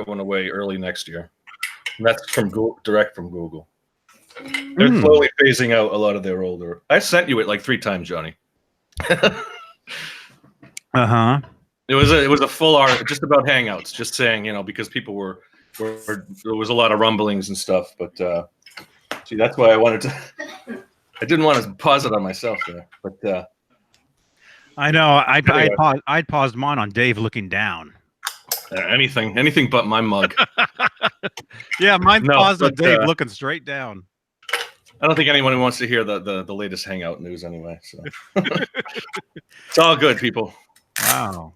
going away early next year. And that's from direct from Google. They're slowly phasing out a lot of their older. I sent you it like 3 times, Johnny. Uh-huh. It was a full art just about Hangouts, just saying, because people were there was a lot of rumblings and stuff, but see, that's why I wanted to I didn't want to pause it on myself there, but I know I paused mine on Dave looking down. Anything but my mug. Yeah, mine paused on Dave looking straight down. I don't think anyone wants to hear the latest Hangout news anyway. So it's all good, people. Wow.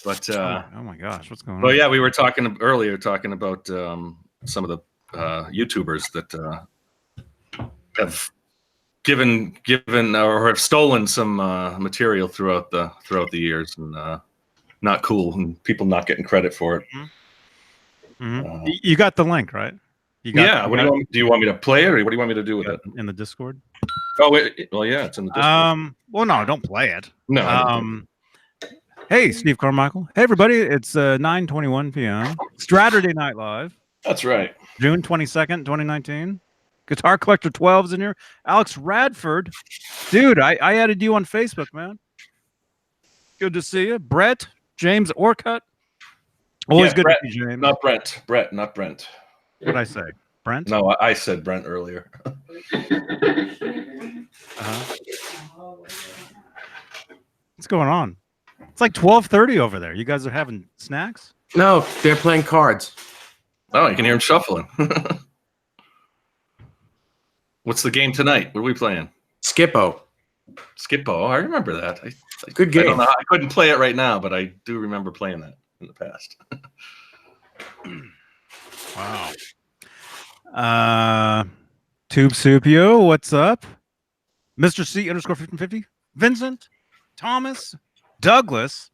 But oh my gosh, what's going on? Well, yeah, we were talking about some of the YouTubers that have given or have stolen some material throughout the years, and not cool, and people not getting credit for it. Mm-hmm. You got the link, right? Do you want me to play it, or what do you want me to do with it? In the Discord? Oh, well, yeah, it's in the Discord. Well, no, don't play it. No. Hey, Steve Carmichael. Hey, everybody. It's 9:21 p.m. Straturday Night Live. That's right. June 22nd, 2019. Guitar Collector 12's in here. Alex Radford. Dude, I added you on Facebook, man. Good to see you. Brett, James Orcutt. Always good Brett, to see you, James. Not Brent. Brett, not Brent. What did I say? Brent? No, I said Brent earlier. What's going on? It's like 12:30 over there. You guys are having snacks? No, they're playing cards. Oh, you can hear them shuffling. What's the game tonight? What are we playing? Skippo. Oh, I remember that. Good game. I don't know. I couldn't play it right now, but I do remember playing that in the past. Wow. Tube Supio, what's up? Mr. C _1550. Vincent, Thomas, Douglas.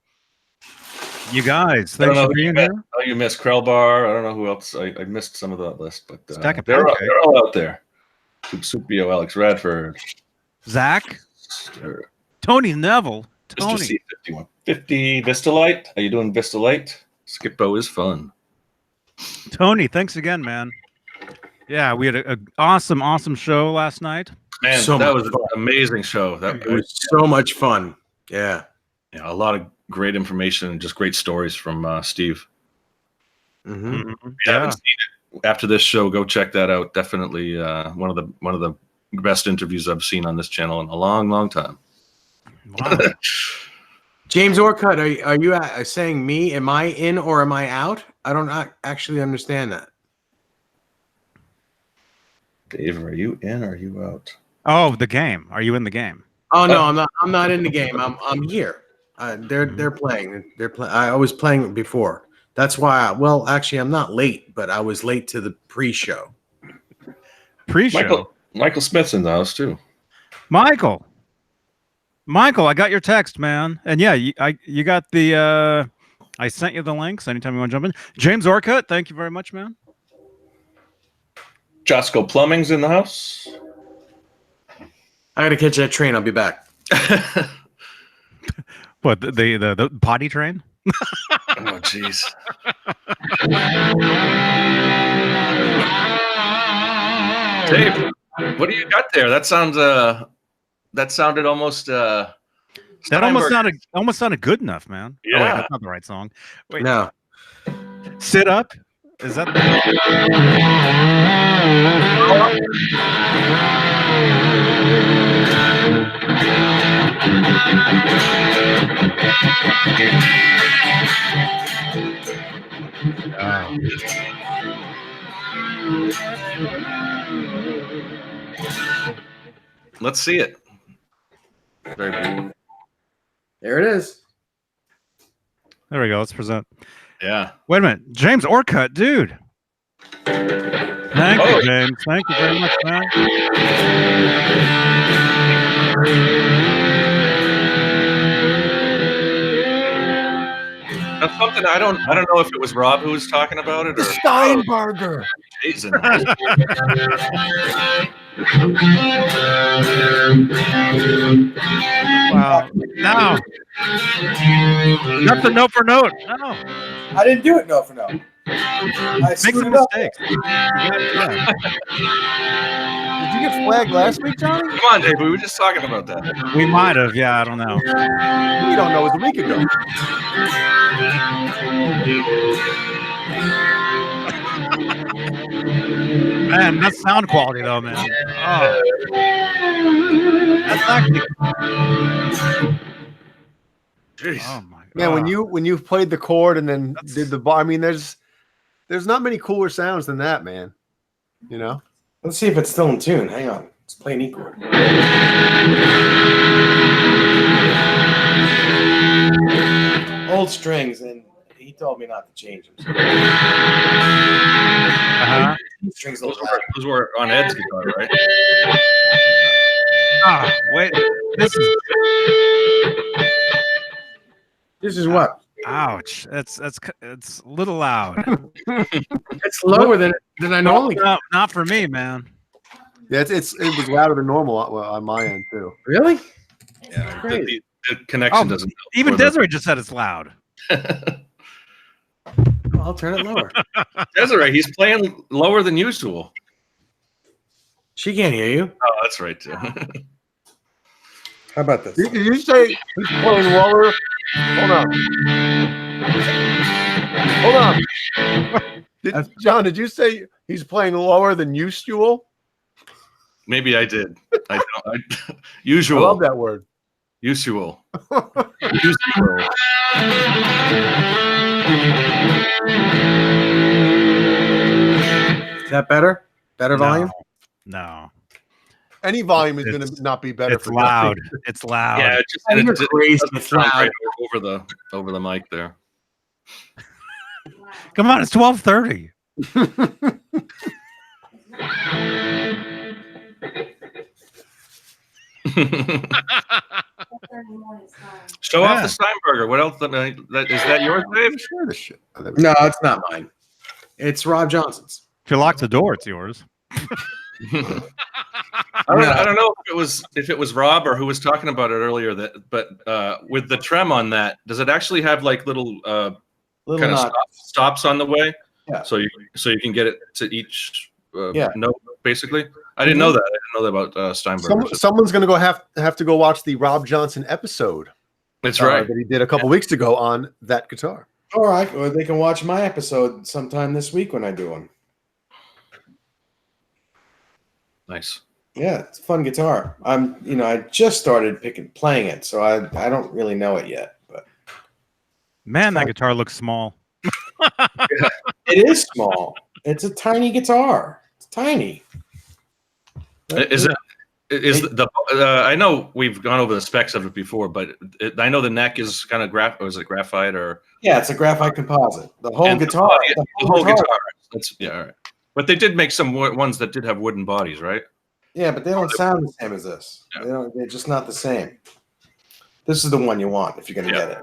You guys, thanks for being here. Oh, you missed Krellbar. I don't know who else. I missed some of that list, but they're all out there. Tube Supio, Alex Radford, Zach, Tony Neville, Tony. Mr. C5150, Vistalite. How you doing, Vistalite? Skippo is fun. Tony, thanks again, man. Yeah, we had an awesome show last night. Man, that was an amazing show. It was so much fun. Yeah, a lot of great information and just great stories from Steve. Mm-hmm. If you haven't seen it after this show, go check that out. Definitely one of the best interviews I've seen on this channel in a long time. Wow. James Orcutt, are you saying me? Am I in or am I out? I don't actually understand that. Dave, are you in or are you out? Oh, the game. Are you in the game? Oh no, I'm not. I'm not in the game. I'm here. They're playing. I was playing before. That's why. Well, actually, I'm not late, but I was late to the pre-show. Pre-show. Michael Smith's in the house too. Michael, I got your text, man, and yeah, you got the. I sent you the links. Anytime you want to jump in, James Orcutt, thank you very much, man. Josco Plumbing's in the house. I gotta catch that train. I'll be back. What, the potty train? Oh, jeez. Dave, what do you got there? That sounds that sounded almost that almost sounded good enough, man. Yeah, oh, wait, that's not the right song. Wait, no. Sit Up. Is that Let's see it. Very cool. There it is. There we go. Let's present. Yeah. Wait a minute. James Orcutt, dude. Thank you, James. Thank you very much, man. That's something I don't know if it was Rob who was talking about it or Steinberger. Jason. Wow. No. Not the note for note. No. I didn't do it note for note. Make some mistakes. Yeah. Did you get flagged last week, Johnny? Come on, Dave. We were just talking about that. We might have. Yeah, I don't know. You don't know. It was a week ago. Man, that's sound quality though, man. Oh. That's actually. Jeez. Oh my god. Man, when you played the chord and then did the bar, I mean, there's not many cooler sounds than that, man. You know. Let's see if it's still in tune. Hang on. Let's play an E chord. Old strings, and he told me not to change them. Uh-huh. Strings Those were on Ed's guitar, right? Ah, wait. This is what? Ouch. It's a little loud. It's lower than I normally. No, not for me, man. Yeah, it was louder than normal on my end too. Really? Yeah. The connection doesn't. Even Desiree just said it's loud. I'll turn it lower. Desiree, he's playing lower than usual. She can't hear you. Oh, that's right too. How about this? Did you say he's playing lower? Hold on. John, did you say he's playing lower than usual? Maybe I did. I don't. I Usual. love that word. Usual. Usual. Is that better? Better volume? No. Any volume is going to not be better. It's loud. It's loud. Yeah, it just crazy. doesn't sound right over the mic there. Come on, it's 12:30. Show off the Steinberger. What else? Is that yours, Dave? Sure, the shit. No, it's not mine. It's Rob Johnson's. If you lock the door, it's yours. I don't know if it was Rob or who was talking about it earlier. But with the trem on that, does it actually have like little kind of stops on the way? Yeah. So you can get it to each note basically. I didn't know that. I didn't know that about Steinberger. Someone's going to have to go watch the Rob Johnson episode. That's right. That he did a couple weeks ago on that guitar. All right. Well, they can watch my episode sometime this week when I do one. Nice. Yeah, it's a fun guitar. I just started playing it, so I don't really know it yet. But man, that guitar looks small. It is small. It's a tiny guitar. It's tiny. I know we've gone over the specs of it before, but I know the neck is kind of graphite or it's a graphite composite. The whole guitar. The whole guitar. That's all right. But they did make some ones that did have wooden bodies, right? Yeah, but they don't sound the same as this. Yeah. They're just not the same. This is the one you want if you're going to get it.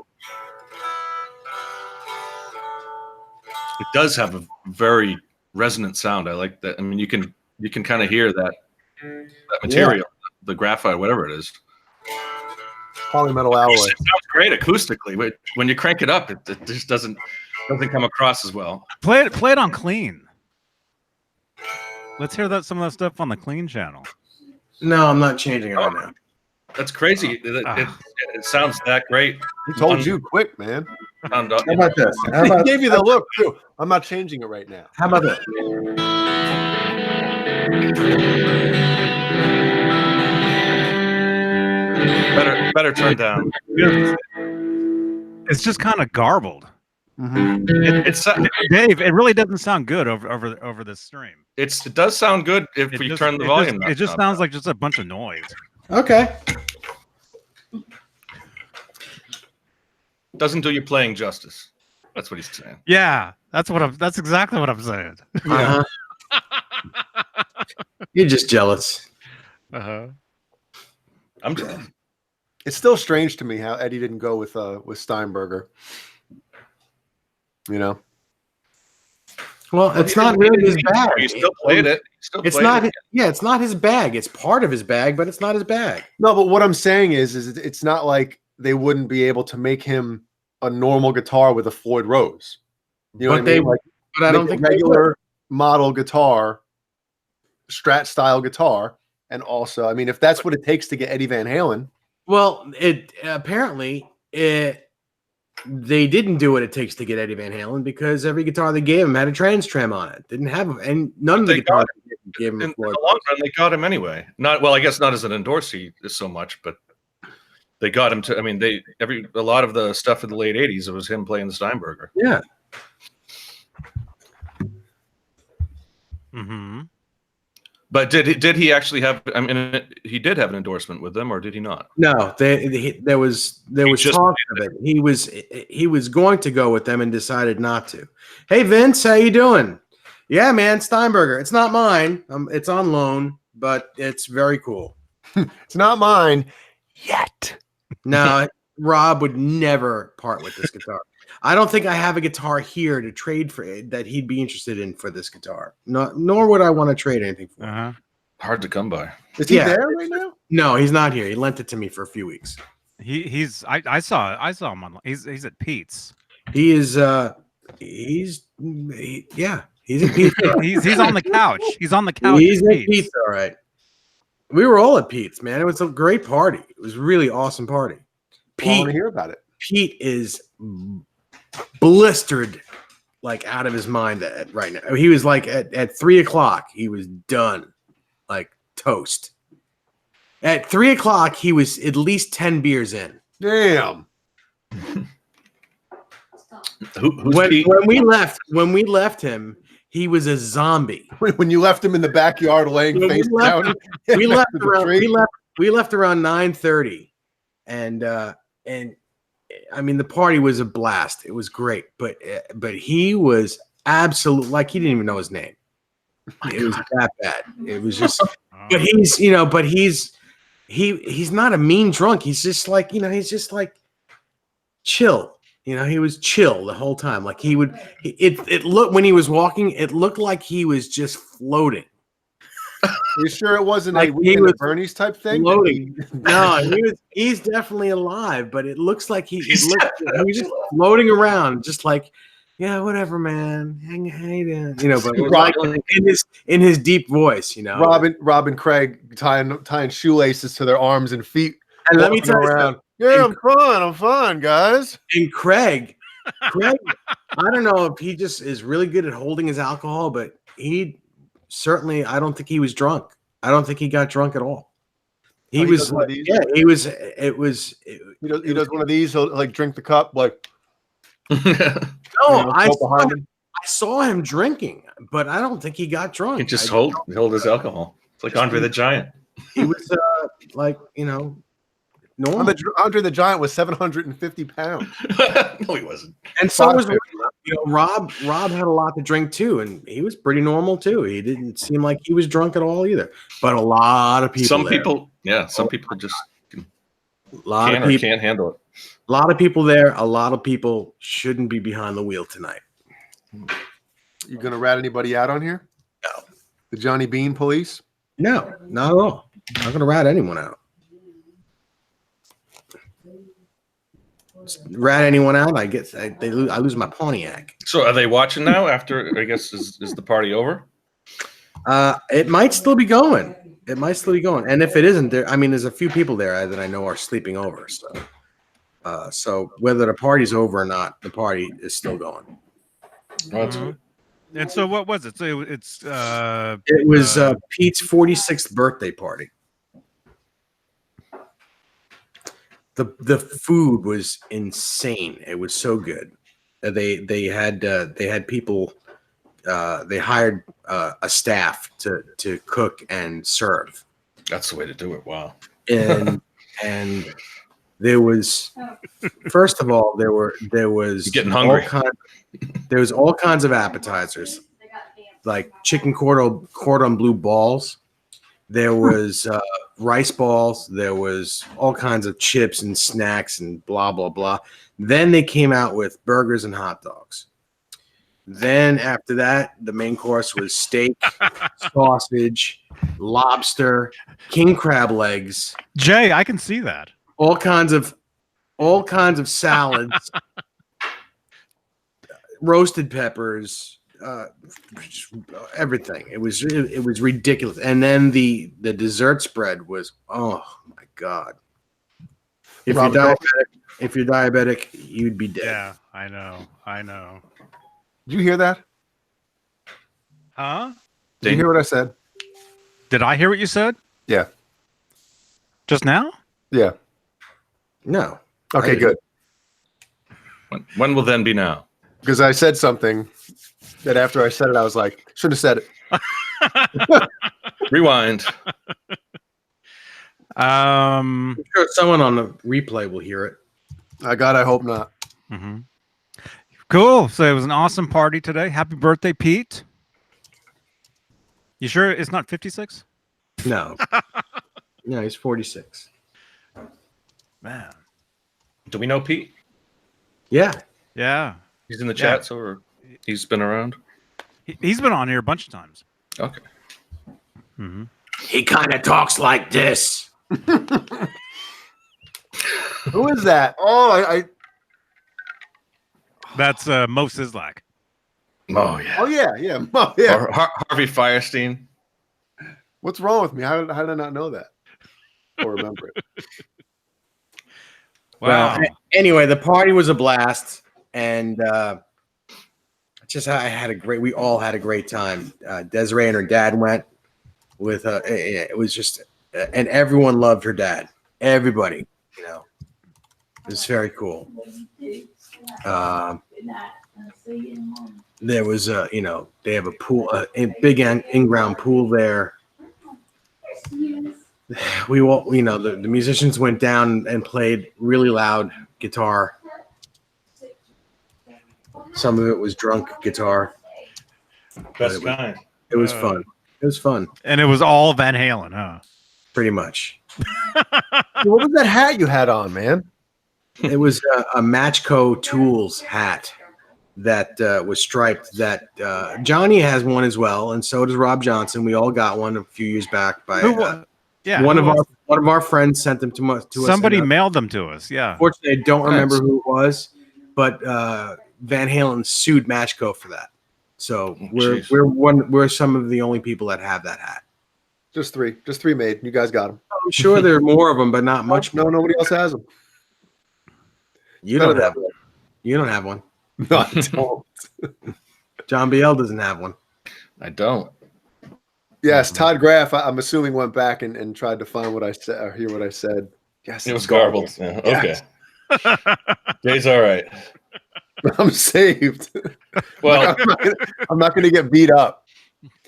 It does have a very resonant sound. I like that. I mean, you can kind of hear that material, the graphite, whatever it is. Polymetal alloy. It sounds great acoustically, but when you crank it up, it just doesn't come across as well. Play it on clean. Let's hear some of that stuff on the clean channel. No, I'm not changing it right now. That's crazy. It sounds that great. He told you quick, man. How about this? He gave you the look too. I'm not changing it right now. How about this? Better turn down. It's just kind of garbled. Mm-hmm. Dave, it really doesn't sound good over this stream. It does sound good if you turn the volume up. It just sounds like just a bunch of noise. Okay. Doesn't do your playing justice. That's what he's saying. Yeah, that's exactly what I'm saying. Uh-huh. You're just jealous. Uh-huh. I'm jealous. It's still strange to me how Eddie didn't go with Steinberger. You know. Well, it's not really his bag. You still played it. It's not. Yeah, it's not his bag. It's part of his bag, but it's not his bag. No, but what I'm saying is it's not like they wouldn't be able to make him a normal guitar with a Floyd Rose. You know what I mean? But I don't think regular model guitar, Strat style guitar, and also, I mean, if that's what it takes to get Eddie Van Halen. Well, it apparently they didn't do what it takes to get Eddie Van Halen because every guitar they gave him had a trans trem on it. Didn't have, and none of the guitars they gave him. In the long run, they got him anyway. Not well, I guess not as an endorsee so much, but they got him to. I mean, a lot of the stuff in the late '80s, it was him playing the Steinberger. Yeah. Mm-hmm. But did he actually have? I mean, he did have an endorsement with them, or did he not? No, there was talk of it. He was going to go with them and decided not to. Hey Vince, how you doing? Yeah, man, Steinberger. It's not mine. It's on loan, but it's very cool. It's not mine yet. No, Rob would never part with this guitar. I don't think I have a guitar here to trade for it that he'd be interested in for this guitar. Nor would I want to trade anything for it. Hard to come by. Is he there right now? No, he's not here. He lent it to me for a few weeks. I saw him on. He's at Pete's. He is. He's at Pete's. he's on the couch. He's on the couch. He's at Pete's. All right. We were all at Pete's, man. It was a great party. It was a really awesome party. I want to hear about it. Pete is blistered like out of his mind right now. He was like at 3:00 he was done, like toast. At 3:00 he was at least 10 beers in. Damn. When we left him, he was a zombie. When you left him in the backyard laying face down. We left around 9:30, and I mean, the party was a blast. It was great, but he was absolute, like he didn't even know his name. It was that bad. It was just, but he's not a mean drunk. He's just like, he's just like chill. He was chill the whole time. Like it looked, when he was walking, it looked like he was just floating. Are you sure it wasn't like he was Bernie's type thing? Floating. No, he's definitely alive, but it looks like he was just floating around, just like, yeah, whatever, man. Hang down. But like in his deep voice, Rob and Craig tying shoelaces to their arms and feet. And let me tell you, yeah, I'm fine, guys. And Craig, I don't know if he just is really good at holding his alcohol, but I don't think he was drunk. I don't think he got drunk at all. He was one of these? Yeah, he does one of these, he'll like drink the cup, like no, I saw him drinking, but I don't think he got drunk. He just hold his alcohol. It's like Andre the Giant. He was normal. Andre the Giant was 750 pounds. No, he wasn't. And so was Rob. Rob had a lot to drink too, and he was pretty normal too. He didn't seem like he was drunk at all either. But a lot of people. Some people just can't handle it. A lot of people there. A lot of people shouldn't be behind the wheel tonight. You gonna rat anybody out on here? No. The Johnny Beane police? No, not at all. I'm not gonna rat anyone out. Rat anyone out, I guess I lose my Pontiac. So are they watching now? After I guess is the party over? It might still be going. And if it isn't, there's a few people there that I know are sleeping over. So whether the party's over or not, the party is still going. And so what was it? So it was Pete's 46th birthday party. The food was insane. It was so good. They had people. They hired a staff to cook and serve. That's the way to do it. Wow. And there was, first of all, there was You're getting hungry. There was all kinds of appetizers, like chicken cordon bleu balls. There was rice balls. There was all kinds of chips and snacks and blah, blah, blah. Then they came out with burgers and hot dogs. Then after that, the main course was steak, sausage, lobster, king crab legs. Jay, I can see that. All kinds of salads, roasted peppers, everything. It was ridiculous. And then the dessert spread was, oh my god! If you're diabetic, you'd be dead. Yeah, I know. Did you hear that? Huh? Did you hear what I said? Did I hear what you said? Yeah. Just now? Yeah. No. Okay, good. When will then be now? Because I said something that after I said it, I was like, should have said it. Rewind. I'm sure someone on the replay will hear it. I hope not. Mm-hmm. Cool. So it was an awesome party today. Happy birthday, Pete. You sure it's not 56? No. No, he's 46. Man. Do we know Pete? Yeah. Yeah. He's in the chat, so he's been around. He's been on here a bunch of times. Okay. Mm-hmm. He kind of talks like this. Who is that? Oh, I That's Mo Sislak. Oh yeah. Oh yeah. Oh, yeah. Or Harvey Firestein. What's wrong with me? How did I not know that or remember it? Wow. Well, anyway, the party was a blast, and we all had a great time. Desiree and her dad went with it was just, and everyone loved her dad. Everybody, it was very cool. There was they have a pool, a big in-ground pool there. We all, the musicians went down and played really loud guitar. Some of it was drunk guitar. Best kind. It was fun. It was fun. And it was all Van Halen, huh? Pretty much. What was that hat you had on, man? It was a Matchco Tools hat that was striped. That Johnny has one as well, and so does Rob Johnson. We all got one a few years back by one of our friends sent them to us. Somebody mailed them to us. Yeah. Unfortunately, I don't remember who it was, but Van Halen sued Matchco for that. So we're some of the only people that have that hat. Just three made. You guys got them. I'm sure there are more of them, but not much. No, nobody else has them. You don't have one. You don't have one. No, I don't. John BL doesn't have one. I don't. Yes, Todd Graff, I'm assuming, went back and tried to find what I said or hear what I said. Yes, It was garbled. Yeah, okay. Yes. Jay's all right. I'm saved. Well, I'm not going to get beat up.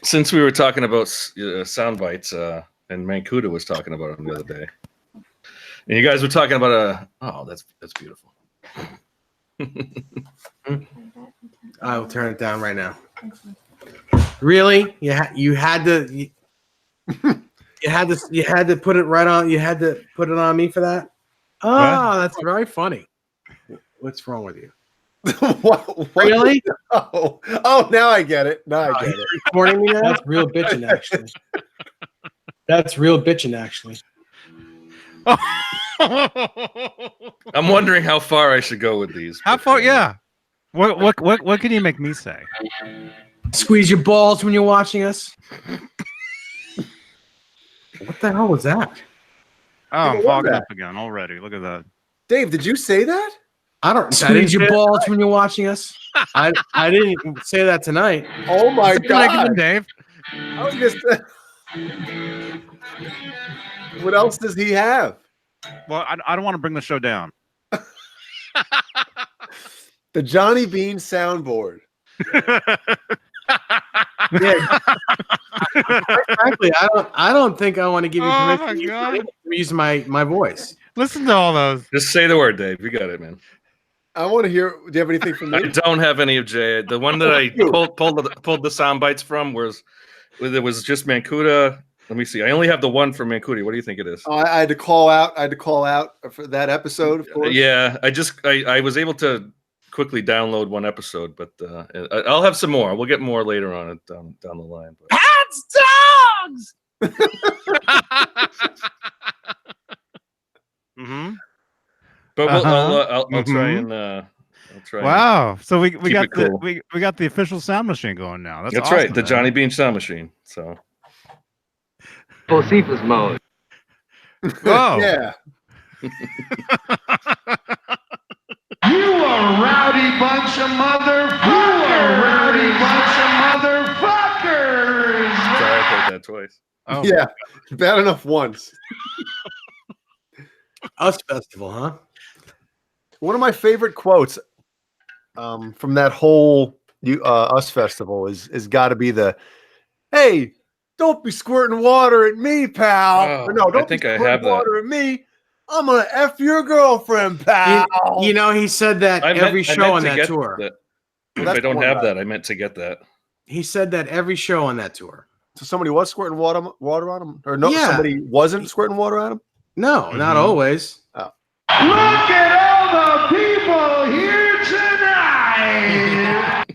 since we were talking about sound bites, and Mancuda was talking about them the other day, and you guys were talking about that's beautiful. I will turn it down right now. Really? You had to put it right on. You had to put it on me for that. Oh, that's very funny. What's wrong with you? what? Really? Oh, now I get it. Now I get it. Recording me now? That's real bitching, actually. That's real bitching, actually. I'm wondering how far I should go with these. How far? Yeah. What can you make me say? Squeeze your balls when you're watching us. What the hell was that? Oh, I'm What was fogging that? up again already. Look at that. Dave, did you say that? I don't squeeze your balls when you're watching us. I didn't say that tonight. Oh my God, Dave. I was just. What else does he have? Well, I don't want to bring the show down. The Johnny Beane soundboard. Yeah. Frankly, I don't think I want to give you Oh, permission my God. to use my voice. Listen to all those. Just say the word, Dave. You got it, man. I want to hear. Do you have anything from I me? don't have any of Jay. The one that I pulled the sound bites from was just Mancuda. Let me see. I only have the one from Mancuda. What do you think it is? Oh, I had to call out. I had to call out for that episode, of course. Yeah, I was able to quickly download one episode, but I'll have some more. We'll get more later on down the line. But. Cats, dogs. Mm-hmm. But I'll try Mhm. and I'll That's right. Wow. So we Keep got it cool. we got the official sound machine going now. That's That's awesome, right. The man. Johnny Beane sound machine. So Josephus mode. Whoa. Yeah. You a rowdy bunch of motherfuckers! sorry, I played that twice. Oh, Yeah. Bad enough once. Us Festival, huh? One of my favorite quotes from that whole Us Festival is got to be the, "Hey, don't be squirting water at me, pal." Oh, Or no, don't I think be I squirting have that. water at me. I'm gonna F your girlfriend, pal. You know, he said that every show on that tour. If Well, I that's don't one have guy. that, I meant to get that. He said that every show on that tour. So somebody was squirting water on him, or no? Yeah. Somebody wasn't squirting water on him. No, not always. Look at all the people here tonight!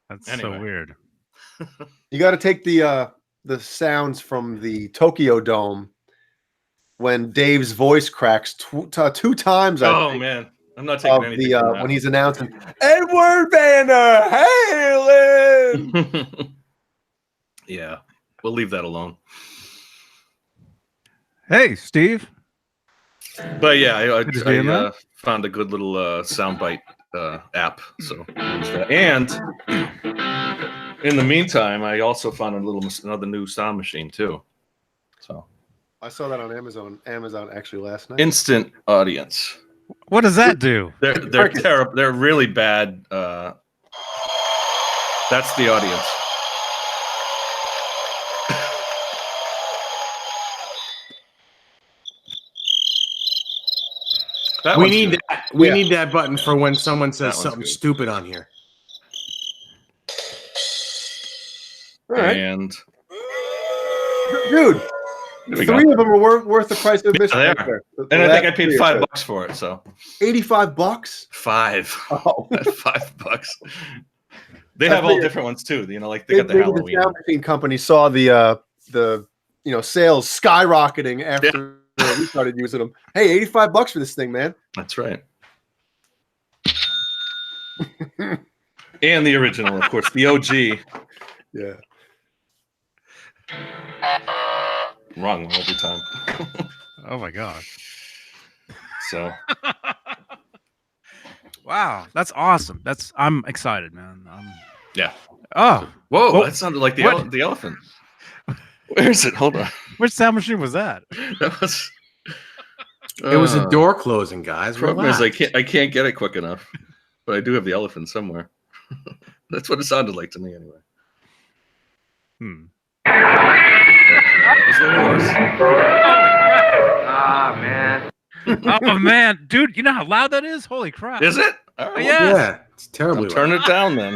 that's Anyway. so weird. You got to take the sounds from the Tokyo Dome when Dave's voice cracks two times. I Oh think, man, I'm not taking of anything the from that. when he's announcing Edward Banner Halen. Yeah, we'll leave that alone. Hey, Steve. But yeah, Good to see you, man. I found a good little soundbite app. So I used that. And in the meantime, I also found another new sound machine too. So I saw that on Amazon actually last night. instant audience. What does that do? They're terrible. They're really bad. That's the audience. That We one's need good. that. We Yeah. need that button for when someone says That one's something good. stupid on here. All right, And dude. there we Three go. of them are worth the price of admission. they right are. there. The And I think I last paid three are $5 for it. So $85. $5. Oh. $5. They I have all figured- different ones too. You know, like they got the Maybe Halloween. the sound machine company saw the sales skyrocketing after we started using them. Hey, $85 for this thing, man. That's right. And the original, of course, the OG. Yeah. Wrong one every time. Oh my god. So Wow, that's awesome. I'm excited, man. yeah. Oh, Whoa, Whoa. that sounded like the What? the elephant. Where is it? Hold on. which sound machine was that? That was. It was a door closing, guys. Problem is, Relax. I can't get it quick enough, but I do have the elephant somewhere. That's what it sounded like to me, anyway. Hmm. That was the horse. Ah, man. Oh man, dude, you know how loud that is? Holy crap! Is it? All right, Yeah. Yeah, it's well, terribly turn loud. it down then.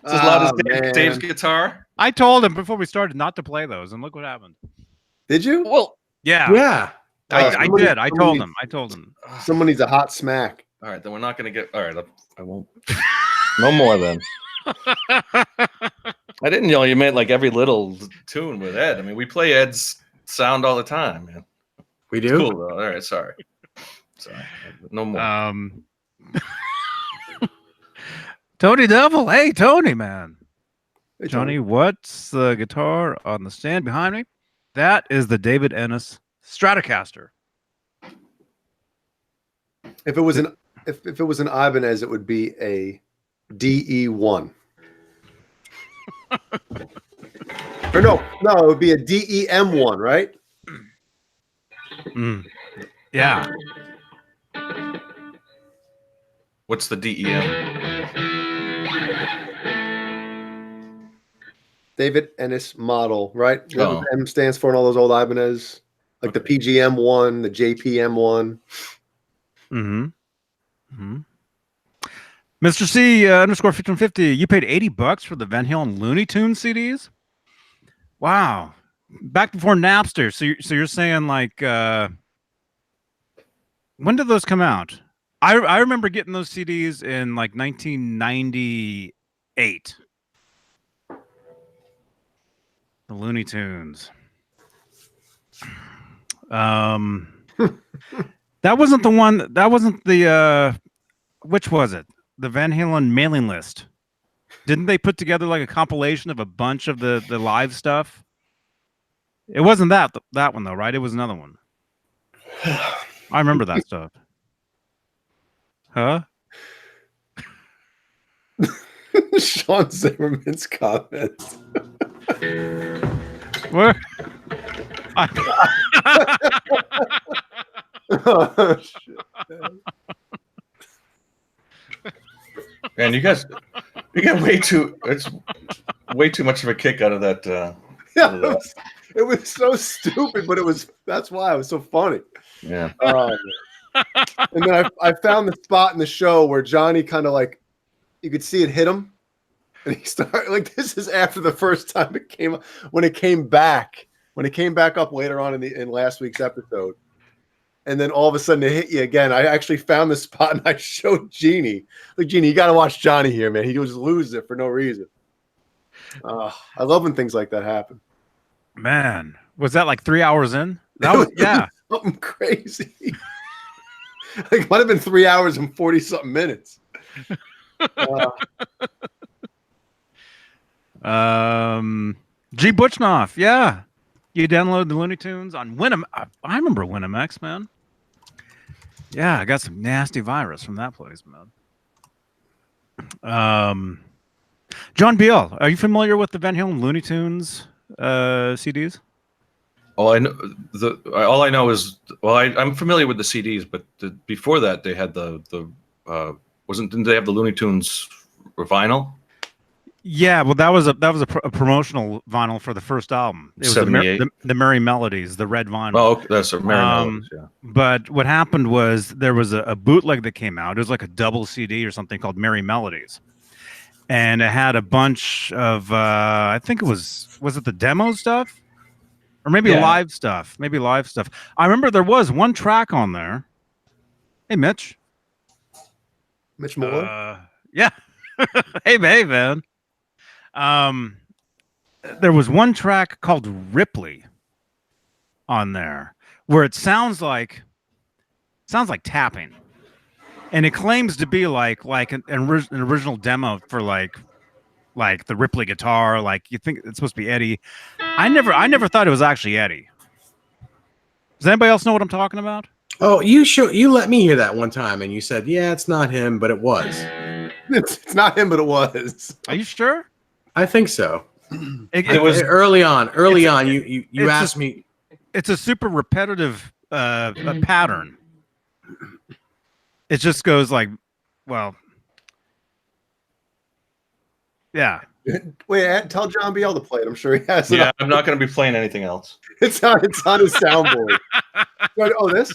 It's as loud as man. Dave's guitar. I told him before we started not to play those, and look what happened. Did you? Well, Yeah, Yeah. I somebody- did. I told him. I told him. Someone needs a hot smack. all right, then we're not going to get. All right, I won't. No more then. I didn't know you meant like every little tune with Ed. I mean, we play Ed's sound all the time, man. We It's do? cool though. All right, sorry. No more. Tony Devil. Hey, Tony, man. Hey, Johnny, what's the guitar on the stand behind me? That is the David Ennis Stratocaster. If it was an Ibanez, it would be a DE1. Or no, it would be a DEM1, right? Mm. Yeah. What's the DEM? David Ennis model, right? That's Oh. what M stands for in all those old Ibanez, like the PGM1, the JPM1. Mm-hmm. Mm-hmm. Mr. C _1550. You paid $80 for the Van Halen Looney Tunes CDs? Wow. Back before Napster. So you're saying like when did those come out? I remember getting those CDs in like 1998. The Looney Tunes. That wasn't the one. That wasn't the. Which was it? The Van Halen mailing list. Didn't they put together like a compilation of a bunch of the live stuff? It wasn't that one though, right? It was another one. I remember that stuff. Huh? Sean Zimmerman's comments. Where? Oh, shit. Man, you get way too. It's way too much of a kick out of that. Yeah, it was so stupid, but that's why it was so funny. Yeah. And then I found the spot in the show where Johnny kind of like, you could see it hit him, and he started like, this is after the first time it came, when it came back up later on in last week's episode, and then all of a sudden it hit you again. I actually found the spot and I showed Jeannie, like, Jeannie, you got to watch Johnny here, man. He just loses it for no reason. I love when things like that happen. Man, was that like 3 hours in? That was yeah, something crazy. Like, it might have been 3 hours and 40 something minutes. G. Butchnoff, yeah. You download the Looney Tunes on I remember Winamax, man. Yeah, I got some nasty virus from that place, man. John Beale, are you familiar with the Van Halen Looney Tunes CDs? All I know, all I know is, well, I'm familiar with the CDs, but before that they had didn't they have the Looney Tunes vinyl? Yeah, well, that was a promotional vinyl for the first album. It was the Merry Melodies, the red vinyl. Oh, okay. That's a Merry Melodies. Yeah. But what happened was there was a bootleg that came out. It was like a double CD or something called Merry Melodies, and it had a bunch of I think it was it the demo stuff, or maybe live stuff. Maybe live stuff. I remember there was one track on there. Hey, Mitch. Mitch Moore. Yeah. Hey, man. There was one track called Ripley on there where it sounds like tapping, and it claims to be like an original demo for like the Ripley guitar. Like, you think it's supposed to be Eddie. I never thought it was actually Eddie. Does anybody else know what I'm talking about? Oh, you let me hear that one time, and you said, yeah, it's not him, but it was. It's not him, but it was. Are you sure? I think so. It was early on. You asked me. It's a super repetitive a pattern. It just goes like, well, yeah. Wait, tell John Beale to play it. I'm sure he has it. Yeah, I'm not going to be playing anything else. It's on his soundboard. Oh, this?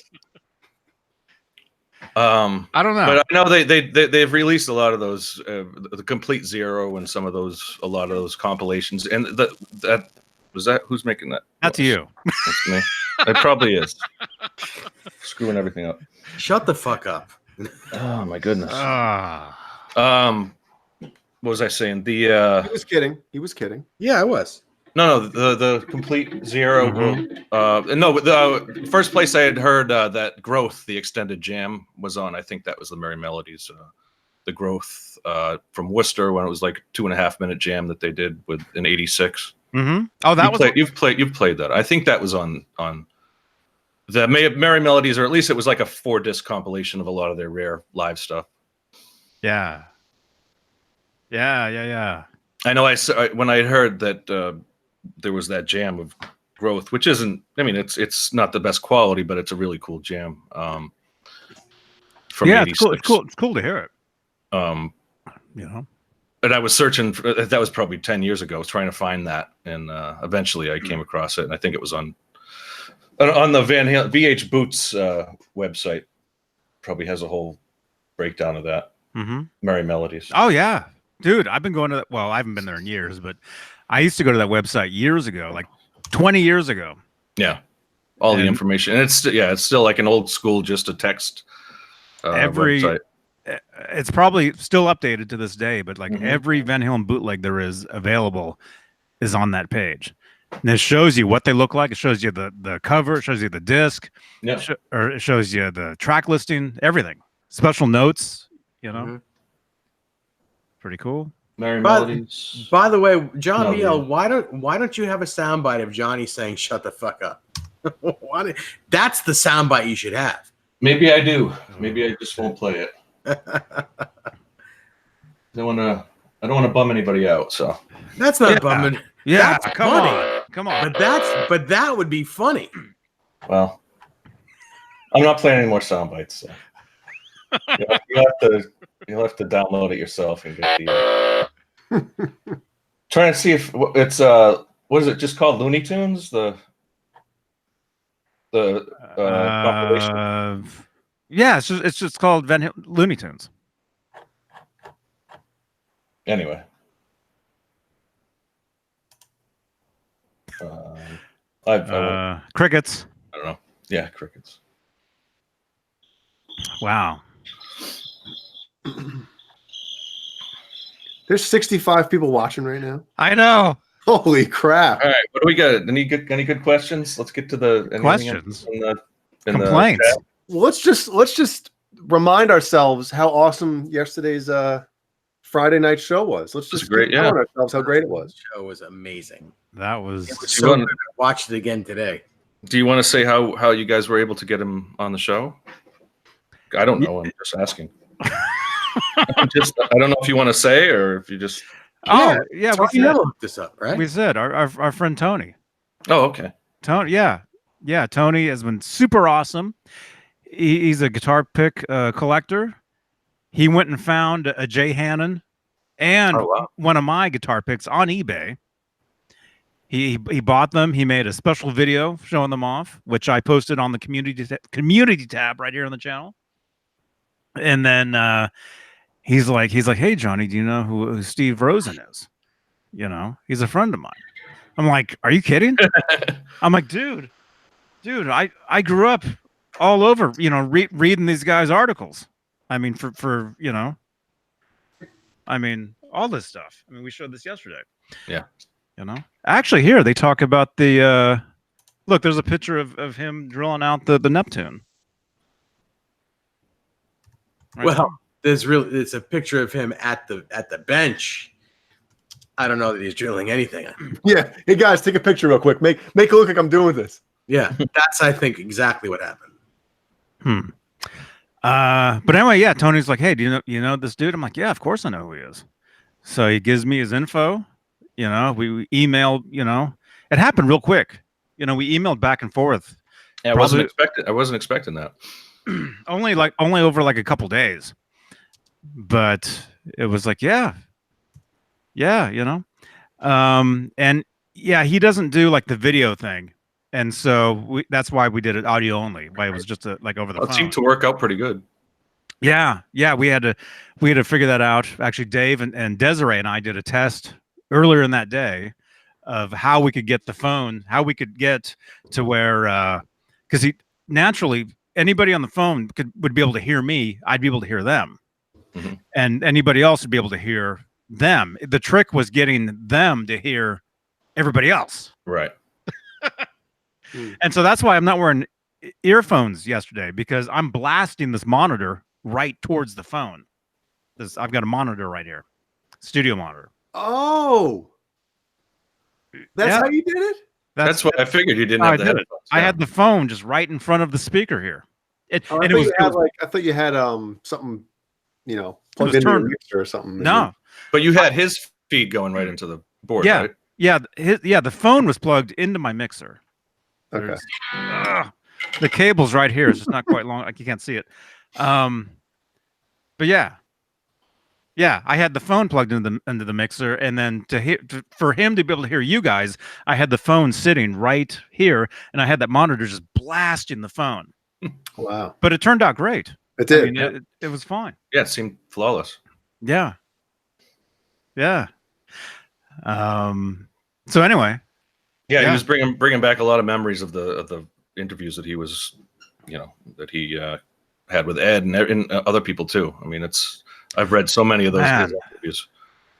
I don't know, but I know they've released a lot of those, the Complete Zero, and a lot of those compilations. And that who's making that? That's you. That's me. It probably is. Screwing everything up. Shut the fuck up. Oh my goodness. What was I saying? He was kidding. Yeah, I was. No, the Complete Zero. No, the first place I had heard that Growth, the extended jam, was on. I think that was the Merry Melodies, the Growth from Worcester, when it was like 2.5 minute jam that they did in '86. Mm-hmm. Oh, you've played that. I think that was on the Merry Melodies, or at least it was like a 4-disc compilation of a lot of their rare live stuff. Yeah. I know. When I heard that there was that jam of Growth, which isn't. I mean, it's not the best quality, but it's a really cool jam. From it's cool. It's cool to hear it. And I was searching. That was probably 10 years ago. I was trying to find that, and eventually I came across it. And I think it was on the Van Halen VH Boots website. Probably has a whole breakdown of that. Mm-hmm. Merry Melodies. Oh yeah, dude, I've been going to that. Well, I haven't been there in years, but I used to go to that website years ago, like 20 years ago. Yeah, all the information, and it's still like an old school, just a text. Website. It's probably still updated to this day, but like every Van Halen bootleg there is available is on that page. And it shows you what they look like. It shows you the cover. It shows you the disc. Yeah. Or it shows you the track listing, everything. Special notes, you know. Mhm. Pretty cool. Merry By- Melodies. By the way, John No, BL, dude. why don't you have a soundbite of Johnny saying "Shut the fuck up"? That's the soundbite you should have. Maybe I do. Maybe I just won't play it. I don't want to bum anybody out. So That's not Yeah. bumming. Yeah, That's come funny. on. Come on. But that would be funny. well, I'm not playing any more sound bites. So. You'll have to download it yourself and get the. Trying to see if it's what is it just called Looney Tunes the compilation. Yeah, it's just called Looney Tunes. Anyway. Crickets. I don't know. Yeah, crickets. Wow. There's 65 people watching right now. I know. Holy crap! All right, what do we got? Any good questions? Let's get to the Questions? in the Complaints. chat? Well, let's just remind ourselves how awesome yesterday's Friday night show was. Let's just great, remind ourselves how great it was. The show was amazing. That was It was so good. I watched it again today. Do you want to say how you guys were able to get him on the show? I don't know. I'm just asking. I don't know if you want to say or if you just. yeah, we Tony said, Neville looked this up, right? we said our friend Tony. Oh, okay. Tony, yeah. Tony has been super awesome. He's a guitar pick collector. He went and found a Jay Hannon and Oh, wow. one of my guitar picks on eBay. He bought them. He made a special video showing them off, which I posted on the community tab right here on the channel. And then he's like, hey Johnny, do you know who Steve Rosen is? You know, he's a friend of mine. I'm like, are you kidding? I'm like, dude, I grew up all over, you know, reading these guys' articles. I mean, for you know, I mean, all this stuff. I mean, we showed this yesterday. Yeah. You know, actually, here they talk about the look. There's a picture of him drilling out the Neptune. Right Well, it's a picture of him at the bench. I don't know that he's drilling anything. Yeah. Hey guys, take a picture real quick. Make it look like I'm doing this. Yeah, that's I think exactly what happened. But anyway, yeah, Tony's like, hey, do you know this dude? I'm like, yeah, of course I know who he is. So he gives me his info. You know, we emailed. You know, it happened real quick. You know, we emailed back and forth. Yeah, I wasn't expecting that. only over like a couple days, but it was like, yeah, you know, and yeah, he doesn't do like the video thing, and so that's why we did it audio only. Why it was just like over the It phone. seemed to work out pretty good. Yeah, we had to figure that out. Actually, Dave and Desiree and I did a test earlier in that day of how we could get the phone, how we could get to where, because he naturally anybody on the phone would be able to hear me, I'd be able to hear them, and anybody else would be able to hear them. The trick was getting them to hear everybody else, Right. and so that's why I'm not wearing earphones yesterday, because I'm blasting this monitor right towards the phone. I've got a monitor right here, studio monitor. Oh, that's Yeah. how you did it? That's what I figured. You didn't how have I the did it. headphones. I had the phone just right in front of the speaker here. I thought you had something, you know, plugged was into your turned- mixer or something. No, But you had his feed going right into the board, Yeah. right? yeah, the phone was plugged into my mixer. Okay. The cable's right here. It's just not quite long. Like you can't see it. But yeah, I had the phone plugged into the mixer, and then for him to be able to hear you guys, I had the phone sitting right here, and I had that monitor just blasting the phone. Wow. But it turned out great. It did. I mean, it was fine. Yeah, it seemed flawless. Yeah. So anyway, Yeah, Yeah. he was bringing back a lot of memories of the interviews that he was, that he had with Ed and other people too. I mean, I've read so many of those Man. interviews.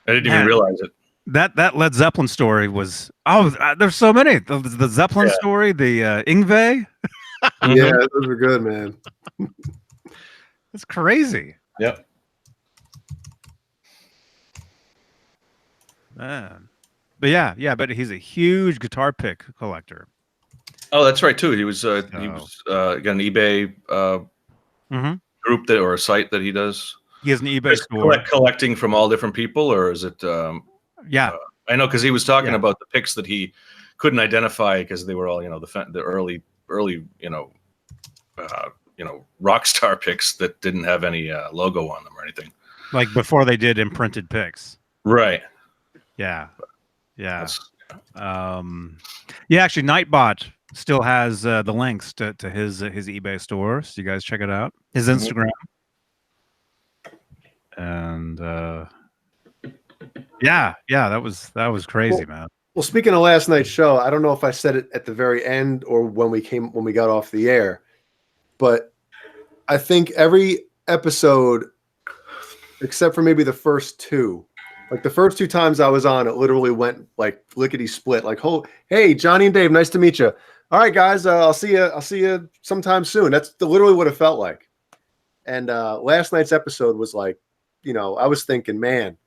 I didn't even realize it. That Led Zeppelin story was there's so many. The Zeppelin story, the Yngwie. Yeah, those were good, man. It's crazy. Yep. Man. But yeah, but he's a huge guitar pick collector. Oh, that's right too. He was got an eBay group that or a site that he does. He has an eBay store. Collecting from all different people, or is it? Yeah, I know because he was talking about the picks that he couldn't identify because they were all the early rock star picks that didn't have any logo on them or anything. Like before they did imprinted picks. Right. Yeah. Yeah. Actually, Nightbot still has the links to his eBay store, so you guys check it out. His Instagram. And that was crazy, man. Well, speaking of last night's show, I don't know if I said it at the very end or when we got off the air, but I think every episode, except for maybe the first two, like the first two times I was on, it literally went like lickety split. Like, oh, hey, Johnny and Dave, nice to meet you. All right, guys, I'll see you sometime soon. That's literally what it felt like. And last night's episode was like, I was thinking, man,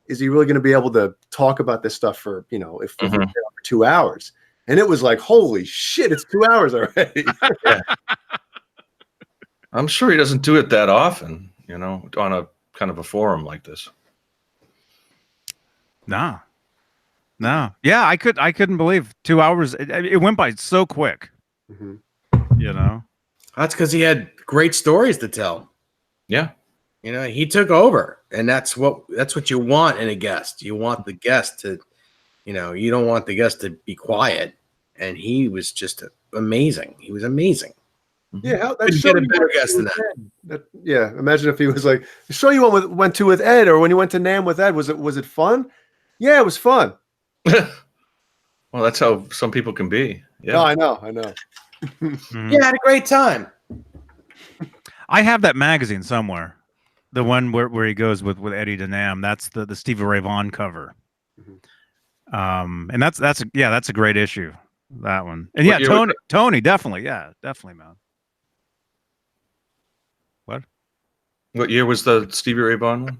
is he really going to be able to talk about this stuff for, if for 2 hours? And it was like, holy shit, it's 2 hours already. I'm sure he doesn't do it that often, on a kind of a forum like this. No. Yeah, I couldn't believe 2 hours. It went by so quick. That's because he had great stories to tell. Yeah. He took over, and that's what you want in a guest. You want the guest to, you don't want the guest to be quiet. And he was just amazing. He was amazing. Yeah, Couldn't get a better guest than that. Yeah, imagine if he was like, the show you went to with Ed, or when you went to NAMM with Ed, was it fun? Yeah, it was fun. Well, that's how some people can be. Yeah, no, I know. Yeah, I had a great time. I have that magazine somewhere. The one where he goes with Eddie to NAMM. That's the Stevie Ray Vaughan cover. And that's a great issue. That one. And Tony, definitely, man. What year was the Stevie Ray Vaughan one?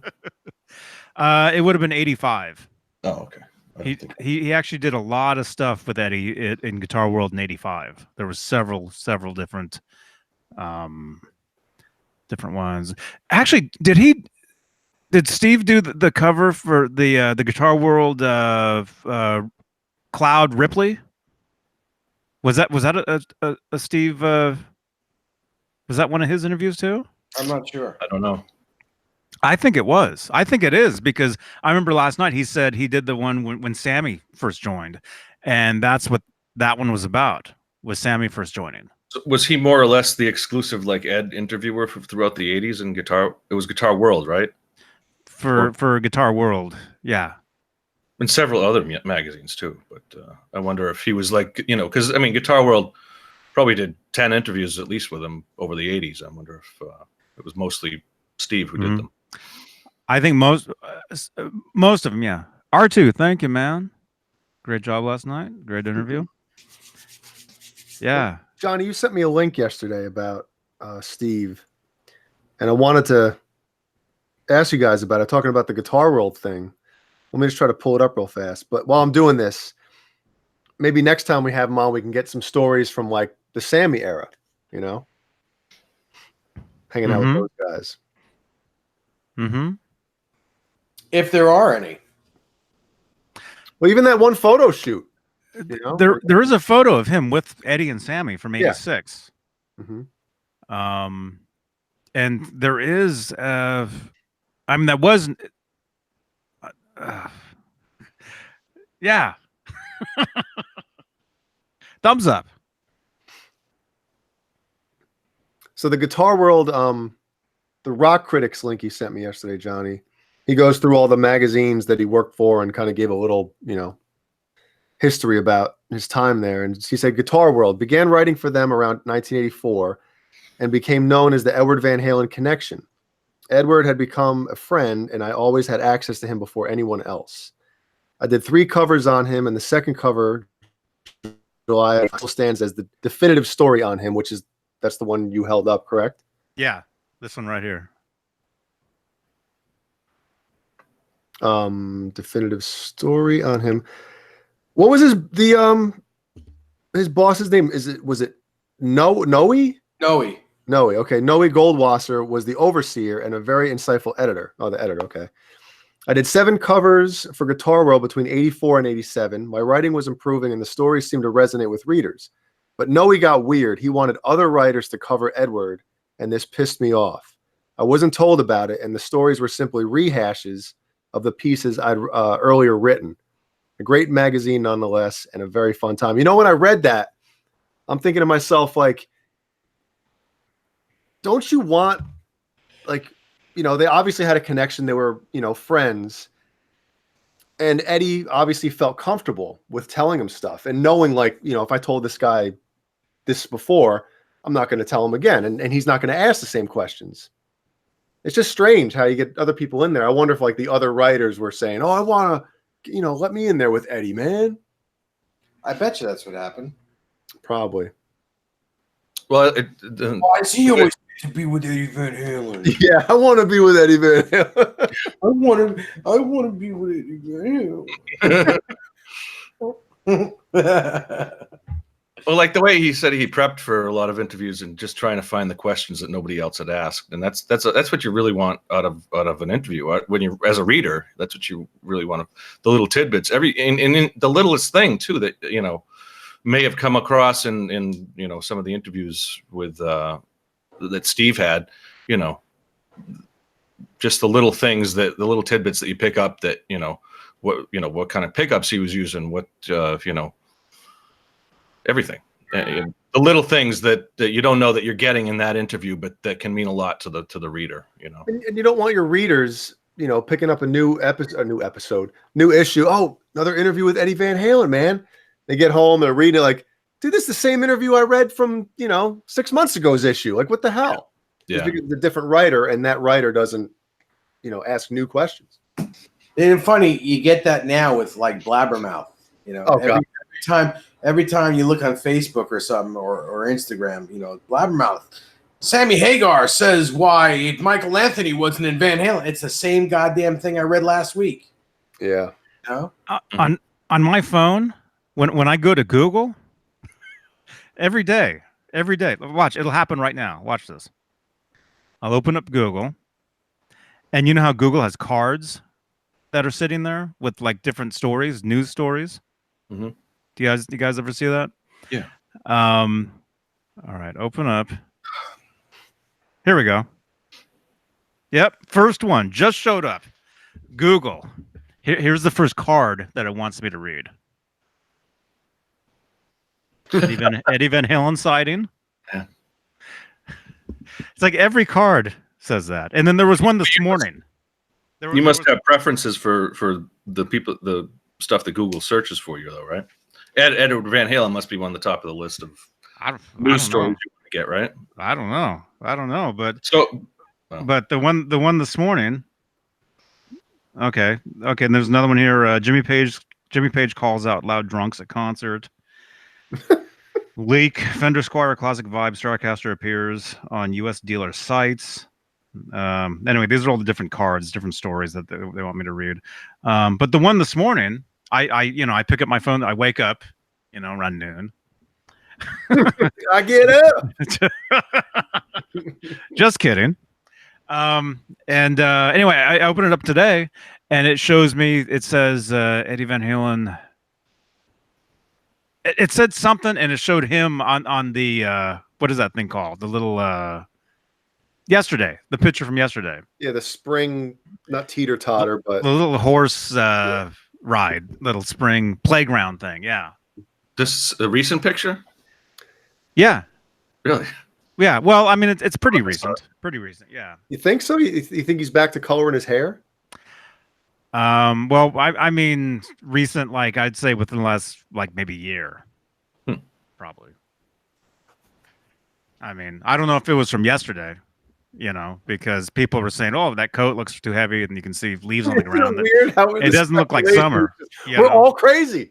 It would have been 85. Oh, okay. He actually did a lot of stuff with Eddie in Guitar World in 85. There was several different ones. Actually, did Steve do the cover for the Guitar World Cloud Ripley? Was that a Steve was that one of his interviews too? I'm not sure. I don't know. I think it was. I think it is, because I remember last night he said he did the one when Sammy first joined, and that's what that one was about, was Sammy first joining. So was he more or less the exclusive like Ed interviewer throughout the 80s in Guitar? It was Guitar World, right? For Guitar World, yeah. And several other magazines too. But I wonder if he was like, because I mean, Guitar World probably did 10 interviews at least with him over the 80s. I wonder if it was mostly Steve who did them. I think most of them, yeah. R2, thank you, man. Great job last night. Great interview. Yeah. Johnny, you sent me a link yesterday about Steve, and I wanted to ask you guys about it, talking about the Guitar World thing. Let me just try to pull it up real fast. But while I'm doing this, maybe next time we have him on, we can get some stories from like the Sammy era, hanging out with those guys. If there are any. Well, even that one photo shoot. There is a photo of him with Eddie and Sammy from 86. And there is that wasn't yeah. Thumbs up. So the Guitar World, the Rock Critics link he sent me yesterday, Johnny, he goes through all the magazines that he worked for and kind of gave a little, history about his time there. And he said Guitar World began writing for them around 1984 and became known as the Edward Van Halen Connection. Edward had become a friend, and I always had access to him before anyone else. I did 3 covers on him, and the second cover, July, still stands as the definitive story on him, that's the one you held up, correct? Yeah, this one right here. Definitive story on him. What was his boss's name? Was it Noe? Noe. Noe. Okay. Noe Goldwasser was the overseer and a very insightful editor. Oh, the editor. Okay. I did 7 covers for Guitar World between 84 and 87. My writing was improving and the stories seemed to resonate with readers. But Noe got weird. He wanted other writers to cover Edward, and this pissed me off. I wasn't told about it, and the stories were simply rehashes of the pieces I'd earlier written. A great magazine nonetheless, and a very fun time. You know, when I read that, I'm thinking to myself, like, don't you want, like, you know, they obviously had a connection. They were, you know, friends. And Eddie obviously felt comfortable with telling him stuff and knowing, like, you know, if I told this guy this before, I'm not going to tell him again. And he's not going to ask the same questions. It's just strange how you get other people in there. I wonder if, like, the other writers were saying, oh, I want to, you know, let me in there with Eddie, man. I bet you that's what happened. Probably. Well, Why is he always to be with Eddie Van Halen? Yeah, I want to be with Eddie Van Halen. I want to be with Eddie Van Halen. well, like the way he said he prepped for a lot of interviews and just trying to find the questions that nobody else had asked, and that's what you really want out of an interview. When you, as a reader, that's what you really want. The little tidbits, in the littlest thing too that, you know, may have come across in you know, some of the interviews with that Steve had, you know, just the little things, the little tidbits that you pick up, that, you know, what kind of pickups he was using, what you know, everything, the little things that you don't know that you're getting in that interview, but that can mean a lot to the reader, you know. And you don't want your readers, you know, picking up a new issue. Oh, another interview with Eddie Van Halen, man. They get home, they're reading it like, dude, this is the same interview I read from, you know, 6 months ago's issue. Like, what the hell? Yeah. It's because it's a different writer, and that writer doesn't, you know, ask new questions. And funny, you get that now with, like, Blabbermouth. You know, Oh, every time you look on Facebook or something, or Instagram, you know, Blabbermouth, Sammy Hagar says why Michael Anthony wasn't in Van Halen. It's the same goddamn thing I read last week. Yeah. You know? On my phone, when I go to Google, every day, watch, it'll happen right now. Watch this. I'll open up Google, and you know how Google has cards that are sitting there with, like, different stories, news stories. Mm-hmm. Do you guys ever see that? Yeah. All right, open up. Here we go. Yep, first one just showed up. Google. Here's the first card that it wants me to read. Eddie Van Halen sighting. Yeah. It's like every card says that. And then there was one this morning. You must have preferences for the people, the stuff that Google searches for you, though, right? Edward Van Halen must be on the top of the list of news stories you want to get, right? I don't know, but so, but the one this morning. Okay, and there's another one here. Jimmy Page calls out loud drunks at concert. Leak Fender Squier classic vibe Starcaster appears on U.S. dealer sites. Anyway, these are all the different cards, different stories that they want me to read. But the one this morning, I pick up my phone. I wake up, you know, around noon. I get up. Just kidding. Anyway, I open it up today, and it shows me. It says Eddie Van Halen. It said something, and it showed him on the what is that thing called? The little yesterday, the picture from yesterday. Yeah, the spring, not teeter totter, but the little horse ride, little spring playground thing. Yeah. This a recent picture? Yeah. Really? Yeah. Well, I mean, it's pretty recent. Pretty recent. Yeah. You think so? You think he's back to coloring his hair? Well, I mean, recent, like, I'd say within the last, like, maybe year. Probably. I mean, I don't know if it was from yesterday, you know, because people were saying, "Oh, that coat looks too heavy," and you can see leaves on the Isn't ground. it weird how It doesn't look like speculation summer. is just- you We're know? all crazy.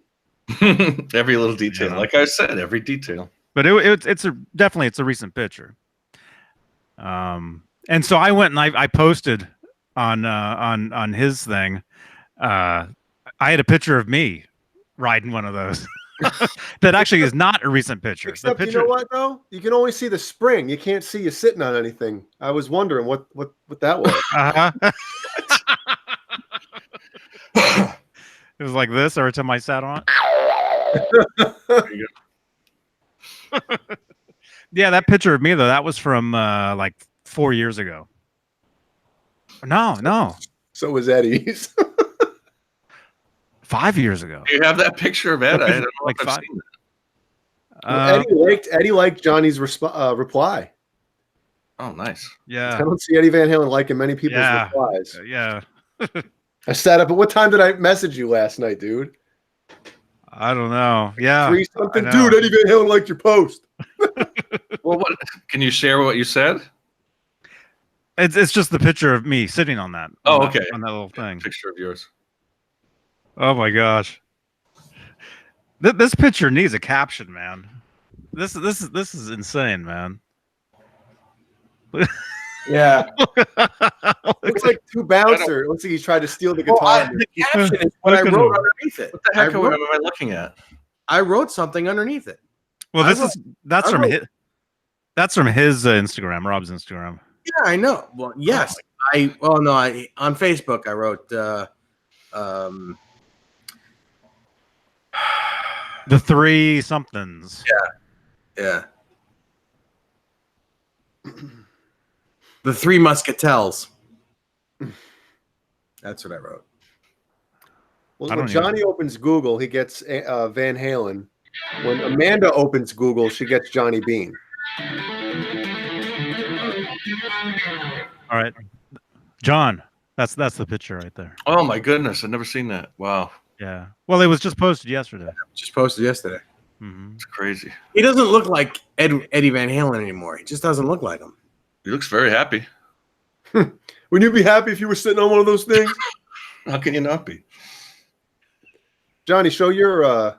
Every little detail, Yeah. like I said, every detail. But it's definitely a recent picture. And so I went and I posted on his thing. I had a picture of me riding one of those. That actually is not a recent picture. Except the picture, you know what though? You can only see the spring. You can't see you sitting on anything. I was wondering what that was. Uh-huh. It was like this every time I sat on it. Yeah, that picture of me though, that was from like 4 years ago. No, So was Eddie's. 5 years ago. Do you have that picture of Ed? I don't know Like if I've five- seen that. Eddie liked Johnny's reply. Oh, nice. I Yeah, don't see Eddie Van Halen liking many people's Yeah. replies. yeah. I sat up. At what time did I message you last night, dude? I don't know. Yeah, 3 something, I know. dude. Eddie Van Halen liked your post. Well, what can you share what you said? It's just the picture of me sitting on that. Oh, on that- okay. on that little thing. Picture of yours. Oh my gosh, this picture needs a caption, man. This is insane, man. Yeah. Looks like two bouncer. Looks like he tried to steal the Well, guitar. the caption is what I Look at wrote him. underneath it. What the heck I am wrote, I looking at? I wrote something underneath it. Well, I that's I from wrote- his. That's from his Instagram, Rob's Instagram. Yeah, I know. Well, yes. I on Facebook I wrote The 3 somethings. yeah. The 3 Muscatels. That's what I wrote. Well, I when don't even- Johnny opens Google, he gets Van Halen. When Amanda opens Google, she gets Johnny Beane. All right, John. That's the picture right there. Oh my goodness, I've never seen that. Wow, Yeah. Well, it was just posted yesterday. Just posted yesterday. Hmm. it's crazy. He doesn't look like Eddie Van Halen anymore. He just doesn't look like him. He looks very happy. Wouldn't you be happy if you were sitting on one of those things? How can you not be? Johnny, show your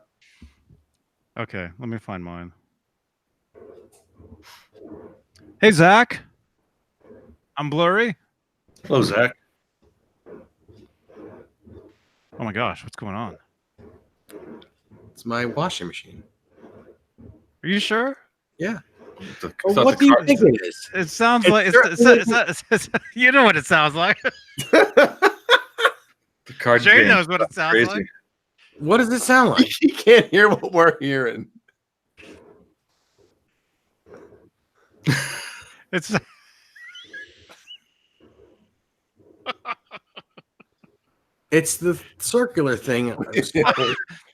Okay, let me find mine. Hey, Zach. I'm blurry. Hello, Zach. Oh my gosh, what's going on? It's my washing machine. Are you sure? Yeah. The, Well, thought what the do you car- think it is? It sounds It's like you know what it sounds like. the card Jay game knows what it sounds crazy. like. What does it sound like? he can't hear what we're hearing. It's It's the circular thing.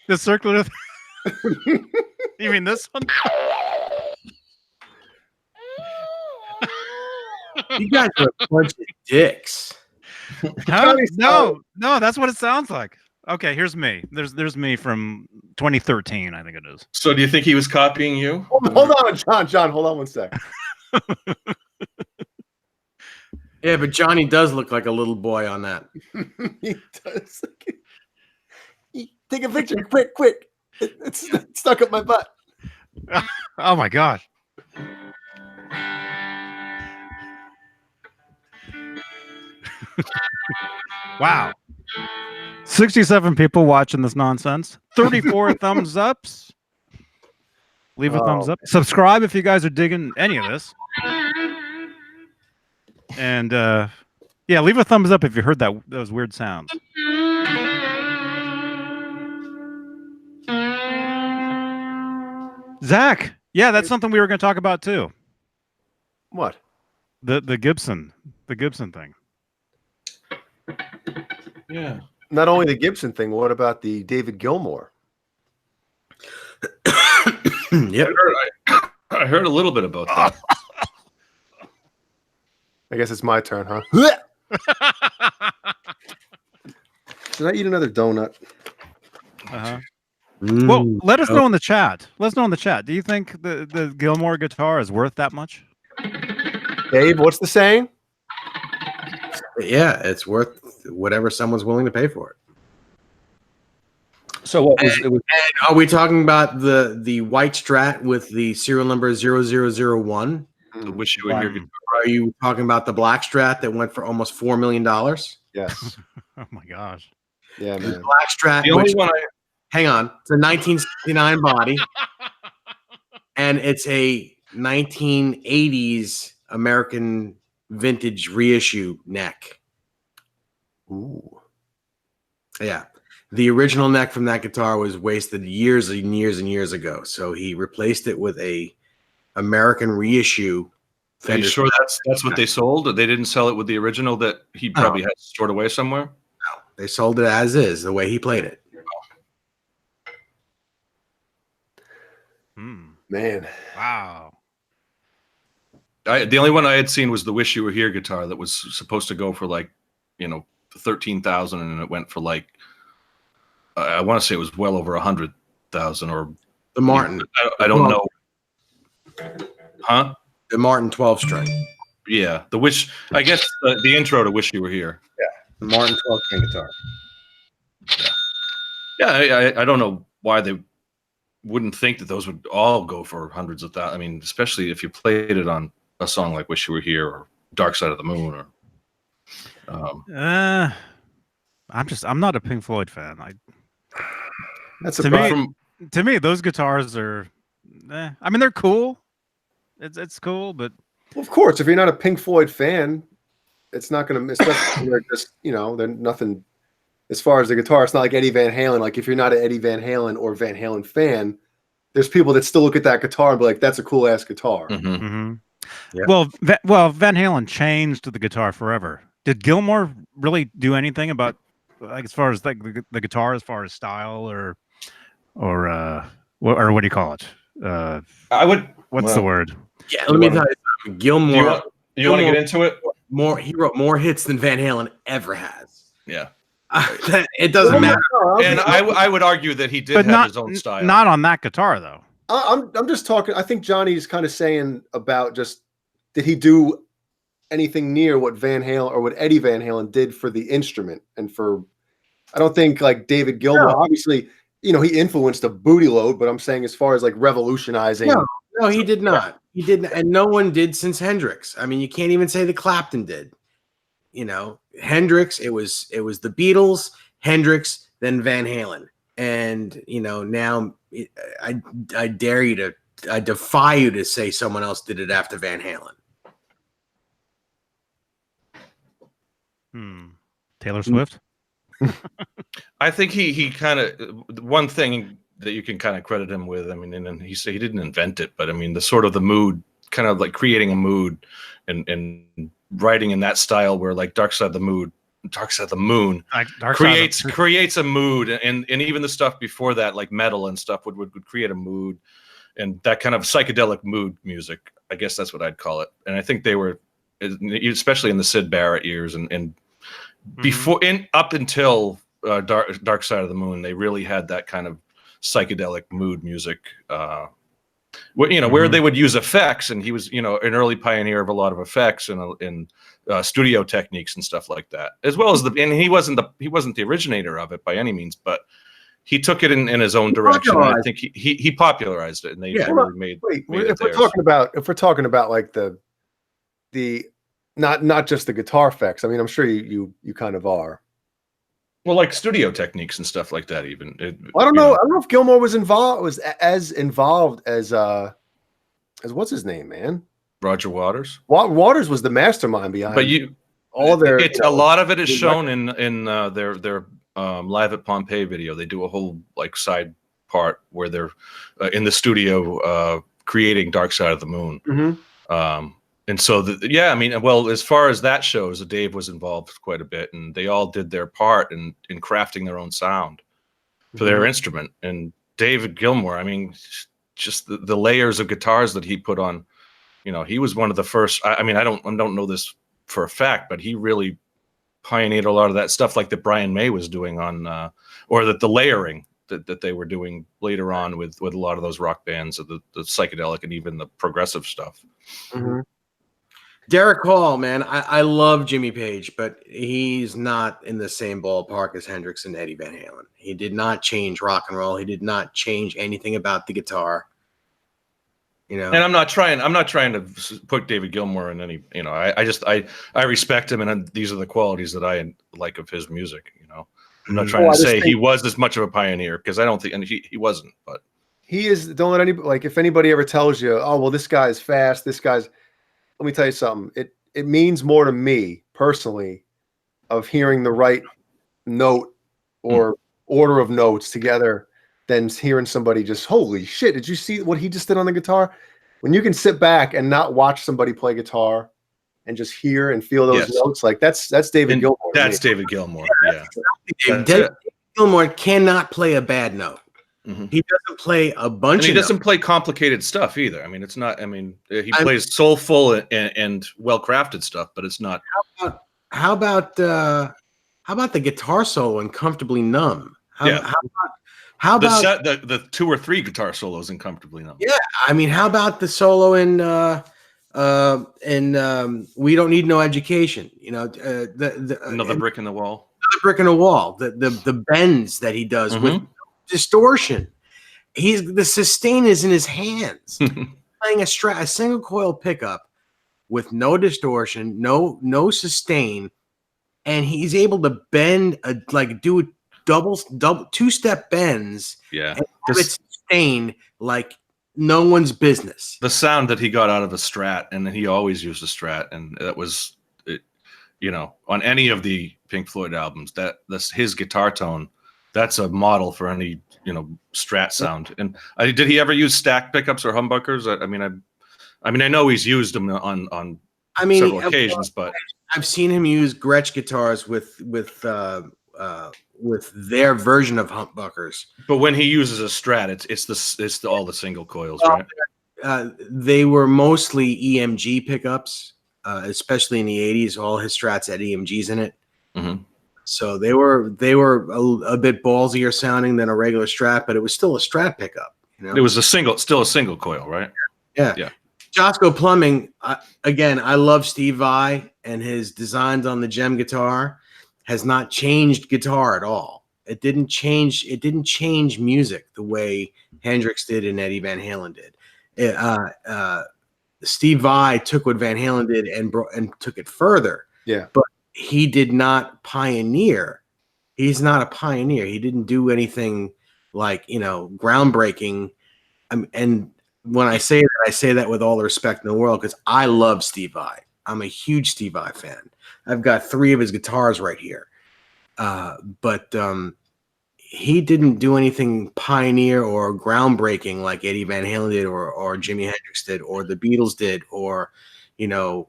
the circular. You mean this one? You guys are a bunch of dicks. Huh? Johnny No, that's what it sounds like. Okay, here's me. There's me from 2013, I think it is. So, do you think he was copying you? Hold on, John. Hold on one sec. Yeah, but Johnny does look like a little boy on that. He does. Take a picture, quick. It's stuck up my butt. Oh my gosh. Wow. 67 people watching this nonsense. 34 thumbs ups. Leave a thumbs up. Subscribe if you guys are digging any of this. And yeah, leave a thumbs up if you heard those weird sounds. Zach, yeah, that's something we were going to talk about too. What? The Gibson thing. Yeah. Not only the Gibson thing. What about the David Gilmour? Yep. I heard a little bit about that. I guess it's my turn, huh? Should I eat another donut? Uh-huh. Mm. Well, let us know in the chat. Let us know in the chat. Do you think the Gilmour guitar is worth that much? Dave, what's the saying? Yeah, it's worth whatever someone's willing to pay for it. So what was it? Was Are we talking about the white Strat with the serial number 0001? the Wish You Were Here guitar? Or are you talking about the black Strat that went for almost $4 million? Yes. Oh my gosh. Yeah, The man. black Strat, The only which, one hang on, it's a 1969 body, and it's a 1980s American vintage reissue neck. Ooh. Yeah. The original neck from that guitar was wasted years and years and years ago. So he replaced it with a American reissue. Are you Fender sure Strat. that's what they sold? They didn't sell it with the original that he probably had stored away somewhere? No, they sold it as is, the way he played it. Man. Wow. The only one I had seen was the Wish You Were Here guitar that was supposed to go for like, 13,000, and it went for like, I want to say it was well over 100,000 or The Martin. I don't know. Huh? The Martin 12 string. Yeah. I guess the intro to Wish You Were Here. The Martin 12 string guitar. Yeah. I don't know why they wouldn't think that those would all go for hundreds of thousands. I mean, especially if you played it on a song like Wish You Were Here or Dark Side of the Moon or I'm not a Pink Floyd fan. That's a To problem. me, to me, those guitars are. I mean, they're cool. It's cool, but Well, of course, if you're not a Pink Floyd fan, it's not going to, especially when they're just, they're nothing as far as the guitar. It's not like Eddie Van Halen. Like if you're not an Eddie Van Halen or Van Halen fan, there's people that still look at that guitar and be like, that's a cool ass guitar. Mhm. Yeah. well, Van Halen changed the guitar forever. Did Gilmore really do anything about, like, as far as like the guitar, as far as style or what do you call it? I would. What's the word? Yeah, let me tell you something. Gilmore, You want to get into it? he wrote more hits than Van Halen ever has. Yeah. It doesn't matter. And I would argue that he did But have his own style. not on that guitar though. I'm just talking. I think Johnny's kind of saying about just, did he do anything near what Van Halen or what Eddie Van Halen did for the instrument and for, I don't think like David Gilmour, obviously, he influenced a booty load, but I'm saying as far as like revolutionizing. No, he did not. He didn't, and no one did since Hendrix. I mean, you can't even say that Clapton did. Hendrix, it was the Beatles, Hendrix, then Van Halen. And, now I dare you to, I defy you to say someone else did it after Van Halen. Taylor Swift. I think he kind of, one thing that you can kind of credit him with, I mean, and he said he didn't invent it, but I mean, the mood, kind of like creating a mood and writing in that style where like Dark Side of the Moon creates a mood, and even the stuff before that, like metal and stuff, would create a mood, and that kind of psychedelic mood music. I guess that's what I'd call it. And I think they were, especially in the Syd Barrett years, and before, up until Dark Side of the Moon, they really had that kind of psychedelic mood music. Where they would use effects, and he was, an early pioneer of a lot of effects and studio techniques and stuff like that, as well as and he wasn't the originator of it by any means, but he took it in his own direction. And I think he popularized it, and they really made it if we're theirs. talking about like the not just the guitar effects. I mean, I'm sure you kind of are. Well, like studio techniques and stuff like that, even. I don't know. I don't know if Gilmour was as involved as what's his name, man? Roger Waters. Waters was the mastermind behind. But a lot of it is shown record. in their Live at Pompeii video. They do a whole like side part where they're in the studio creating Dark Side of the Moon. Mm-hmm. And so, I mean, well, as far as that shows, Dave was involved quite a bit, and they all did their part in crafting their own sound for their instrument. And David Gilmour, I mean, just the layers of guitars that he put on, he was one of the first. I mean, I don't know this for a fact, but he really pioneered a lot of that stuff, like that Brian May was doing on, or that the layering that they were doing later on with a lot of those rock bands, of the psychedelic and even the progressive stuff. Mm-hmm. Derek Hall, man, I love Jimmy Page, but he's not in the same ballpark as Hendrix and Eddie Van Halen. He did not change rock and roll. He did not change anything about the guitar. You know, And I'm not trying to put David Gilmour in any, you know, I respect him, and these are the qualities that I like of his music. You know, I'm not trying to say he was as much of a pioneer, because I don't think, and he wasn't, but He is. Don't let anybody, like, if anybody ever tells you, oh, well, this guy's fast, this guy's, let me tell you something. It means more to me personally of hearing the right note or order of notes together than hearing somebody just, holy shit, did you see what he just did on the guitar? When you can sit back and not watch somebody play guitar and just hear and feel those notes, like that's David Gilmour. That's David Gilmour. Yeah. David Gilmour cannot play a bad note. Mm-hmm. He doesn't play a bunch. And he of doesn't notes. play complicated stuff either. I mean, it's not. I mean, he plays soulful and well crafted stuff, but it's not. How about the guitar solo in "Comfortably Numb"? How about the 2 or 3 guitar solos in "Comfortably Numb"? Yeah, I mean, how about the solo in "We Don't Need No Education"? You know, Another brick in the wall. Another brick in the wall. The bends that he does with distortion. The sustain is in his hands. Playing a single coil pickup with no distortion, no sustain, and he's able to bend do double 2-step bends. Yeah, and have it sustain like no one's business. The sound that he got out of a Strat, and he always used a Strat, and that was, you know, on any of the Pink Floyd albums, that's his guitar tone. That's a model for any, you know, Strat sound. And did he ever use stack pickups or humbuckers? I mean, I know he's used them on several occasions, but I've seen him use Gretsch guitars with their version of humbuckers. But when he uses a Strat, it's all the single coils, right? They were mostly EMG pickups, especially in the 80s. All his Strats had EMGs in it. Mm-hmm. So they were a bit ballsier sounding than a regular Strat, but it was still a Strat pickup. You know? It was still a single coil, right? Yeah. Josco Plumbing, again, I love Steve Vai, and his designs on the Gem guitar has not changed guitar at all. It didn't change music the way Hendrix did and Eddie Van Halen did. Steve Vai took what Van Halen did and took it further. Yeah. But he did not pioneer. He's not a pioneer. He didn't do anything like, you know, groundbreaking. And when I say that with all the respect in the world, because I love Steve Vai. I'm a huge Steve Vai fan. I've got 3 of his guitars right here. But he didn't do anything pioneer or groundbreaking like Eddie Van Halen did or Jimi Hendrix did or the Beatles did or, you know,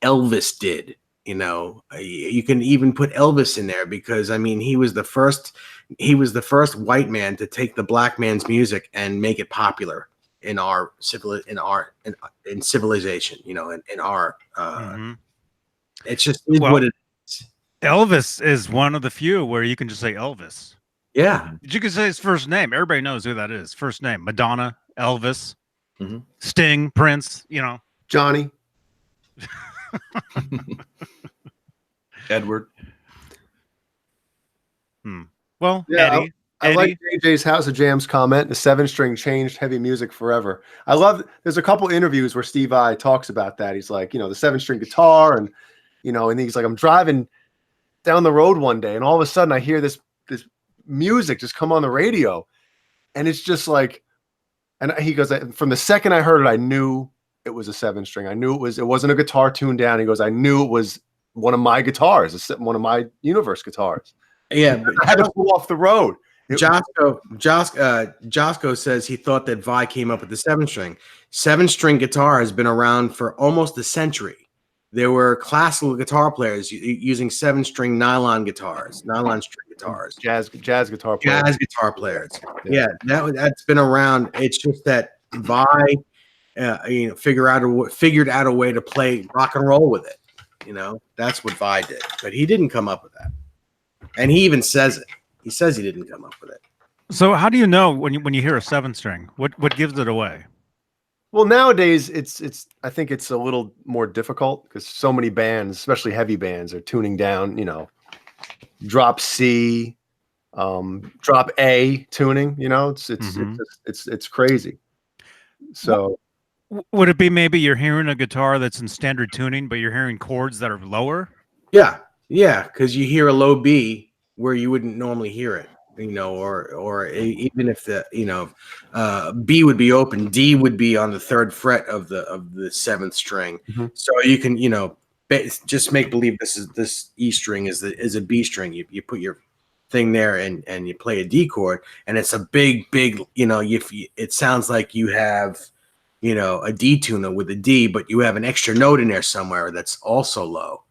Elvis did. You know, you can even put Elvis in there because, I mean, he was the first white man to take the black man's music and make it popular in our in civilization, you know, in our it's just what it is. Elvis is one of the few where you can just say Elvis. Yeah. You can say his first name. Everybody knows who that is. First name: Madonna, Elvis, Sting, Prince, you know. Johnny. Edward. Well, yeah, Eddie. I like JJ's House of Jams comment. The 7-string changed heavy music forever. I love. There's a couple interviews where Steve Vai talks about that. He's like, you know, the 7-string guitar, and you know, and he's like, I'm driving down the road one day, and all of a sudden I hear this music just come on the radio, and it's just like, and he goes, from the second I heard it, I knew it was a 7-string. I knew it wasn't a guitar tuned down. He goes, I knew it was one of my guitars, one of my Universe guitars. Yeah, but I had to pull off the road. Josco says he thought that Vai came up with the 7-string. 7-string guitar has been around for almost a century. There were classical guitar players using 7-string nylon string guitars, jazz guitar players. Yeah, that's been around. It's just that Vai, you know, figured out a way to play rock and roll with it. You know, that's what Vai did, but he didn't come up with that, and he even says it. He says he didn't come up with it. So how do you know when you hear a 7-string? What gives it away? Well, nowadays I think it's a little more difficult because so many bands, especially heavy bands, are tuning down, drop C, drop A tuning, it's crazy. So Would it be maybe you're hearing a guitar that's in standard tuning, but you're hearing chords that are lower? Yeah, because you hear a low B where you wouldn't normally hear it, even if the B would be open, D would be on the third fret of the seventh string. So you can just make believe this E string is a B string. You put your thing there and you play a D chord, and it's a big it sounds like you have a D tuner with a D, but you have an extra note in there somewhere that's also low.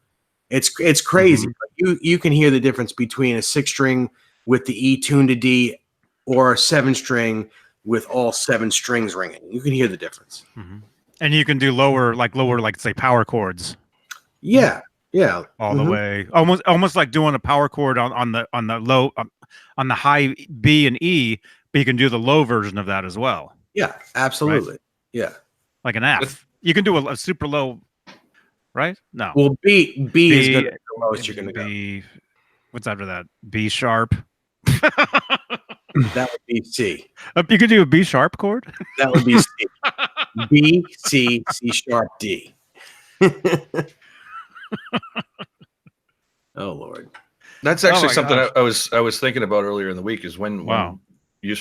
It's crazy. You can hear the difference between a 6-string with the E tuned to D or a 7-string with all 7 strings ringing. You can hear the difference. And you can do lower, like say power chords. Yeah. All the way, almost like doing a power chord on the low, on the high B and E, but you can do the low version of that as well. Yeah, absolutely. Right? Yeah, like an F. You can do a super low. Right? No. Well, B is going to be the lowest you're going to go. What's after that? B sharp. That would be C. You could do a B sharp chord. That would be C. B, C, C sharp, D. Oh Lord, that's actually something I was thinking about earlier in the week. Is when you.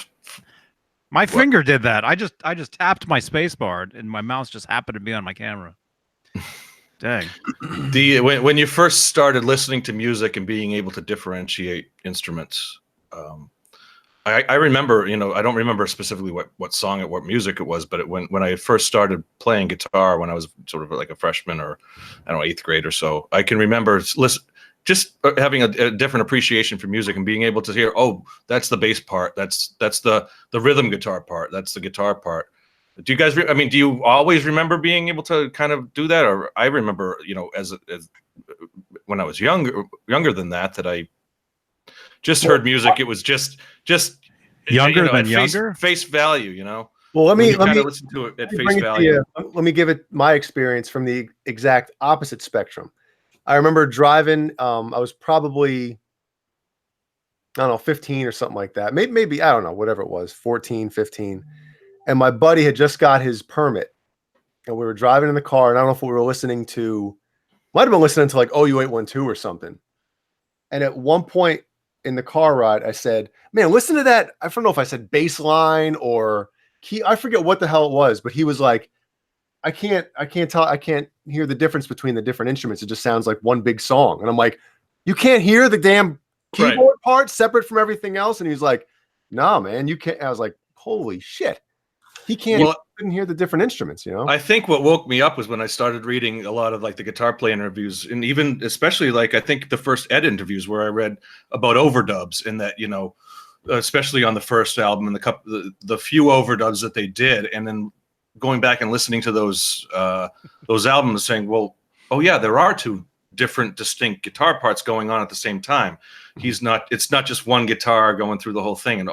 My finger did that. I just tapped my space bar and my mouse just happened to be on my camera. Dang. When you first started listening to music and being able to differentiate instruments, I remember, I don't remember specifically what song what music it was, but when I first started playing guitar when I was sort of like a freshman or I don't know 8th grade or so, I can remember just having a different appreciation for music and being able to hear, oh, that's the bass part, that's the rhythm guitar part, that's the guitar part. Do you guys? Do you always remember being able to kind of do that? Or I remember, as when I was younger than that, I just heard music. It was just younger than younger, face value. Well, let me listen to it at face value. Let me give it my experience from the exact opposite spectrum. I remember driving. I was probably, I don't know, 15 or something like that. Maybe I don't know, whatever it was, 14, 15. And my buddy had just got his permit, and we were driving in the car, and I don't know if we were listening to, might have been listening to like OU 812 or something. And at one point in the car ride, I said, "Man, listen to that." I don't know if I said bass line or key. I forget what the hell it was, but he was like, I can't hear the difference between the different instruments. It just sounds like one big song." And I'm like, "You can't hear the damn keyboard part separate from everything else?" And he's like, "Nah, man, you can't." I was like, "Holy shit." He couldn't hear the different instruments, I think what woke me up was when I started reading a lot of like the guitar player interviews, and even especially like I think the first Ed interviews where I read about overdubs, and that especially on the first album and the few overdubs that they did, and then going back and listening to those albums, saying, well, oh yeah, there are 2 different distinct guitar parts going on at the same time. It's not just one guitar going through the whole thing, and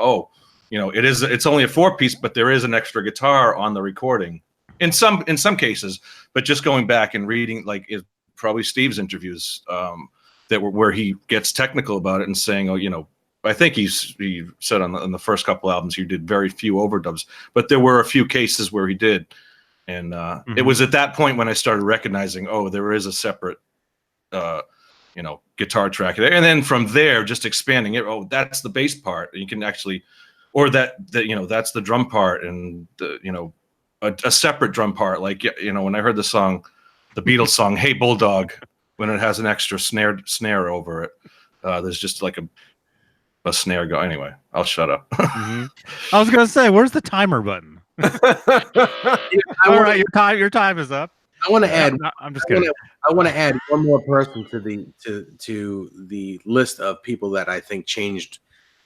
it's only a 4-piece, but there is an extra guitar on the recording in some cases. But just going back and reading, like probably Steve's interviews where he gets technical about it and saying, oh, I think he said on the first couple albums he did very few overdubs, but there were a few cases where he did, and it was at that point when I started recognizing, oh, there is a separate guitar track there, and then from there just expanding it. Oh, that's the bass part. You can actually. Or that's the drum part, and a separate drum part. Like when I heard the Beatles song "Hey Bulldog," when it has an extra snare over it, there's just like a snare go. Anyway, I'll shut up. I was gonna say, where's the timer button? All right, your time is up. I want to add. I'm just kidding. I want to add one more person to the list of people that I think changed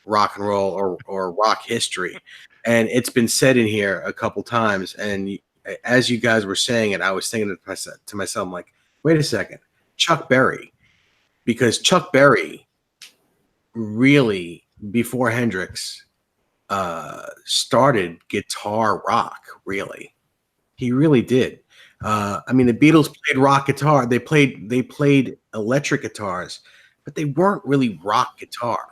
rock and roll or rock history, and it's been said in here a couple times, and as you guys were saying it, I was thinking to myself, I'm like, wait a second, Chuck Berry, because Chuck Berry really, before Hendrix, started guitar rock, really. He really did. I mean, the Beatles played rock guitar. They played electric guitars, but they weren't really rock guitar.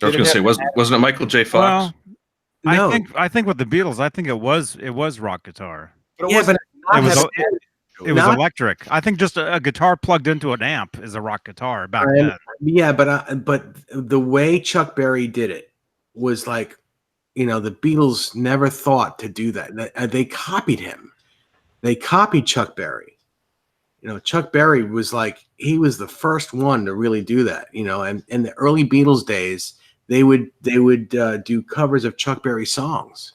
I was going to say, wasn't it Michael J. Fox? Well, No. I think with the Beatles, I think it was rock guitar. But Yeah, but It was electric. I think just a guitar plugged into an amp is a rock guitar back then. Yeah, but the way Chuck Berry did it was like, you know, the Beatles never thought to do that. They copied him. They copied Chuck Berry. You know, Chuck Berry was like, he was the first one to really do that. You know, and in the early Beatles days, they would do covers of Chuck Berry songs.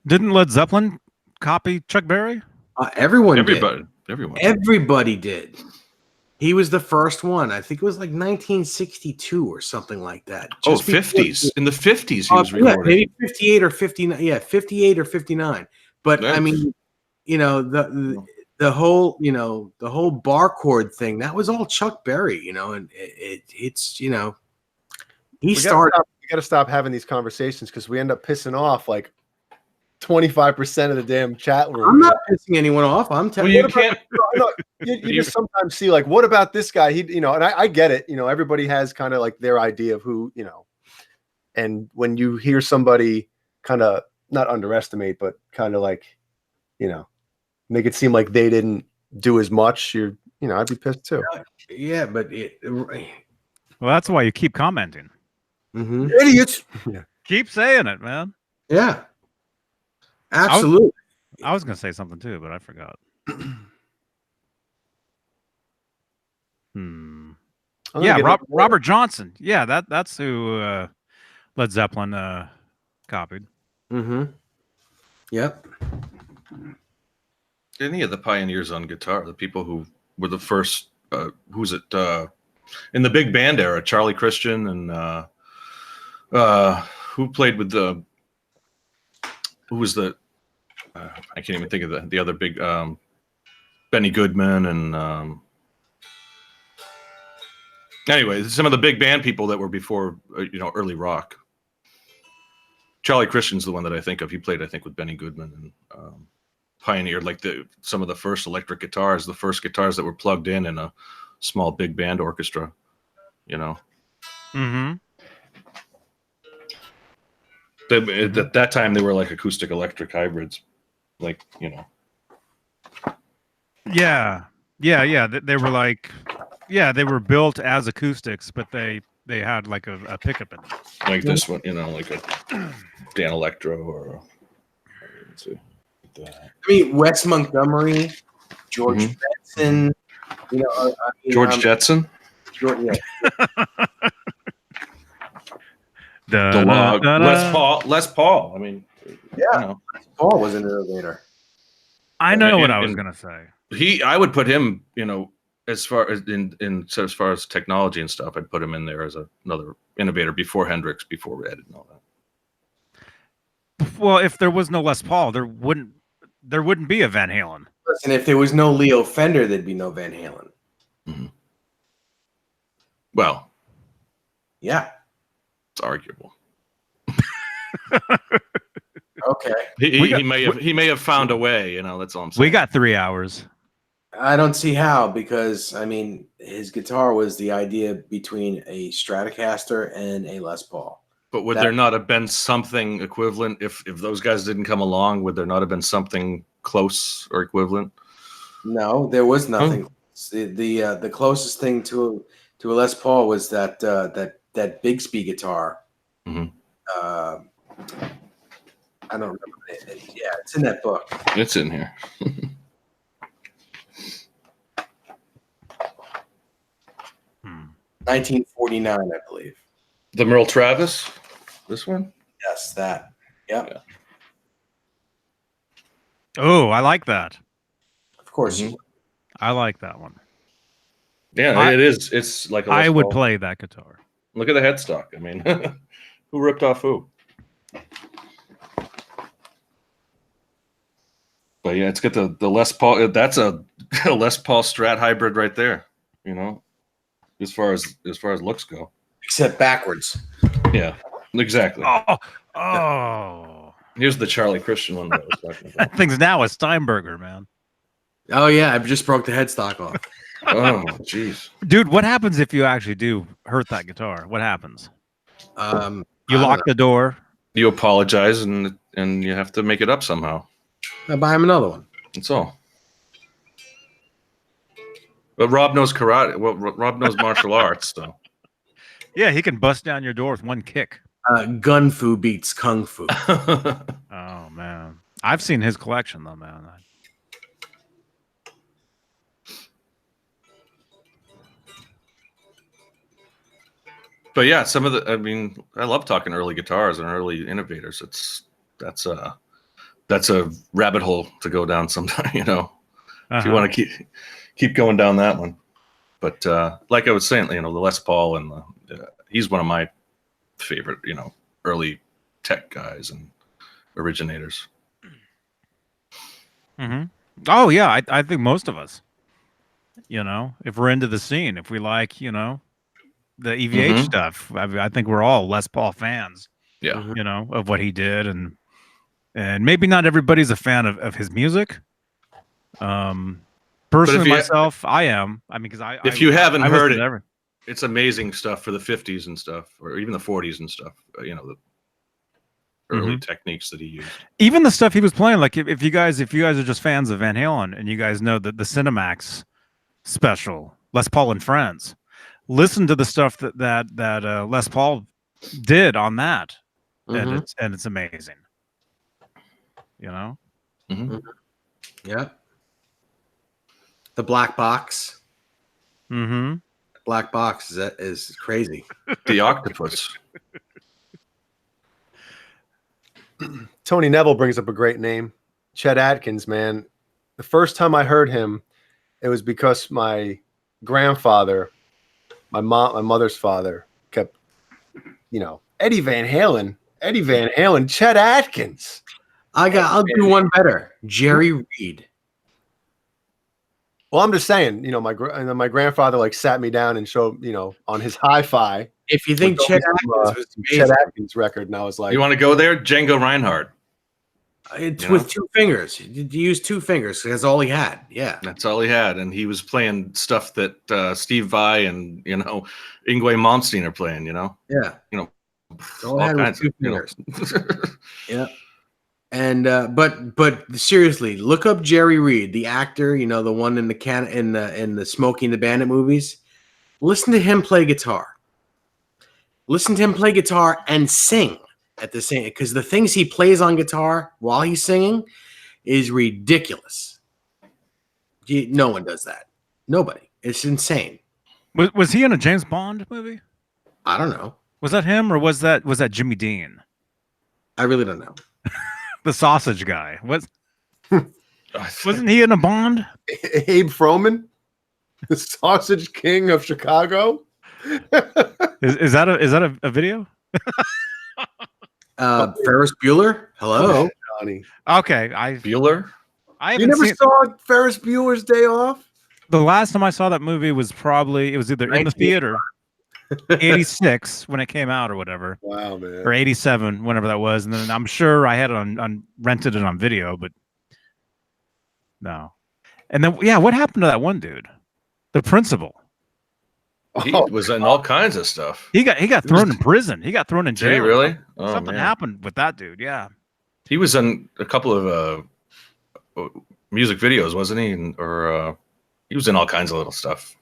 Didn't Led Zeppelin copy Chuck Berry? Everybody did. He was the first one. I think it was like 1962 or something like that. Oh, 50s. In the 50s, he was recording. Yeah, maybe 58 or 59. Yeah, 58 or 59. But Nice. I mean, you know, the whole bar chord thing, that was all Chuck Berry, you know, and it's you know, we got to stop having these conversations because we end up pissing off like 25% of the damn chat room. I'm not pissing anyone off. I'm telling you can't. You just sometimes see like, what about this guy? He, you know, and I get it. You know, everybody has kind of like their idea of who, you know, and when you hear somebody kind of not underestimate, but kind of like, you know, make it seem like they didn't do as much, you know, I'd be pissed too. Yeah, but Well, that's why you keep commenting. Idiots. Yeah. Keep saying it, man. Yeah. Absolutely. I was gonna say something too, but I forgot. Yeah, Robert Johnson. Yeah, that's who Led Zeppelin copied. Yep. Any of the pioneers on guitar, the people who were the first, who's it? In the big band era, Charlie Christian and who played with the, who was the, I can't even think of the other big, Benny Goodman and anyway, some of the big band people that were before, you know, early rock. Charlie Christian's the one that I think of. He played, I think, with Benny Goodman and pioneered like some of the first electric guitars, the first guitars that were plugged in a small big band orchestra, you know. At that time, they were like acoustic electric hybrids, like, you know. Yeah. They were like, they were built as acoustics, but they had like a pickup in them. Like this one, you know, like a Dan Electro or let's see. I mean, Wes Montgomery, George Benson, you know, George Jetson. Yeah. Les Paul. I mean, yeah, you know. Paul was an innovator. I know what I was gonna say. I would put him, you know, as far as as far as technology and stuff, I'd put him in there as another innovator before Hendrix, before Ed and all that. Well, if there was no Les Paul, there wouldn't be a Van Halen. Listen, if there was no Leo Fender, there'd be no Van Halen. Well, yeah, it's arguable. Okay. He may have found a way, you know, that's all I'm saying. We got 3 hours. I don't see how, because I mean, his guitar was the idea between a Stratocaster and a Les Paul. But would there not have been something equivalent if those guys didn't come along? Would there not have been something close or equivalent? No, there was nothing. The closest thing to a Les Paul was that Bigsby guitar. I don't remember it. Yeah, it's in that book. It's in here. 1949, I believe. The Merle Travis? This one? Yes, that. Yep. Yeah. Oh, I like that. Of course. I like that one. Yeah, it is. It's like a Les I would Paul. play that guitar. Look at the headstock. I mean, who ripped off who? But yeah, it's got the Les Paul. That's a Les Paul Strat hybrid right there. You know, as far as looks go. Except backwards. Yeah, exactly. Oh. Here's the Charlie Christian one that I was talking about. That thing's now a Steinberger, man. Oh yeah, I just broke the headstock off. Oh, jeez. Dude, what happens if you actually do hurt that guitar? What happens? You I don't lock know. the door. You apologize and you have to make it up somehow. I buy him another one. That's all. But Rob knows karate. Well, Rob knows martial arts, so. Yeah, he can bust down your door with one kick. Gun fu beats kung fu. Oh man, I've seen his collection though, man. But yeah, some of the. I mean, I love talking early guitars and early innovators. That's a rabbit hole to go down sometime. You know, if you want to keep going down that one. But like I was saying, you know, the Les Paul and he's one of my favorite, you know, early tech guys and originators. Mm-hmm. Oh yeah, I think most of us, you know, if we're into the scene, if we like, you know, the EVH stuff, I think we're all Les Paul fans. Yeah, you know, of what he did, and maybe not everybody's a fan of his music. Personally, myself, I am. I mean, because if you haven't heard it, everything. It's amazing stuff for the 50s and stuff, or even the 40s and stuff. You know, the early techniques that he used. Even the stuff he was playing, like if you guys are just fans of Van Halen and you guys know that the Cinemax special, Les Paul and Friends, listen to the stuff that Les Paul did on that, and it's amazing. You know. Yeah. The black box. Black box is crazy. The octopus. Tony Neville brings up a great name, Chet Atkins. Man, the first time I heard him, it was because my grandfather, my mother's father, kept, you know, Eddie Van Halen, Chet Atkins. I'll do one better. Jerry Reed. Well, I'm just saying, you know, my grandfather like sat me down and showed, you know, on his hi-fi. If you think Chet Atkins was amazing, Chet Atkins record, and I was like, you want to go there? Django Reinhardt. It's with 2 fingers. You use 2 fingers. That's all he had. Yeah, that's all he had, and he was playing stuff that Steve Vai and, you know, Yngwie Malmsteen are playing. You know. Yeah. You know, all I had was 2 fingers. You know. Yeah. And but seriously, look up Jerry Reed, the actor, you know, the one in the Smokey and the Bandit movies. Listen to him play guitar. Listen to him play guitar and sing at the same, because the things he plays on guitar while he's singing is ridiculous. No one does that. Nobody. It's insane. Was he in a James Bond movie? I don't know. Was that him or was that Jimmy Dean? I really don't know. The sausage guy. Wasn't he in a Bond? Abe Froman, the Sausage King of Chicago. Is that a video? Ferris Bueller. Hello, Johnny. Okay, Bueller. You never saw Ferris Bueller's Day Off? The last time I saw that movie was either in the theater, 86 when it came out or whatever. Wow, man. Or 87, whenever that was, and then I'm sure I had it on rented it on video, but no. And then what happened to that one dude, the principal? He was in all kinds of stuff. He got thrown in prison. He got thrown in jail. Did he really? Oh, Something happened with that dude. Yeah. He was in a couple of music videos, wasn't he? He was in all kinds of little stuff.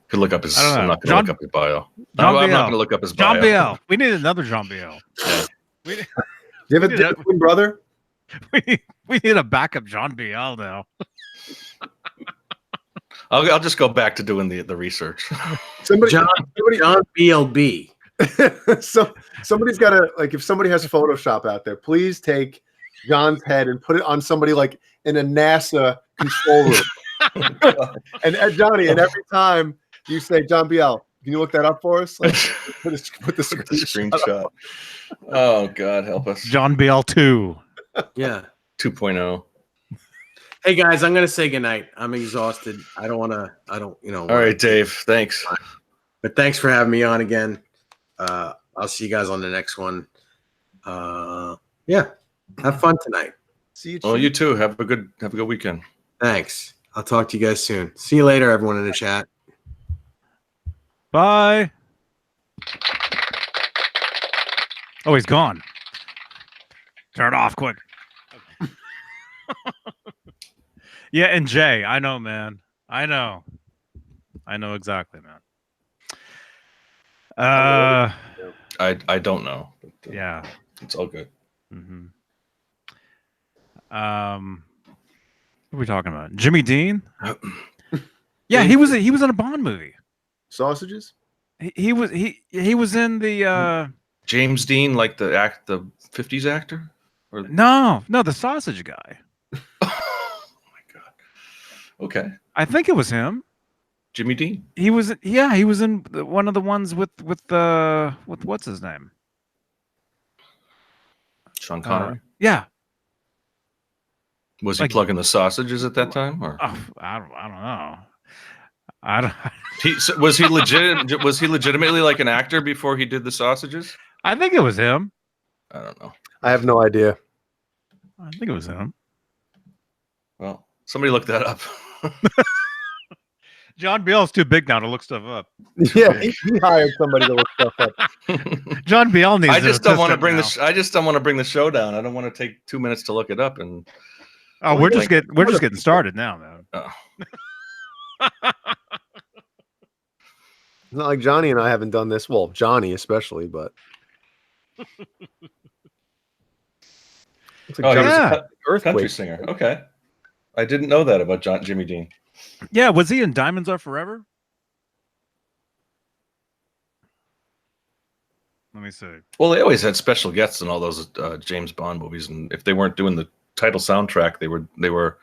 Could look up his. I'm not going to look up his bio. I'm not going to look up his bio. John Biel. We need another John Biel. Yeah. Do you have a twin brother? We need a backup John Biel now. I'll just go back to doing the research. John BLB. Somebody's got to, like, if somebody has a Photoshop out there, please take John's head and put it on somebody like in a NASA control room. and Johnny, and every time you say John Biel, can you look that up for us? Like, put the screenshot. Oh God, help us. John Biel 2. Yeah. 2.0. Hey guys, I'm gonna say goodnight. I'm exhausted. I don't. All right, Dave. Thanks. But thanks for having me on again. I'll see you guys on the next one. Yeah, have fun tonight. See you. Well, you too. Have a good weekend. Thanks. I'll talk to you guys soon. See you later, everyone in the chat. Bye. Oh, he's gone. Turn it off quick. Yeah, and Jay, I know, man. I know exactly, man. I don't know. But, Yeah. it's all good. Mm-hmm. What are we talking about? Jimmy Dean? Yeah, he was in a Bond movie. Sausages? He was in the James Dean, like the 50s actor? Or no, the sausage guy. oh my god. Okay. I think it was him. Jimmy Dean. He was in one of the ones with what's his name? Sean Connery. Yeah. Was he like- plugging the sausages at that time, or Oh, I don't know. I don't. was he legit? Was he legitimately like an actor before he did the sausages? I think it was him. I don't know. I have no idea. I think it was him. Well, somebody look that up. John Biel's too big now to look stuff up. Yeah, he hired somebody to look stuff up. John Biel needs. I just don't want to bring this. I just don't want to bring the show down. I don't want to take 2 minutes to look it up. And Oh, we're just getting started now, man. oh. It's not like Johnny and I haven't done this. Well, Johnny especially, but it's like Oh, he was Yeah. a country earthquake. singer. Okay, I didn't know that about Jimmy Dean. Yeah, was he in Diamonds Are Forever? Let me see. Well, they always had special guests in all those James Bond movies, and if they weren't doing the title soundtrack, they were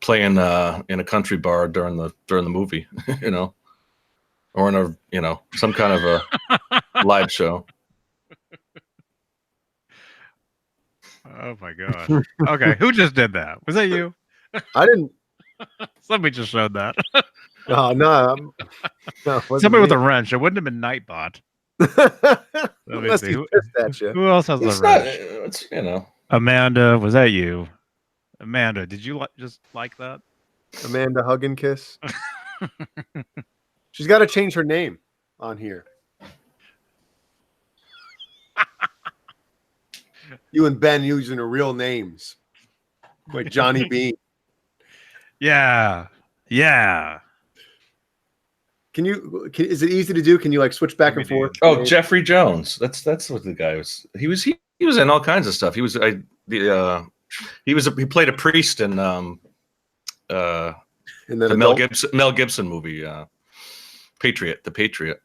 playing in a country bar during the movie, you know, or in a some kind of a live show. Oh my god. Okay, who just did that? Was that you? I didn't. Somebody just showed that. No, no. No, Somebody with a wrench. It wouldn't have been Nightbot. Unless see. he pissed at you. Who else has It's a not. wrench? It's Amanda, was that you? Amanda, did you just like that? Amanda Hug and Kiss. She's got to change her name on here. You and Ben using her real names, like Johnny Beane. Yeah. Is it easy to do? Can you like switch back and forth? Oh, Jeffrey Jones. That's what the guy was. He was in all kinds of stuff. He played a priest in And then the Mel Gibson movie, Patriot. The Patriot.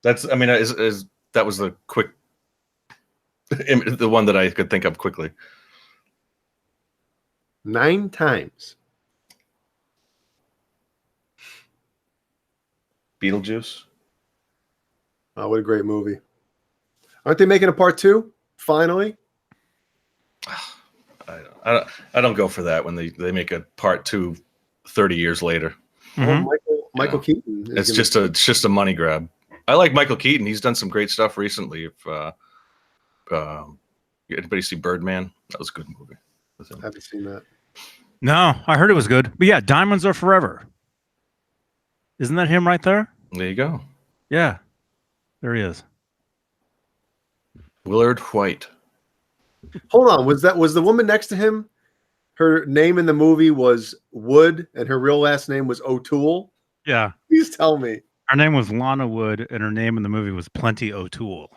That was the quick, the one that I could think of quickly. 9 times. Beetlejuice. Oh, what a great movie! Aren't they making a part 2? Finally. I don't go for that when they make a part 2 30 years later. Mhm. Oh, Michael Keaton. It's just a money grab. I like Michael Keaton. He's done some great stuff recently. If anybody see Birdman, that was a good movie with him. I haven't seen that. No, I heard it was good. But yeah, Diamonds Are Forever. Isn't that him right there? There you go. Yeah. There he is. Willard White. Hold on, was the woman next to him? Her name in the movie was Wood, and her real last name was O'Toole. Yeah. Please tell me. Her name was Lana Wood, and her name in the movie was Plenty O'Toole.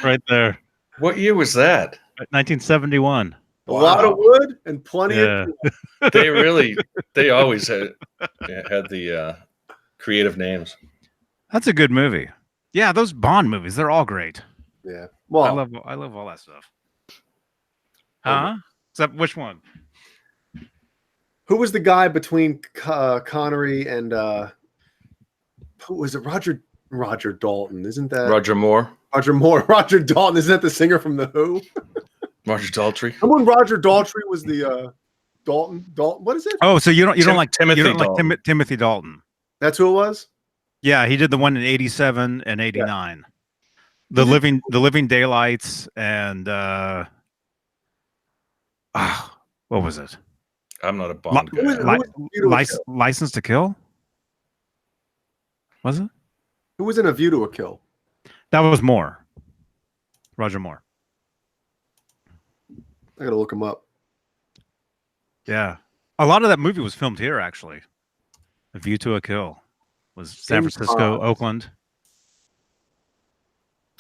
Right there. What year was that? 1971. A lot of wood and plenty Yeah. of. They always had the creative names. That's a good movie. Yeah, those Bond movies, they're all great. Yeah. I Well, love all that stuff. Huh? Except which one? who was the guy between Connery and who was it? Roger Dalton, isn't that Roger Moore, Roger Moore? Roger Dalton, isn't that the singer from The Who? Roger Daltrey. And when Roger Daltrey was the Dalton, what is it? Oh, so you don't like Timothy you don't like Dalton. Timothy Dalton. That's who it was. Yeah, he did the one in 87 and 89. the living daylights and what was it? I'm not a Bond guy. Who was in View to a Kill? License to Kill? Was it? Who was in A View to a Kill? That was Moore. Roger Moore. I gotta look him up. Yeah. A lot of that movie was filmed here, actually. A View to a Kill was San James Francisco, Bond. Oakland.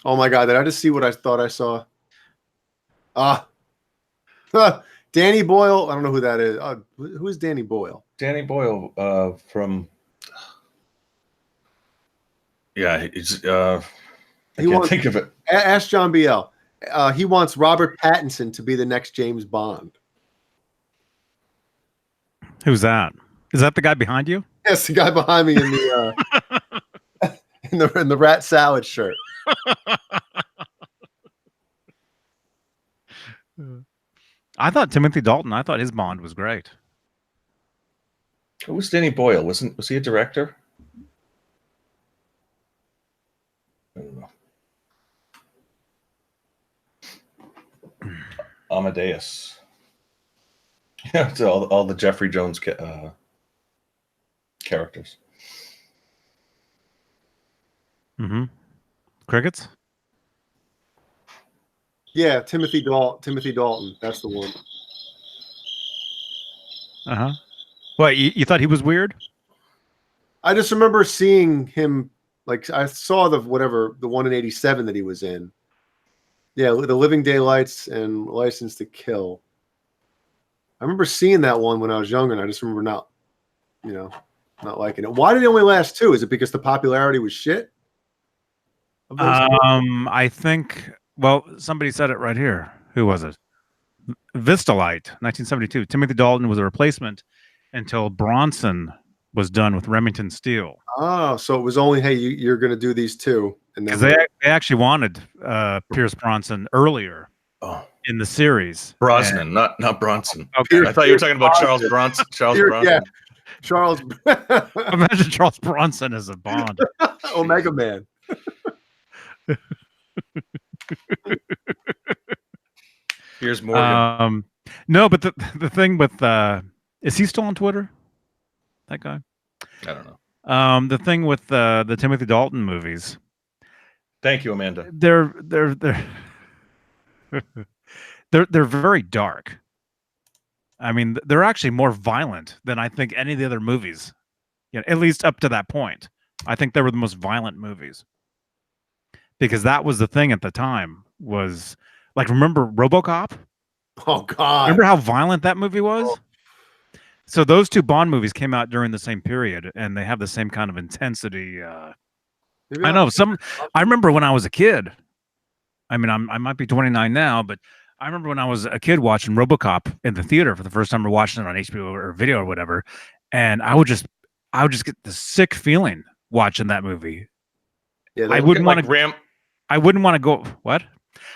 Oh my god, did I just see what I thought I saw? Danny Boyle. I don't know who that is. Who is Danny Boyle? Danny Boyle from. Yeah, he's. I can't think of it. Ask John BL. He wants Robert Pattinson to be the next James Bond. Who's that? Is that the guy behind you? Yes, the guy behind me in the in the rat salad shirt. I thought Timothy Dalton. I thought his Bond was great. Who was Danny Boyle? Was he a director? I don't know. Amadeus. Yeah, it's all the Jeffrey Jones characters. Mm-hmm. Crickets? Yeah, Timothy Dalton. That's the one. Uh-huh. What, you thought he was weird? I just remember seeing him. Like I saw the one in '87 that he was in. Yeah, The Living Daylights and License to Kill. I remember seeing that one when I was younger, and I just remember not liking it. Why did it only last 2? Is it because the popularity was shit? I think. Well, somebody said it right here. Who was it? Vistalite, 1972. Timothy Dalton was a replacement until Bronson was done with Remington Steele. Oh, so it was only, hey, you're going to do these 2, and then Because they actually wanted Pierce Bronson earlier in the series. Brosnan, not Bronson. Okay. I thought you were talking about Charles Bronson. Yeah, Charles. Imagine Charles Bronson as a Bond. Omega Man. Here's Morgan. No, but the thing with is he still on Twitter? That guy? I don't know. The thing with the Timothy Dalton movies. Thank you, Amanda. They're very dark. I mean, they're actually more violent than I think any of the other movies. At least up to that point. I think they were the most violent movies. Because that was the thing at the time was like, remember RoboCop? Oh God. Remember how violent that movie was? Oh. So those 2 Bond movies came out during the same period and they have the same kind of intensity. I know I remember when I was a kid, I mean, I might be 29 now, but I remember when I was a kid watching RoboCop in the theater for the first time, or watching it on HBO or video or whatever. And I would just get this sick feeling watching that movie. Yeah, I wouldn't want to I wouldn't want to go. What?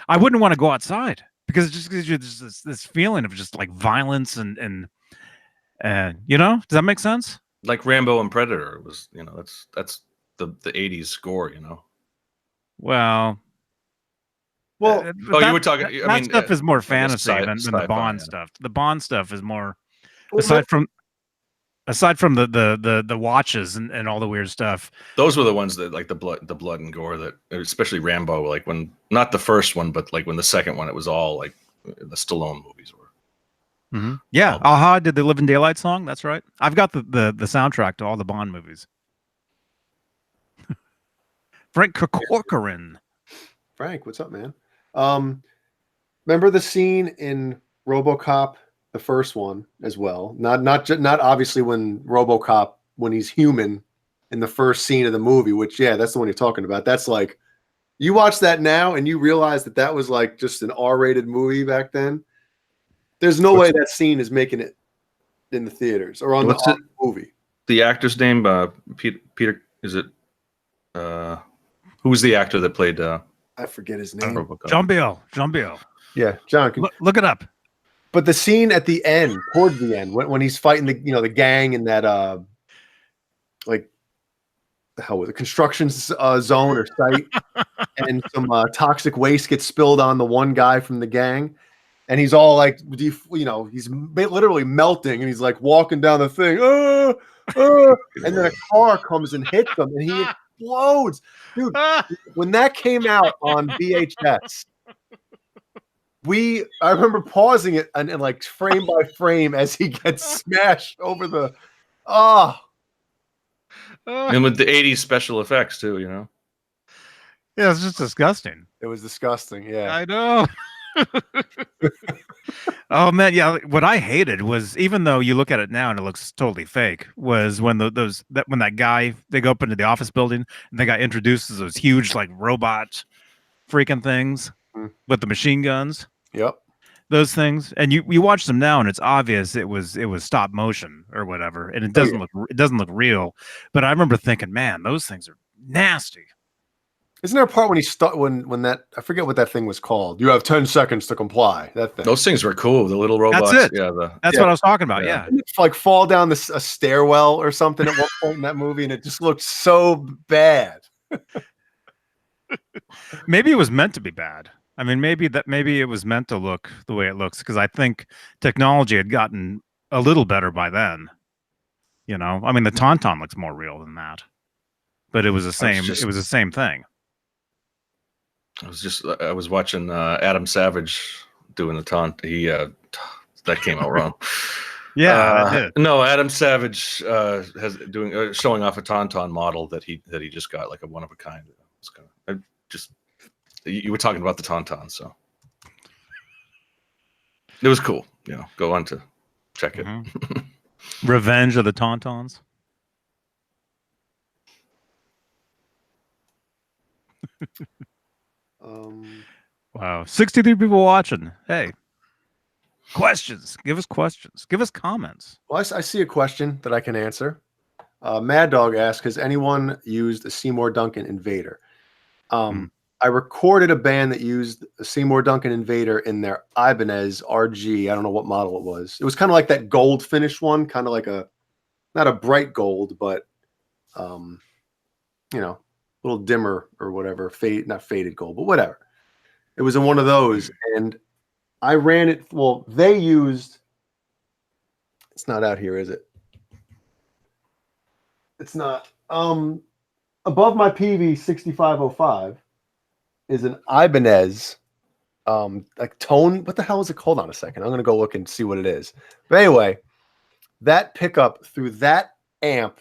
I wouldn't want to go outside because it just gives you this feeling of just like violence and does that make sense? Like Rambo and Predator was, that's the 80s score, Well, you were talking. That stuff is more fantasy than the Bond stuff. The Bond stuff is more aside from the watches and all the weird stuff. Those were the ones that like the blood and gore, that especially Rambo, like when not the first one, but like when the second one, it was all like the Stallone movies were. Mm-hmm. Yeah, Aha did the Living Daylight song. That's right. I've got the soundtrack to all the Bond movies. Frank Corcoran. Frank, what's up, man? Remember the scene in RoboCop, the first one as well? Not obviously when RoboCop, when he's human in the first scene of the movie, which that's the one you're talking about. That's like, you watch that now and you realize that was like just an R-rated movie back then. There's no way that scene is making it in the theaters or on the movie. The actor's name, Peter. Is it? Who was the actor that played? I forget his name. John Biel. Yeah, John. Look it up. But the scene at the end, towards the end, when he's fighting the gang in that the hell was it, construction zone or site, and some toxic waste gets spilled on the one guy from the gang, and he's all like, he's literally melting, and he's like walking down the thing, and then a car comes and hits him, and he explodes, dude. When that came out on VHS, I remember pausing it and like frame by frame as he gets smashed over the And with the 80s special effects too, Yeah, it's just disgusting. It was disgusting. Yeah, I know. Oh man, yeah. What I hated was, even though you look at it now and it looks totally fake, was when when that guy, they go up into the office building and they got introduced as those huge like robot freaking things with the machine guns. Yep. Those things, and you watch them now, and it's obvious it was stop motion or whatever, and it doesn't look real. But I remember thinking, man, those things are nasty. Isn't there a part when he when that, I forget what that thing was called? You have 10 seconds to comply. That thing. those things were cool. The little robots. That's it. Yeah, That's what I was talking about. Yeah. Yeah. It's like fall down a stairwell or something at one point in that movie, and it just looked so bad. Maybe it was meant to be bad. I mean, maybe it was meant to look the way it looks, because I think technology had gotten a little better by then. I mean, the Tauntaun looks more real than that, but it was the same. It was the same thing. I was watching Adam Savage doing the taunt. That came out wrong. Yeah, it did. No, Adam Savage has showing off a Tauntaun model that he just got, like a one of a kind. You were talking about the Tauntaun, so it was cool. Go on to check it. Revenge of the Tauntauns. Wow, 63 people watching. Hey, questions? Give us questions. Give us comments. Well, I see a question that I can answer. Mad Dog asked, has anyone used a Seymour Duncan Invader? I recorded a band that used a Seymour Duncan Invader in their Ibanez RG. I don't know what model it was. It was kind of like that gold finish one, kind of like not a bright gold, but a little dimmer or whatever. Not faded gold, but whatever. It was in one of those, and I ran it. Well, they used. It's not out here, is it? It's not. Above my PV 6505 is an Ibanez, like tone. What the hell is it called? On a second, I'm gonna go look and see what it is. But anyway, that pickup through that amp,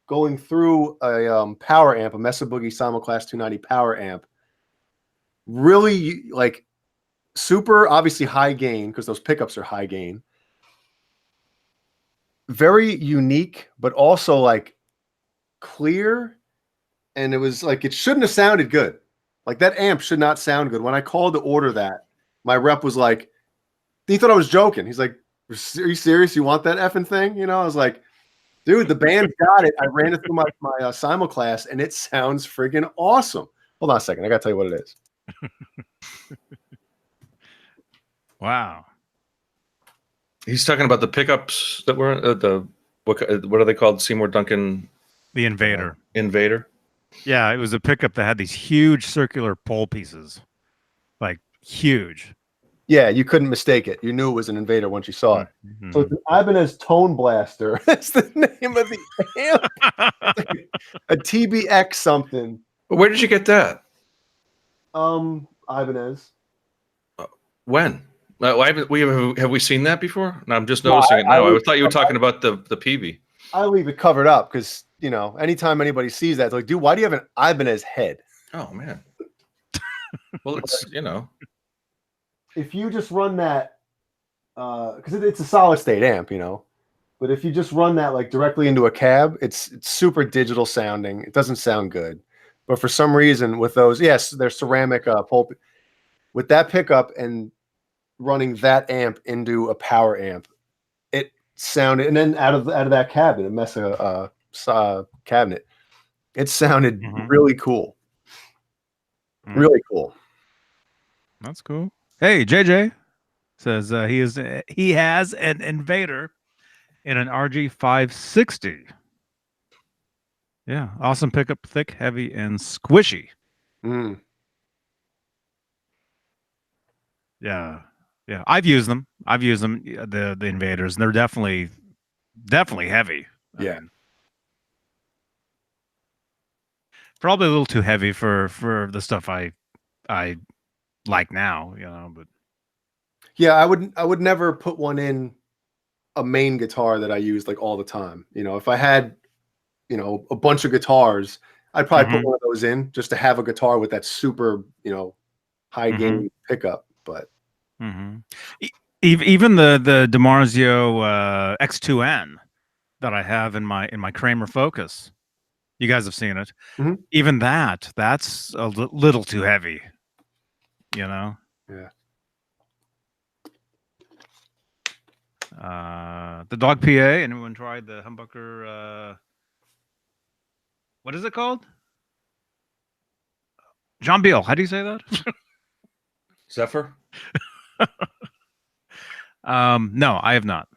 going through a power amp, a Mesa Boogie Simulclass 290 power amp, really like super, obviously high gain, because those pickups are high gain. Very unique, but also like clear. And it was like, it shouldn't have sounded good. Like that amp should not sound good. When I called to order that, my rep was like, he thought I was joking. He's like, are you serious? You want that effing thing? I was like, dude, the band got it. I ran it through my Simulclass, and it sounds friggin' awesome. Hold on a second. I got to tell you what it is. Wow. He's talking about the pickups that were what are they called? Seymour Duncan. The Invader. Invader. Yeah, it was a pickup that had these huge circular pole pieces, like huge. Yeah, you couldn't mistake it. You knew it was an Invader once you saw it. Mm-hmm. So it's an Ibanez Tone Blaster. That's the name of the amp. A TBX something. Where did you get that? Ibanez. When? Have we seen that before? No, I'm just noticing it now. I thought you were talking about the PV. I leave it covered up because, anytime anybody sees that, it's like, dude, why do you have an Ibanez head? Oh, man. Well, it's, If you just run that, because it's a solid state amp, but if you just run that like directly into a cab, it's super digital sounding. It doesn't sound good. But for some reason with those, yes, they're ceramic pulp. With that pickup and running that amp into a power amp, it sounded, and then out of that cabinet, a Mesa cabinet, it sounded really cool. Really cool. That's cool. Hey, JJ says he has an Invader in an RG 560. Yeah, awesome pickup, thick, heavy, and squishy. Mm. Yeah, yeah. I've used them. Yeah, the Invaders, and they're definitely heavy. I Yeah. mean, probably a little too heavy for the stuff I like now, you know. But Yeah, I would never put one in a main guitar that I use like all the time. You know, if I had, you know, a bunch of guitars, I'd probably put one of those in just to have a guitar with that super, you know, high gain pickup. But even the DiMarzio X2N that I have in my Kramer Focus, you guys have seen it. Even that's a little too heavy, you know. Yeah. The Dog PA. Anyone tried the humbucker? What is it called? John Beale. How do you say that? Zephyr. No, I have not.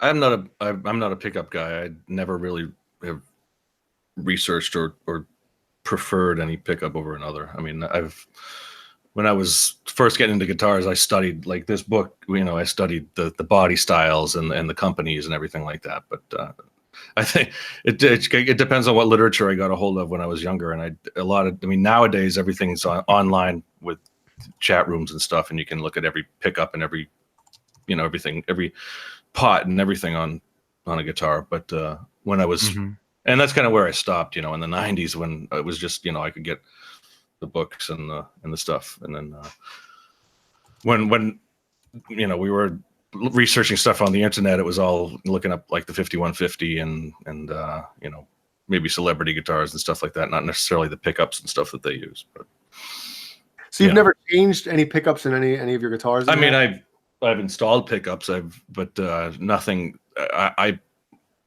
I'm not a pickup guy. I never really have researched or preferred any pickup over another. I mean, when I was first getting into guitars, I studied like this book. You know, I studied the body styles and the companies and everything like that. But I think it depends on what literature I got a hold of when I was younger. And I mean, nowadays everything's online with chat rooms and stuff, and you can look at every pickup and every, you know, everything, every pot and everything on a guitar. But when I was, and that's kind of where I stopped, you know, in the 90s when it was just, you know, I could get the books and the stuff. And then when you know, we were researching stuff on the internet, it was all looking up like the 5150 and you know, maybe celebrity guitars and stuff like that, not necessarily the pickups and stuff that they use. But so you've never changed any pickups in any of your guitars? I mean, I've installed pickups, but nothing. I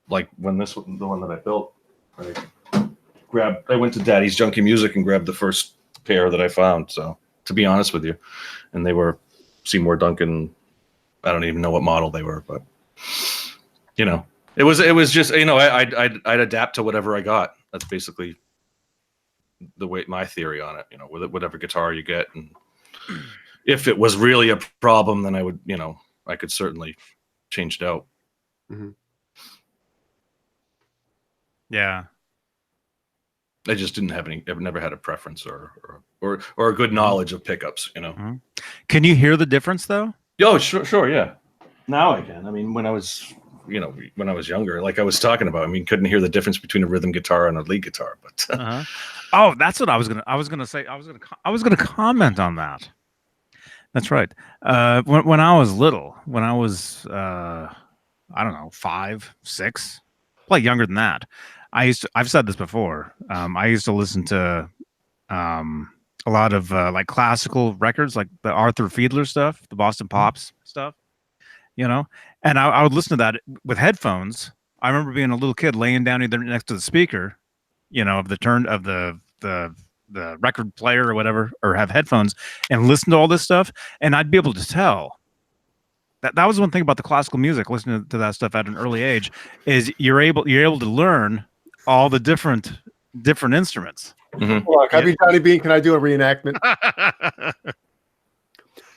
like when the one that I built, I went to Daddy's Junkie Music and grabbed the first pair that I found. So to be honest with you, and they were Seymour Duncan. I don't even know what model they were, but you know, it was just, you know, I'd adapt to whatever I got. That's basically the way, my theory on it. You know, with whatever guitar you get, and if it was really a problem, then I would, you know, I could certainly change it out. Yeah. I just didn't have any. I've never had a preference or a good knowledge of pickups. You know. Can you hear the difference though? Oh, sure, yeah. Now I can. I mean, when I was, you know, when I was younger, like I was talking about, I mean, couldn't hear the difference between a rhythm guitar and a lead guitar. But oh, that's what I was gonna say. I was gonna comment on that. That's right. When I was little, when I was I don't know, 5, 6, probably younger than that. I've said this before. I used to listen to a lot of like classical records, like the Arthur Fiedler stuff, the Boston Pops stuff, you know, and I would listen to that with headphones. I remember being a little kid laying down either next to the speaker, you know, of the record player or whatever, or have headphones and listen to all this stuff. And I'd be able to tell that was one thing about the classical music, listening to that stuff at an early age, is you're able to learn all the different instruments. Look, I mean, Johnny Beane, can I do a reenactment?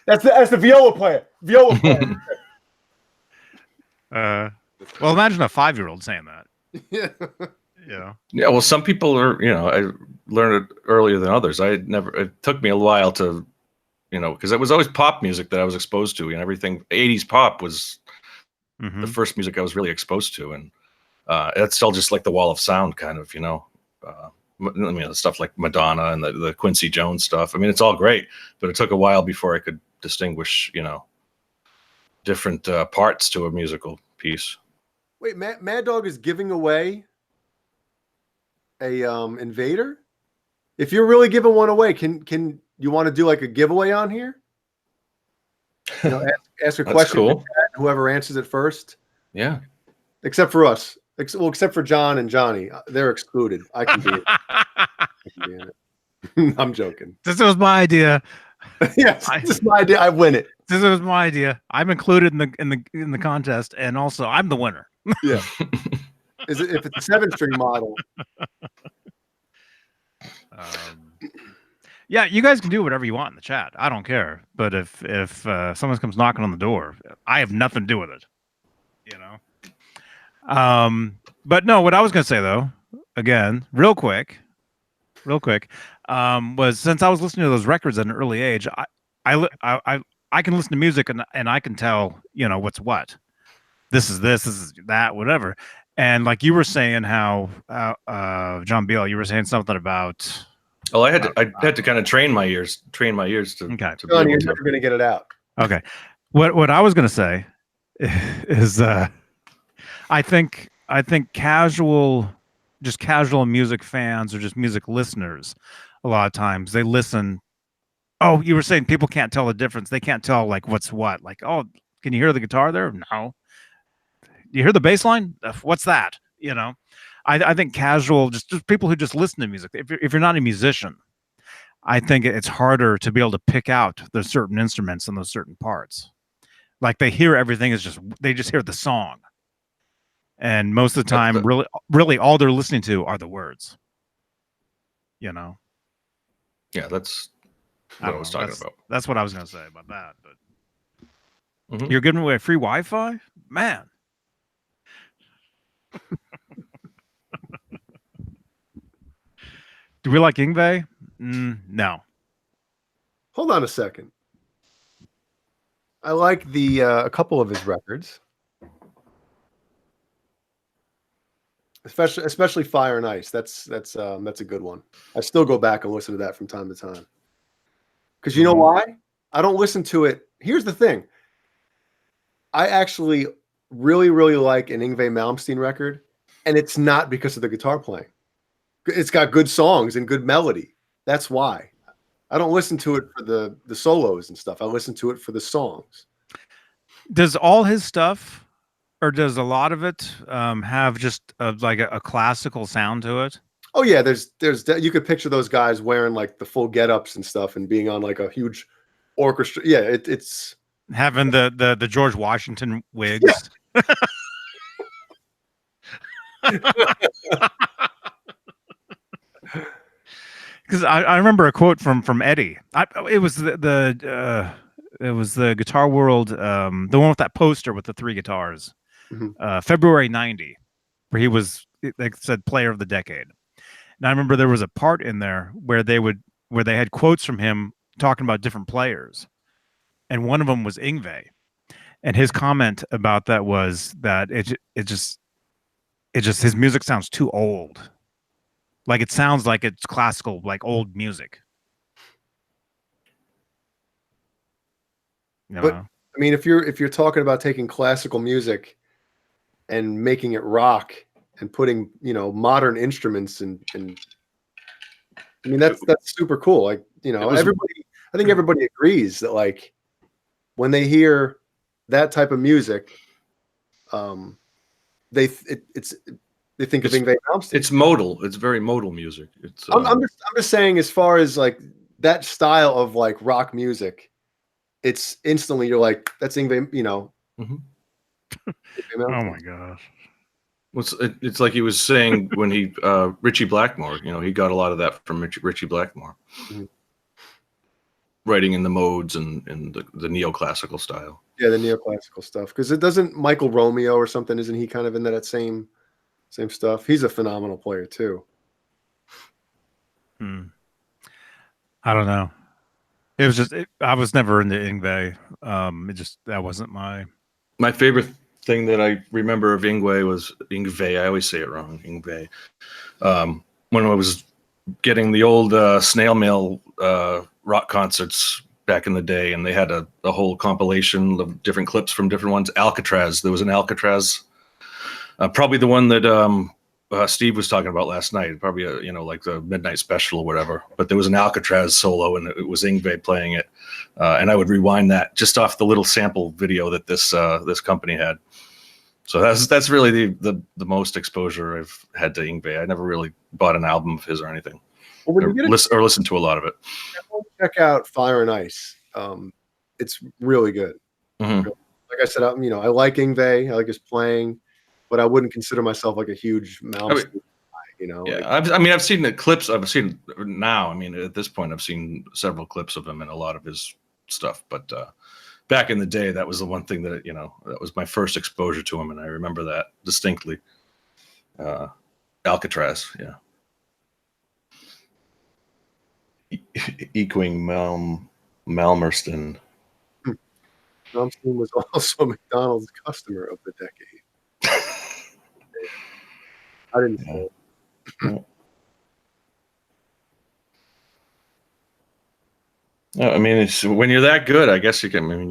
That's the viola player. Well, imagine a 5-year-old saying that. Yeah. Yeah, well, some people are, you know, I learned it earlier than others. It took me a while to, you know, because it was always pop music that I was exposed to, and everything. 80s pop was the first music I was really exposed to, and it's still just like the wall of sound, kind of, you know. I mean, stuff like Madonna and the Quincy Jones stuff. I mean, it's all great, but it took a while before I could distinguish, you know, different parts to a musical piece. Wait, Mad Dog is giving away a Invader? If you're really giving one away, can you want to do like a giveaway on here? You know, ask a question. Cool. Whoever answers it first. Yeah. Except for us. Except for John and Johnny. They're excluded. I can be it. I can be in it. I'm joking. This was my idea. Yes, this is my idea. I win it. This was my idea. I'm included in the contest, and also I'm the winner. Yeah. Is it if it's a 7-string model? Yeah, you guys can do whatever you want in the chat. I don't care. But if someone comes knocking on the door, I have nothing to do with it. You know. But no, what I was gonna say though, again, real quick, was since I was listening to those records at an early age, I can listen to music and I can tell, you know, what's what. This is that, whatever. And like you were saying, how John Beale, you were saying something about. Oh, I had to kind of train my ears to. Okay. To John, be you're able to. never going to get it out. Okay. What I was gonna say is I think casual music fans or just music listeners, a lot of times they listen. Oh, you were saying people can't tell the difference. They can't tell like what's what. Like, oh, can you hear the guitar there? No. You hear the bass line? What's that? You know, I think casual, just people who just listen to music. If you're not a musician, I think it's harder to be able to pick out those certain instruments and those certain parts. Like they hear everything they just hear the song, and most of the time, really, all they're listening to are the words. You know. Yeah, that's what I was talking about. That's what I was going to say about that. But you're giving away free Wi-Fi, man. Do we like Yngwie? No. Hold on a second. I like a couple of his records, especially Fire and Ice. That's a good one. I still go back and listen to that from time to time. Because you know why? I don't listen to it. Here's the thing. I actually really, really like an Yngwie Malmsteen record, and it's not because of the guitar playing. It's got good songs and good melody. That's why. I don't listen to it for the solos and stuff. I listen to it for the songs. Does all his stuff, or does a lot of it have just like a classical sound to it? Oh yeah, there's you could picture those guys wearing like the full get-ups and stuff and being on like a huge orchestra. Yeah, it's having the George Washington wigs. Yeah. Because I remember a quote from Eddie. It was the Guitar World, the one with that poster with the 3 guitars, February '90, where he was, like said, player of the decade. And I remember there was a part in there where they had quotes from him talking about different players, and one of them was Yngwie, and his comment about that was that it just his music sounds too old. Like it sounds like it's classical, like old music. You know? But I mean, if you're talking about taking classical music and making it rock and putting, you know, modern instruments and I mean that's super cool. Like, you know, I think everybody agrees that like when they hear that type of music, they think of Yngwie Malmsteen. It's modal. It's very modal music. It's. I'm just saying, as far as like that style of like rock music, it's instantly you're like, that's Yngwie. You know. Oh my gosh. It's like he was saying when he Richie Blackmore. You know, he got a lot of that from Richie Blackmore, writing in the modes and the neoclassical style. Yeah, the neoclassical stuff. Because it doesn't Michael Romeo or something. Isn't he kind of in that same stuff? He's a phenomenal player too. I don't know. It was just I was never into Yngwie. That wasn't my favorite thing that I remember of Yngwie was Yngwie. I always say it wrong. Yngwie. When I was getting the old snail mail rock concerts back in the day, and they had a whole compilation of different clips from different ones. Alcatraz. There was an Alcatraz. Probably the one that Steve was talking about last night. Probably like the Midnight Special or whatever. But there was an Alcatraz solo, and it was Yngwie playing it. And I would rewind that just off the little sample video that this company had. So that's really the most exposure I've had to Yngwie. I never really bought an album of his or anything, or listened to a lot of it. Check out Fire and Ice. it's really good. Mhm. Like I said, I like Yngwie, I like his playing, but I wouldn't consider myself like a huge Malmsteen guy, Yeah, like, I've seen the clips. I've seen now. I mean, at this point, I've seen several clips of him and a lot of his stuff. But back in the day, that was the one thing that that was my first exposure to him, and I remember that distinctly. Alcatraz, yeah. Yngwie Malmsteen. Malmsteen was also McDonald's customer of the decade. I didn't say it. I mean, it's, when you're that good, I guess you can. I mean,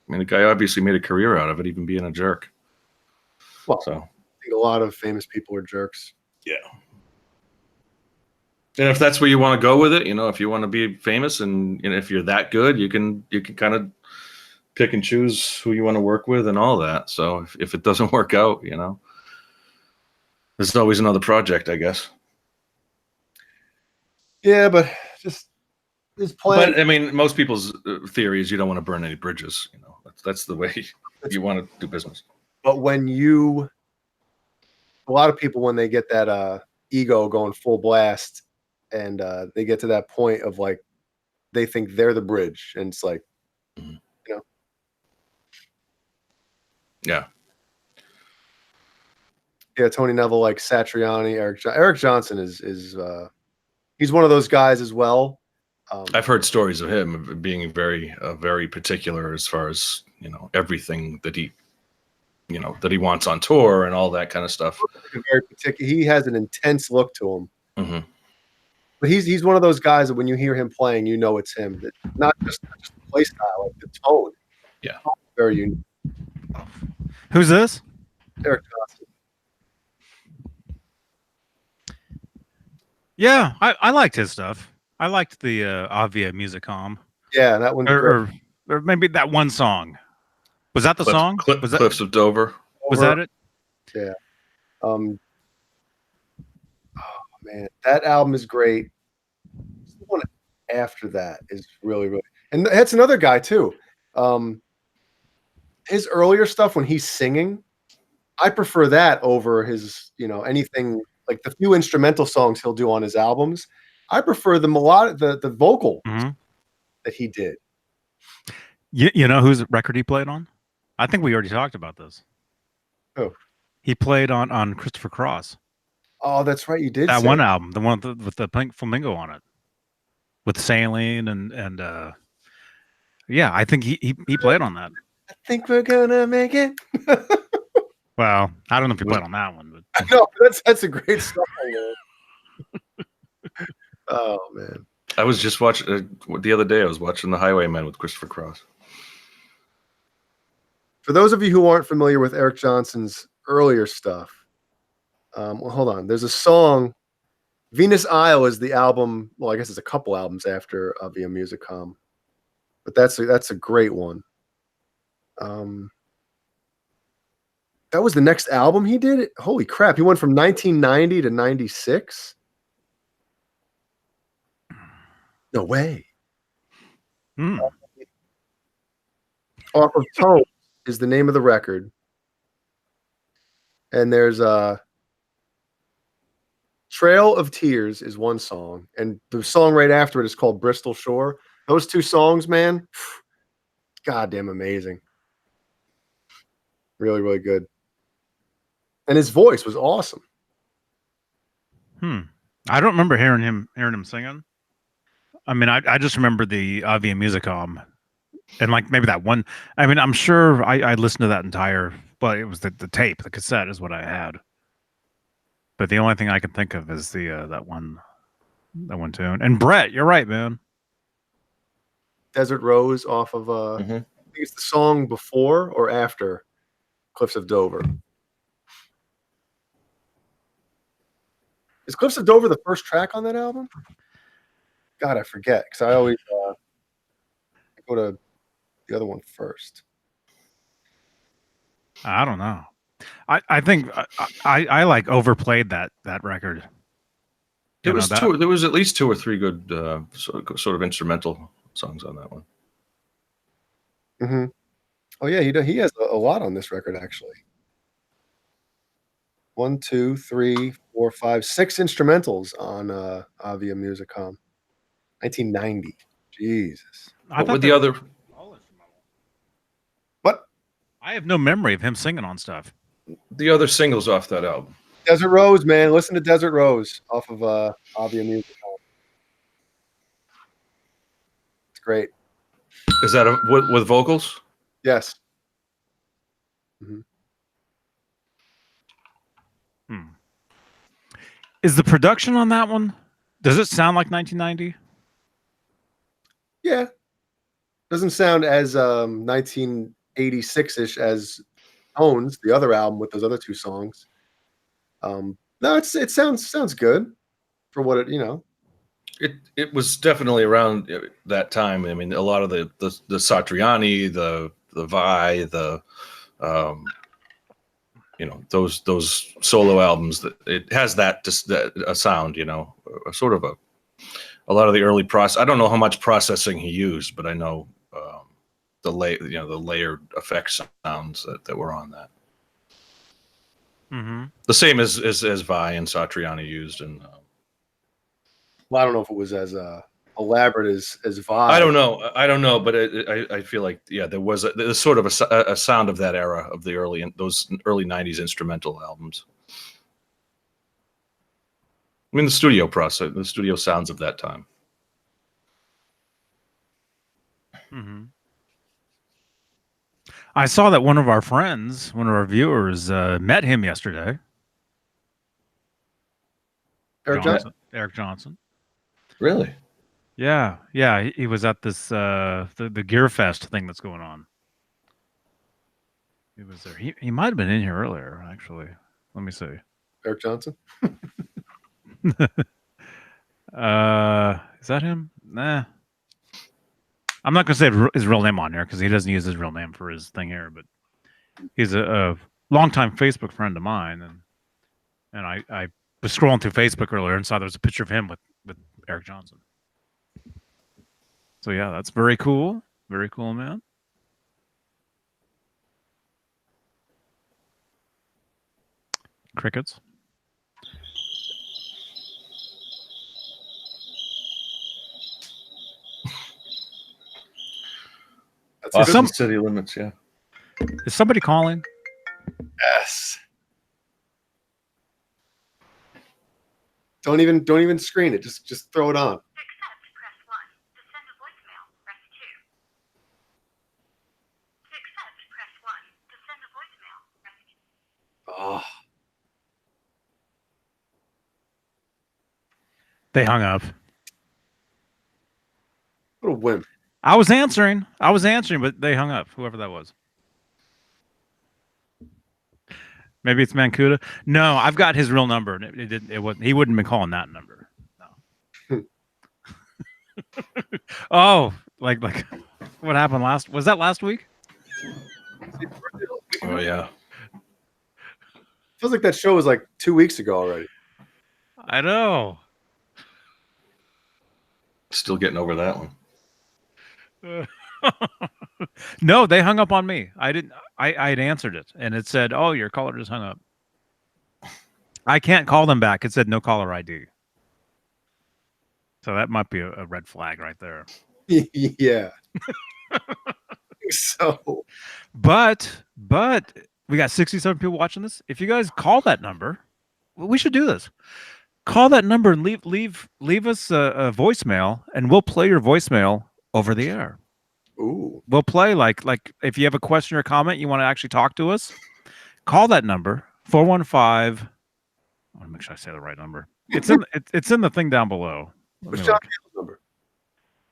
the guy obviously made a career out of it, even being a jerk. Well, so I think a lot of famous people are jerks. yeah. And if that's where you want to go with it, if you want to be famous and if you're that good, you can kind of pick and choose who you want to work with and all that. So if it doesn't work out, there's always another project, I guess. Yeah, but just his plan. But I mean, most people's theory is you don't want to burn any bridges. That's the way you want to do business. But a lot of people, when they get that ego going full blast, and they get to that point of like, they think they're the bridge, and it's like, Yeah. Yeah, Tony Neville, like Satriani, Eric Johnson is he's one of those guys as well. I've heard stories of him being very particular as far as everything that he wants on tour and all that kind of stuff. Very particular. He has an intense look to him. Mm-hmm. But he's one of those guys that when you hear him playing, it's him. That not just the play style, like the tone. Yeah, very unique. Who's this? Eric Johnson. Yeah, I liked his stuff. I liked the Avia Musicom. Yeah, that one. Or maybe that one song. Was that the song? Was that Cliffs of Dover? Was that it? Yeah. Oh man, that album is great. The one after that is really, really, and that's another guy too. His earlier stuff when he's singing, I prefer that over his, anything like the few instrumental songs he'll do on his albums. I prefer the melodic, the vocal that he did. You know whose record he played on? I think we already talked about this. Oh, he played on Christopher Cross. Oh, that's right. You did that one album, the one with the pink flamingo on it, with Saline and yeah, I think he played on that. I think we're gonna make it. Well, I don't know if he played on that one, but no, that's a great song. Oh man, I was just watching the other day. I was watching The Highwaymen with Christopher Cross. For those of you who aren't familiar with Eric Johnson's earlier stuff, well, hold on. There's a song. Venus Isle is the album. Well, I guess it's a couple albums after Via Musicom, but that's a great one. That was the next album he did. Holy crap! He went from 1990 to 96. No way. Off of Tone is the name of the record, and there's Trail of Tears is one song, and the song right after it is called Bristol Shore. Those two songs, man, goddamn amazing. Really, really good. And his voice was awesome. I don't remember hearing him singing. I mean, I just remember the Avia Musicom, and like maybe that one. I mean, I'm sure I listened to that entire, but it was the tape, the cassette is what I had. But the only thing I can think of is the that one tune. And Brett, you're right, man. Desert Rose off of I think it's the song before or after Cliffs of Dover. Is Cliffs of Dover the first track on that album? God, I forget because I always go to the other one first. I don't know. I think I like overplayed that record. There was at least two or three good sort of instrumental songs on that one. Mm-hmm. Oh yeah, he has a lot on this record actually. 1, 2, 3, 4, 5, 6 instrumentals on Avia Musicom, 1990. Jesus. I What thought with the they were other all instrumental. What? I have no memory of him singing on stuff. singles off that album? Desert Rose, man. Listen to Desert Rose off of Avia Musicom. It's great. Is that with vocals? Yes. Mm-hmm. Is the production on that one? Does it sound like 1990? Yeah. Doesn't sound as 1986-ish as Tones, the other album with those other 2 songs. No, it sounds good for what it, It was definitely around that time. I mean, a lot of the Satriani, the Vi, the those solo albums, that it has that just a sound, a sort of a lot of the early process. I don't know how much processing he used, but I know the layered effect sounds that were on that. Mm-hmm. The same as Vi and Satriani used, and well, I don't know if it was as elaborate as Vi. I don't know, but I feel like there's sort of a sound of that era of those early '90s instrumental albums. I mean, the studio sounds of that time. Mm-hmm. I saw that one of our friends, one of our viewers, met him yesterday. Eric Johnson. Really? Yeah. He was at this the Gear Fest thing that's going on. He was there. He might have been in here earlier, actually. Let me see. Eric Johnson. Is that him? Nah. I'm not gonna say his real name on here because he doesn't use his real name for his thing here. But he's a longtime Facebook friend of mine, and I was scrolling through Facebook earlier and saw there was a picture of him with Eric Johnson. So yeah, that's very cool. Very cool, man. Crickets. That's Some city limits, yeah. Is somebody calling? Yes. Don't even screen it. Just throw it on. Oh. They hung up. What a wimp. I was answering, but they hung up. Whoever that was. Maybe it's Mancuda. No, I've got his real number. It didn't. It wasn't. He wouldn't have been calling that number. No. Oh, like what happened last? Was that last week? Oh yeah. Feels like that show was like 2 weeks ago already. I know. Still getting over that one. No, they hung up on me. I didn't. I had answered it, and it said, "Oh, your caller just hung up." I can't call them back. It said no caller ID. So that might be a red flag right there. Yeah. So, but we got 67 people watching this. If you guys call that number, we should do this. Call that number and leave us a voicemail, and we'll play your voicemail over the air. ooh. We'll play like if you have a question or comment, you want to actually talk to us, call that number 415. I want to make sure I say the right number. It's in the thing down below. What's John Cale's number?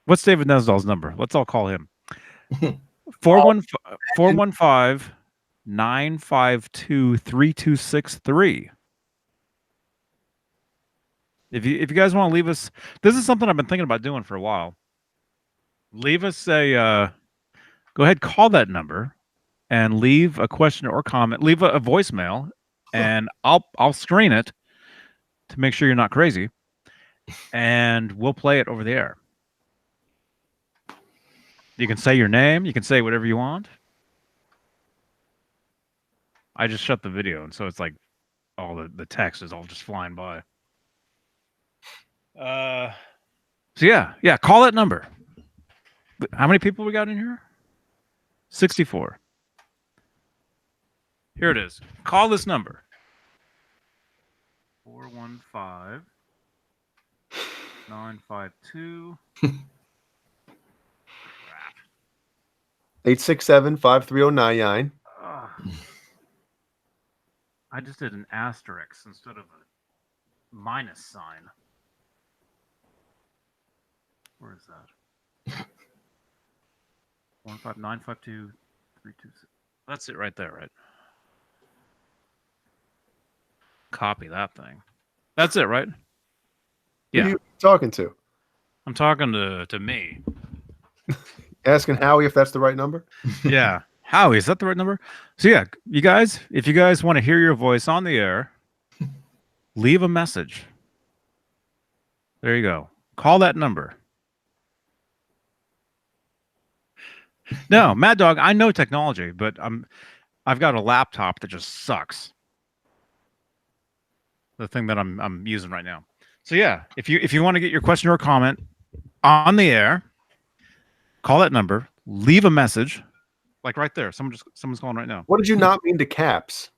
What's David Nesdall's number? Let's all call him. 415-952-3263. If you guys want to leave us, this is something I've been thinking about doing for a while. Leave us go ahead, call that number and leave a question or comment, leave a voicemail, and I'll screen it to make sure you're not crazy, and we'll play it over the air. You can say your name. You can say whatever you want. I just shut the video, and so it's like all the text is all just flying by. So yeah, call that number. How many people we got in here? 64. Here it is. Call this number. 415 952. 867-530-99. I just did an asterisk instead of a minus sign. Where is that? 15952 326. That's it right there, right? Copy that thing. That's it, right? Who Yeah. are you talking to? I'm talking to me. Asking Howie if that's the right number? Yeah. Howie, is that the right number? So yeah, you guys, if you guys want to hear your voice on the air, leave a message. There you go. Call that number. No, Mad Dog, I know technology, but I've got a laptop that just sucks. The thing that I'm using right now. So yeah, if you want to get your question or comment on the air, call that number, leave a message, like right there. Someone's calling right now. What did you not mean to caps?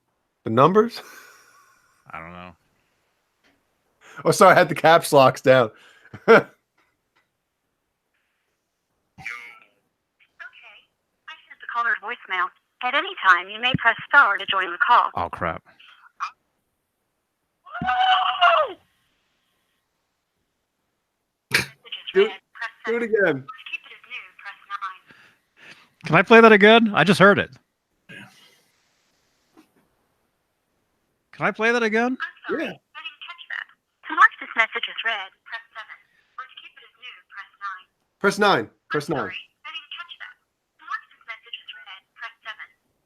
The numbers? I don't know. Oh, sorry, I had the caps locks down. Caller's voicemail. At any time, you may press star to join the call. Oh crap. Do it again. Can I play that again? I just heard it. Can I play that again? I'm sorry, I didn't catch that. To mark this message as read, press 7. Or to keep it as new, press 9. Press 9. Press 9. Sorry, I didn't catch that. To mark this message as read, press 7.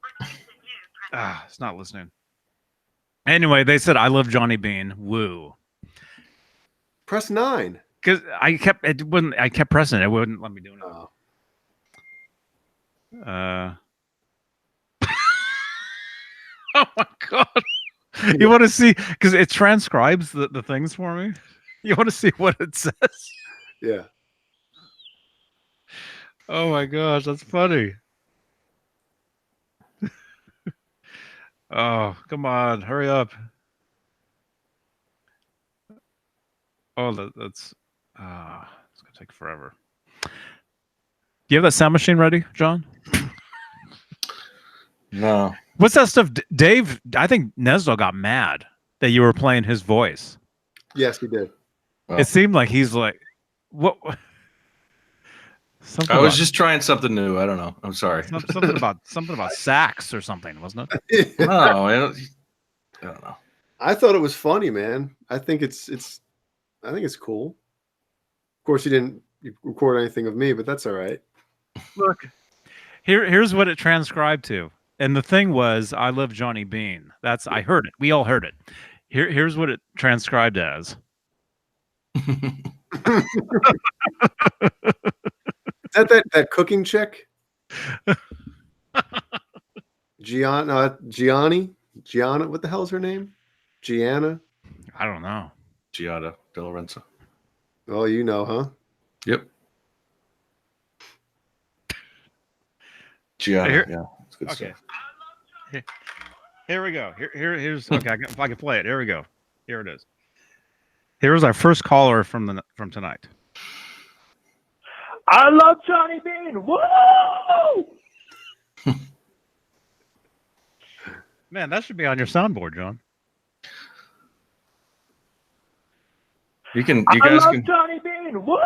Or to keep it as new, press 9. Ah, it's not listening. Anyway, they said I love Johnny Beane. Woo. Press 9. Because I kept pressing it. It wouldn't let me do it. Oh. Oh my god. You want to see, because it transcribes the things for me. You want to see what it says? Yeah. Oh my gosh, that's funny. Oh, come on, hurry up. Oh, that's it's gonna take forever. Do you have that sound machine ready, John? No. What's that stuff? Dave, I think Nesdo got mad that you were playing his voice. Yes, he did. Well, It seemed like he's like, what? Something I was about- just trying something new. I don't know. I'm sorry. something about sax or something, wasn't it? No, I don't know. I thought it was funny, man. I think it's cool. Of course, you didn't record anything of me, but that's all right. Look, here's what it transcribed to, and the thing was, I love Johnny Beane. I heard it. We all heard it. Here's what it transcribed as. Is that cooking chick? Gianna, what the hell's her name? Gianna? I don't know. Giada De Lorenzo. Oh, you know, huh? Yep. Giada. Here- Yeah. It's good Okay. stuff. Here we go. Here's okay. If I can play it, here we go. Here it is. Here's our first caller from tonight. I love Johnny Beane. Woo! Man, that should be on your soundboard, John. You guys love can. Johnny Beane. Woo!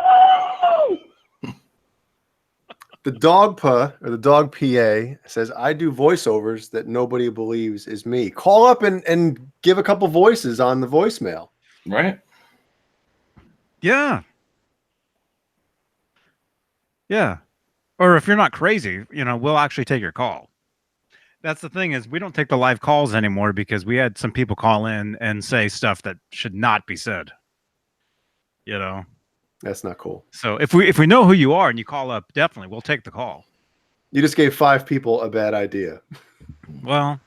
The dog or the dog PA says, I do voiceovers that nobody believes is me. Call up and give a couple voices on the voicemail. Right. Yeah. Yeah. Or if you're not crazy, we'll actually take your call. That's the thing, is we don't take the live calls anymore because we had some people call in and say stuff that should not be said. That's not cool. So if we know who you are and you call up, definitely we'll take the call. You just gave 5 people a bad idea. Well,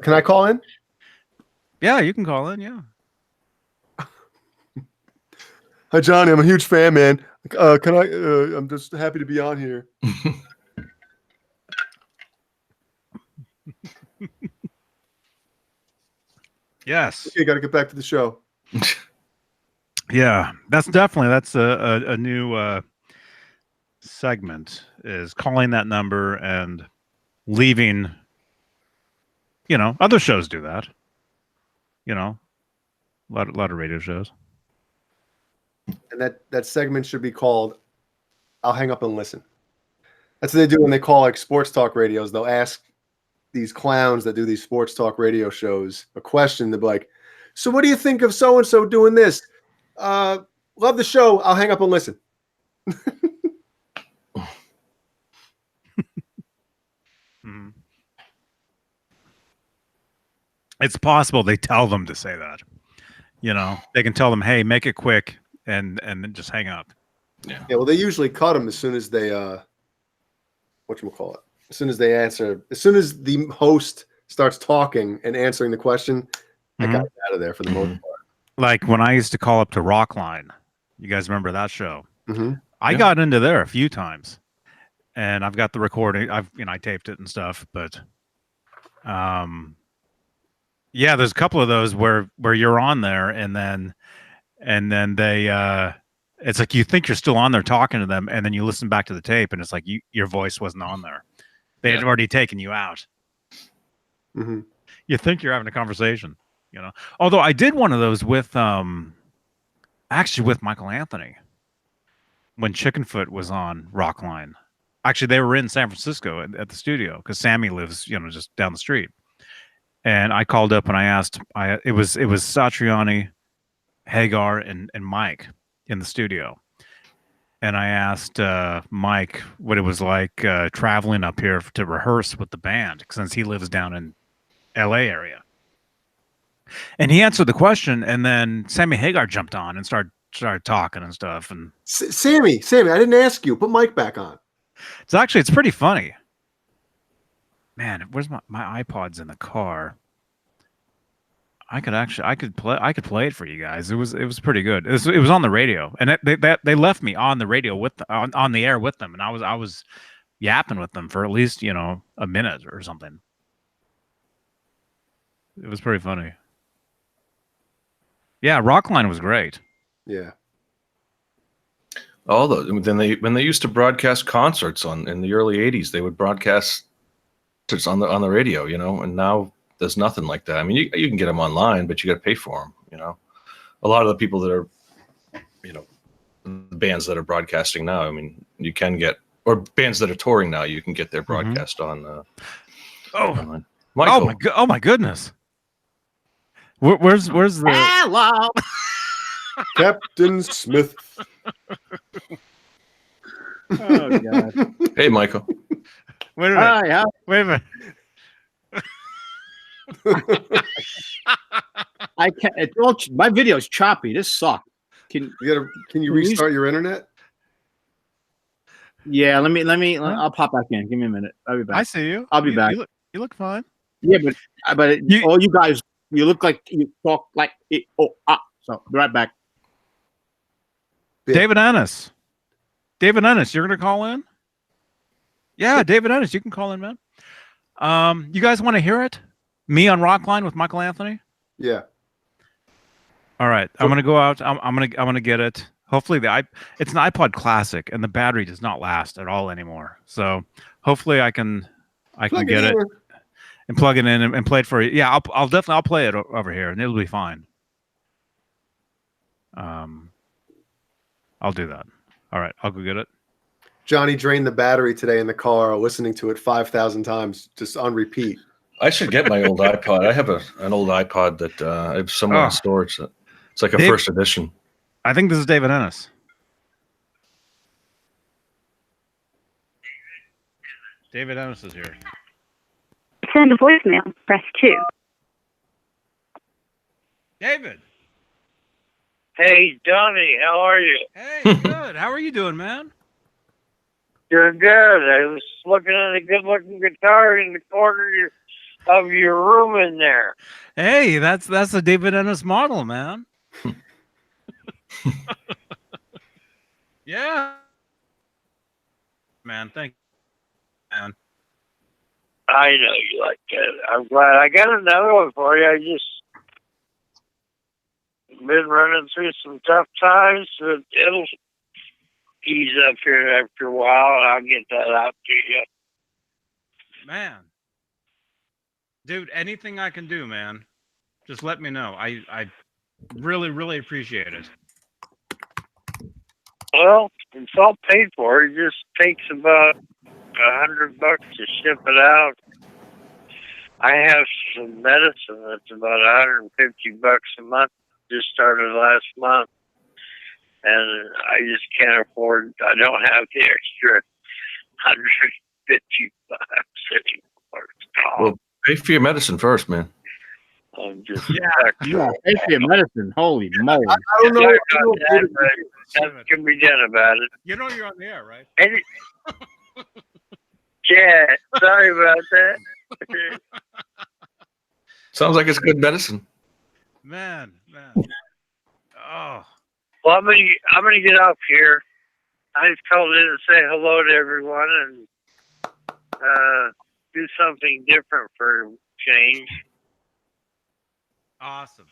Can I call in? yeah, you can call in. Yeah. Hi, Johnny. I'm a huge fan, man. Can I? I'm just happy to be on here. Yes. Okay, got to get back to the show. Yeah, that's a new segment, is calling that number and leaving. You know, other shows do that. You know, a lot of radio shows. And that segment should be called "I'll Hang Up and Listen." That's what they do when they call like sports talk radios. They'll ask these clowns that do these sports talk radio shows a question. They'll be like, "So what do you think of so and so doing this? Love the show. I'll hang up and listen." Mhm. It's possible they tell them to say that. You know, they can tell them, "Hey, make it quick," and then just hang up. Yeah. Well, they usually cut them as soon as they whatchamacallit. As soon as they answer, as soon as the host starts talking and answering the question, I got it out of there for the most part. Like when I used to call up to Rockline. You guys remember that show? Mm-hmm. I got into there a few times, and I've got the recording. I taped it and stuff, but yeah, there's a couple of those where you're on there, and then they it's like you think you're still on there talking to them, and then you listen back to the tape, and it's like your voice wasn't on there. They had already taken you out. Mm-hmm. You think you're having a conversation, you know. Although I did one of those with actually with Michael Anthony when Chickenfoot was on Rockline. Actually, they were in San Francisco at the studio because Sammy lives, you know, just down the street. And I called up and I asked, it was Satriani, Hagar, and Mike in the studio. And I asked Mike what it was like traveling up here to rehearse with the band, since he lives down in LA area. And he answered the question, and then Sammy Hagar jumped on and started talking and stuff. And Sammy, I didn't ask you. Put Mike back on. It's pretty funny. Man, where's my iPod's in the car? I could play it for you guys. It was pretty good. It was on the radio, and they left me on the radio with on the air with them, and I was yapping with them for at least, you know, a minute or something. It was pretty funny. Yeah, Rockline was great. Yeah. All those. When they used to broadcast concerts in the early '80s, they would broadcast concerts on the radio, you know, and now there's nothing like that. I mean, you can get them online, but you got to pay for them, you know. A lot of the people that are, you know, the bands that are broadcasting now, I mean, you can get, or bands that are touring now, you can get their broadcast on. Online. Michael. Oh my goodness. Where's the Hello. Captain Smith. Oh God. Hey, Michael. Wait a minute. Hi, Wait a minute. I can't. My video's choppy. This sucks. Can you restart your internet? Yeah, let me. I'll pop back in. Give me a minute. I'll be back. I see you. I'll be back. You look fine. Yeah, but all you guys, you look like you talk like it. So be right back. David Ennis, you're gonna call in? Yeah, David Ennis, you can call in, man. You guys want to hear it? Me on Rockline with Michael Anthony? Yeah. All right, I'm gonna go out. I'm gonna get it. Hopefully it's an iPod Classic, and the battery does not last at all anymore. So hopefully I can get it and plug it in and play it for you. Yeah, I'll play it over here, and it'll be fine. I'll do that. All right, I'll go get it. Johnny drained the battery today in the car, listening to it 5,000 times, just on repeat. I should get my old iPod. I have an old iPod that I have somewhere in storage. It's like a first edition. I think this is David Ennis. David Ennis is here. To send a voicemail, press 2. David. Hey, Johnny, how are you? Hey, good. How are you doing, man? You're good. I was looking at a good-looking guitar in the corner of your room in there. Hey, that's a David Ennis model, man. Yeah. Man, thank you, man. I know you like that. I'm glad. I got another one for you. I just been running through some tough times, but it'll ease up here after a while, and I'll get that out to you. Man. Dude, anything I can do, man. Just let me know. I really, really appreciate it. Well, it's all paid for. It just takes about $100 to ship it out. I have some medicine that's about $150 a month. Just started last month, and I just can't afford. I don't have the extra $150 anymore. Well, pay for your medicine first, man. I'm just Yeah, pay for your medicine. Holy moly! I don't know. That can be done about it. You know you're on the air, right? Yeah, sorry about that. Sounds like it's good medicine. Man. Oh. Well, I'm gonna get off here. I just called in and say hello to everyone and do something different for a change. Awesome,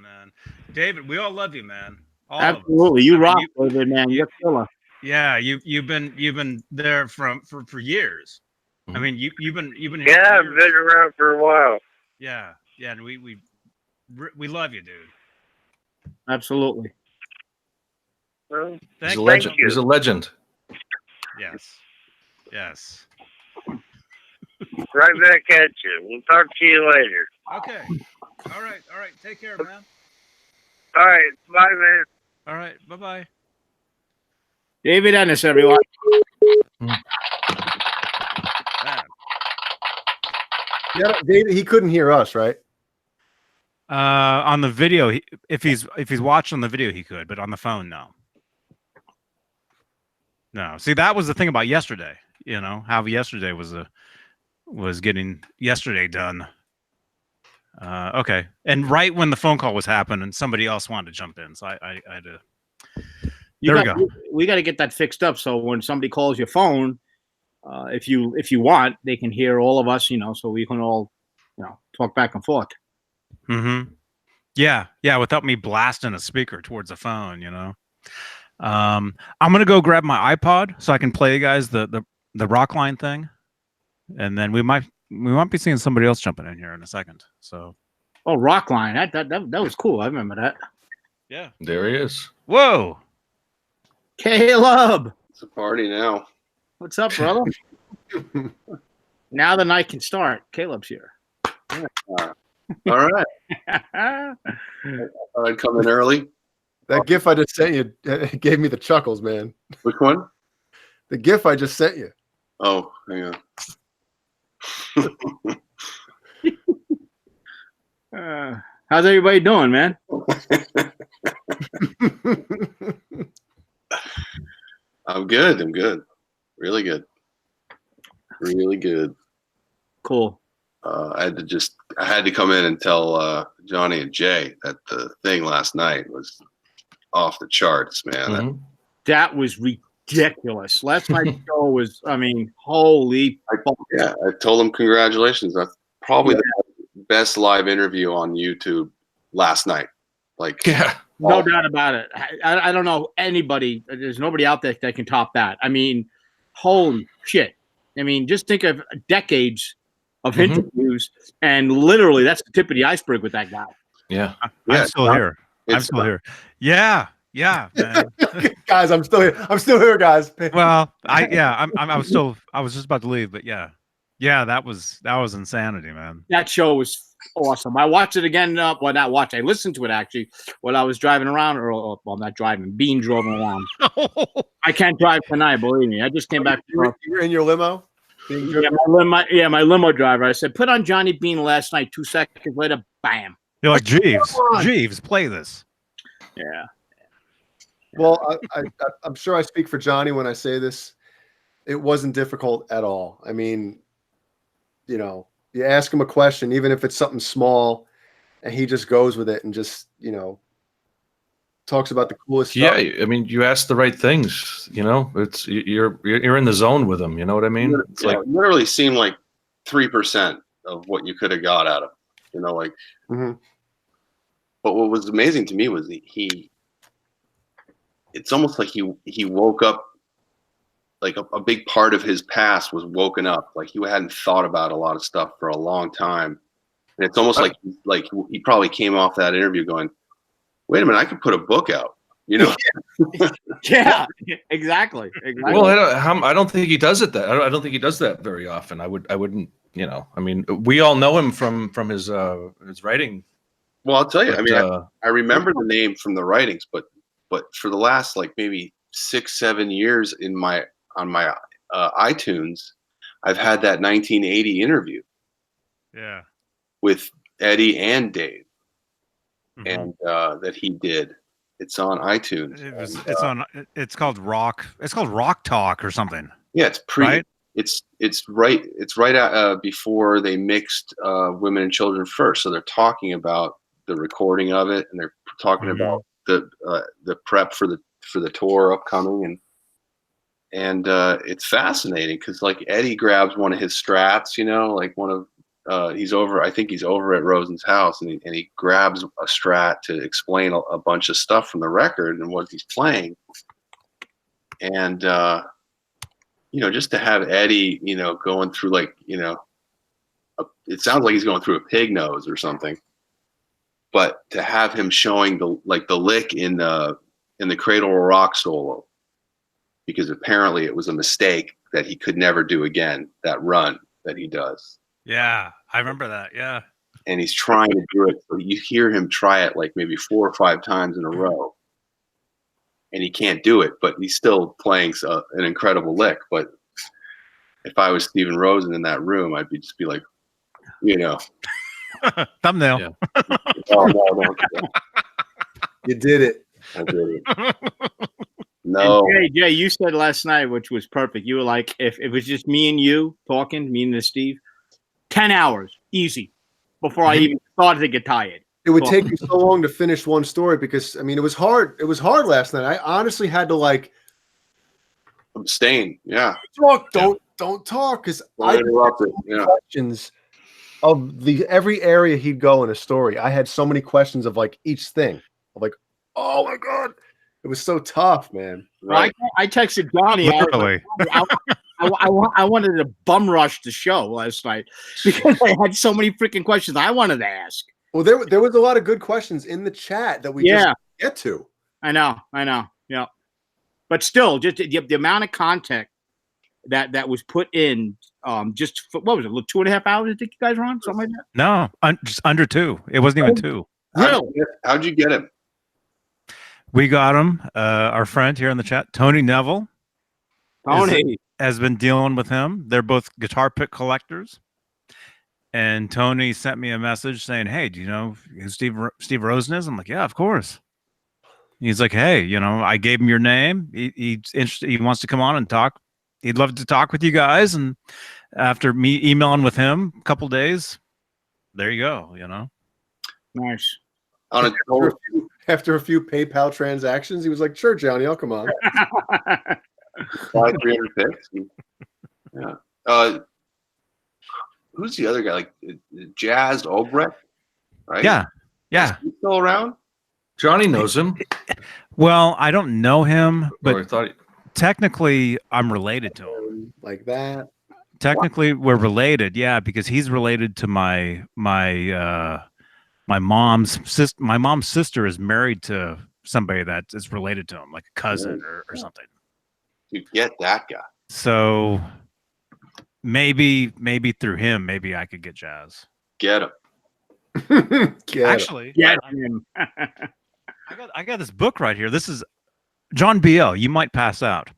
man. David, we all love you, man. All Absolutely, you rock, David, man. You're killer. Yeah, you've been there for years. I mean, you've been here Yeah, I've for years. been around for a while. Yeah, and we love you, dude. Absolutely. Well, He's a you. legend. He's a legend. Yes. right back at you. We'll talk to you later. Okay. All right. Take care, man. All right, bye, man. All right. Bye-bye. David Ennis, everyone. Man. Yeah, David, he couldn't hear us, right? On the video, if he's watching the video, he could, but on the phone, no. No. See, that was the thing about yesterday. You know how yesterday was getting yesterday done. Okay, and right when the phone call was happening, somebody else wanted to jump in, so I had to. There we go. We got to get that fixed up so when somebody calls your phone, if you want, they can hear all of us, so we can all, talk back and forth. Mm-hmm. Yeah, without me blasting a speaker towards the phone, I'm gonna go grab my iPod so I can play you guys the Rockline thing, and then we might be seeing somebody else jumping in here in a second. So, oh, Rockline, that was cool. I remember that. Yeah, there he is. Whoa, Caleb, It's a party now. what's up, brother? Now the night can start. Caleb's here. All right. I thought I'd come in early. That GIF I just sent you gave me the chuckles, man. Which one? The GIF I just sent you. Oh, hang on. How's everybody doing, man? I'm good. Really good. Really good. Cool. I had to come in and tell Johnny and Jay that the thing last night was off the charts, man. Mm-hmm. That was ridiculous. Last night's show was, holy. I told them congratulations. That's probably the best live interview on YouTube last night. No doubt about it. I don't know anybody. There's nobody out there that can top that. Holy shit. Just think of decades of interviews, and literally that's the tip of the iceberg with that guy. Yeah. I'm still here. Yeah, man. Guys, I'm still here. I'm still here, guys. Well, I was just about to leave, but yeah, that was insanity, man. That show was awesome. I watched it again. I listened to it actually when I was driving around, or not driving. Beane drove around. I can't drive tonight, believe me. I just came back. You're in your limo. Yeah, my limo driver. I said, put on Johnny Beane last night. 2 seconds later, bam. You're like, Jeeves, play this. Yeah. Well, I'm sure I speak for Johnny when I say this. It wasn't difficult at all. I mean, you know, you ask him a question, even if it's something small, and he just goes with it and just, you know, talks about the coolest stuff. Yeah, I mean, you ask the right things. You know, it's you're in the zone with them. You know what I mean? It's Yeah, like it literally seemed like 3% of what you could have got out of him. You know, like. Mhm. But what was amazing to me was it's almost like he woke up, like a big part of his past was woken up. Like he hadn't thought about a lot of stuff for a long time. And it's almost like he probably came off that interview going, wait a minute, I could put a book out, you know? Yeah, exactly. well, I don't think he does it that. I don't think he does that very often. I wouldn't, you know, I mean, we all know him from his writing. Well, I'll tell you, But, I mean, I remember the name from the writings, but for the last like maybe 6-7 years on my iTunes, I've had that 1980 interview. Yeah. With Eddie and Dave, Mhm. and that he did. It's on iTunes. It's called Rock. It's called Rock Talk or something. Yeah, it's Right? It's right before they mixed Women and Children First. So they're talking about the recording of it, and they're talking about the prep for the tour upcoming, and it's fascinating because like Eddie grabs one of his Strats, you know, like one of I think he's over at Rosen's house, and he grabs a Strat to explain a bunch of stuff from the record and what he's playing, and you know, just to have Eddie, you know, going through like, you know, it sounds like he's going through a pig nose or something. But to have him showing the lick in the Cradle of Rock solo, because apparently it was a mistake that he could never do again, that run that he does. Yeah, I remember that. Yeah. And he's trying to do it. So you hear him try it like maybe 4 or 5 times in a row. And he can't do it, but he's still playing an incredible lick. But if I was Steven Rosen in that room, I'd just be like, you know. Thumbnail. Yeah. Oh, no. You did it. I did it. No. And Jay, you said last night, which was perfect. You were like, if it was just me and you talking, me and Steve, 10 hours, easy, before I even started to get tired. It would take you so long to finish one story because, I mean, it was hard. It was hard last night. I honestly had to like abstain. Yeah. Don't talk because I interrupted. Yeah. Questions of every area he'd go in a story. I had so many questions of like each thing. Of like, oh my God. It was so tough, man. Right. I texted Johnny. Literally. I wanted to bum rush the show last night because I had so many freaking questions I wanted to ask. Well, there was a lot of good questions in the chat that we just get to. I know. Yeah. But still, just the amount of content that was put in, just for, what was it, 2.5 hours? I think you guys were on something like that. No, just under 2. It wasn't even 2. Really? How'd you get him? We got him. Our friend here in the chat, Tony Neville. Tony has been dealing with him. They're both guitar pick collectors. And Tony sent me a message saying, "Hey, do you know who Steve Rosen is?" I'm like, "Yeah, of course." He's like, "Hey, you know, I gave him your name. He's interested. He wants to come on and talk. He'd love to talk with you guys." And after me emailing with him a couple days, there you go. You know, nice. After a few PayPal transactions, he was like, "Sure, Johnny, I'll come on." 300 picks. Yeah. Who's the other guy? Like Jazz Obrecht, right? Yeah. Is he still around? Johnny knows him. Well, I don't know him, but technically I'm related to him. Like that. Technically, we're related, yeah, because he's related to my mom's sister. My mom's sister is married to somebody that is related to him, like a cousin or something. You get that guy. So maybe through him, maybe I could get Jazz. Get him. Actually, get him. I got this book right here. This is John BL. You might pass out.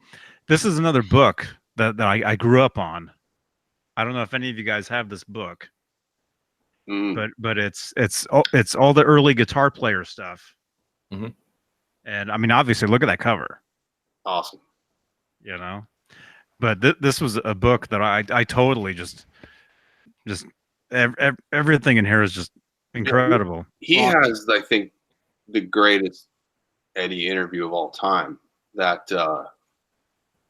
This is another book that I grew up on. I don't know if any of you guys have this book, but it's all the early guitar player stuff. Mm-hmm. And I mean, obviously, look at that cover. Awesome. You know, but this was a book that I totally just everything in here is just incredible. He has, I think, the greatest Eddie interview of all time. That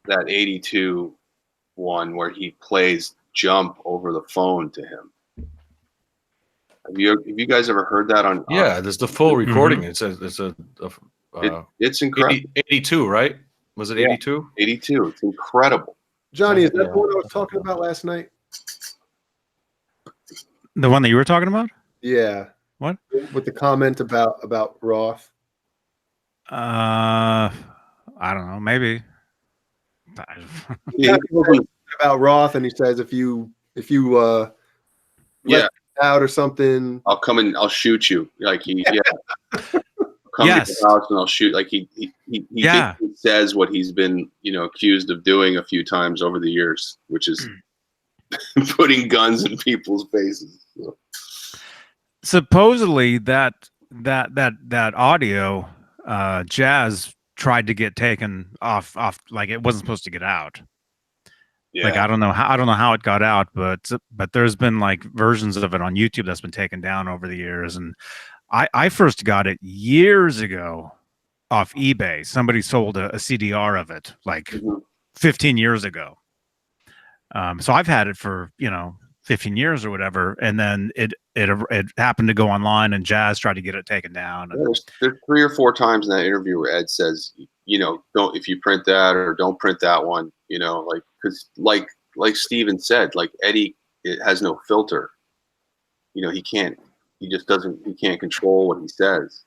82 one where he plays Jump over the phone to him. Have you guys ever heard that on? Yeah, there's the full recording. It's incredible. 82, right? Was it 82? 82. It's incredible. Johnny, is that the one I was talking about last night? The one that you were talking about? Yeah. What? With the comment about Roth. I don't know. Maybe. Yeah, about Roth, and he says if you let out or something, I'll come and I'll shoot you. Like come to the house and I'll shoot. Like he says what he's been accused of doing a few times over the years, which is putting guns in people's faces. So. Supposedly that audio, Jazz tried to get taken off, like it wasn't supposed to get out. Yeah. Like I don't know how it got out, but there's been like versions of it on YouTube that's been taken down over the years. And I first got it years ago off eBay. Somebody sold a CDR of it like 15 years ago. So I've had it for 15 years or whatever, and then it happened to go online, and Jazz tried to get it taken down. There's 3 or 4 times in that interview where Ed says, don't, if you print that or don't print that one, like, because like Steven said, like Eddie, it has no filter. He can't control what he says.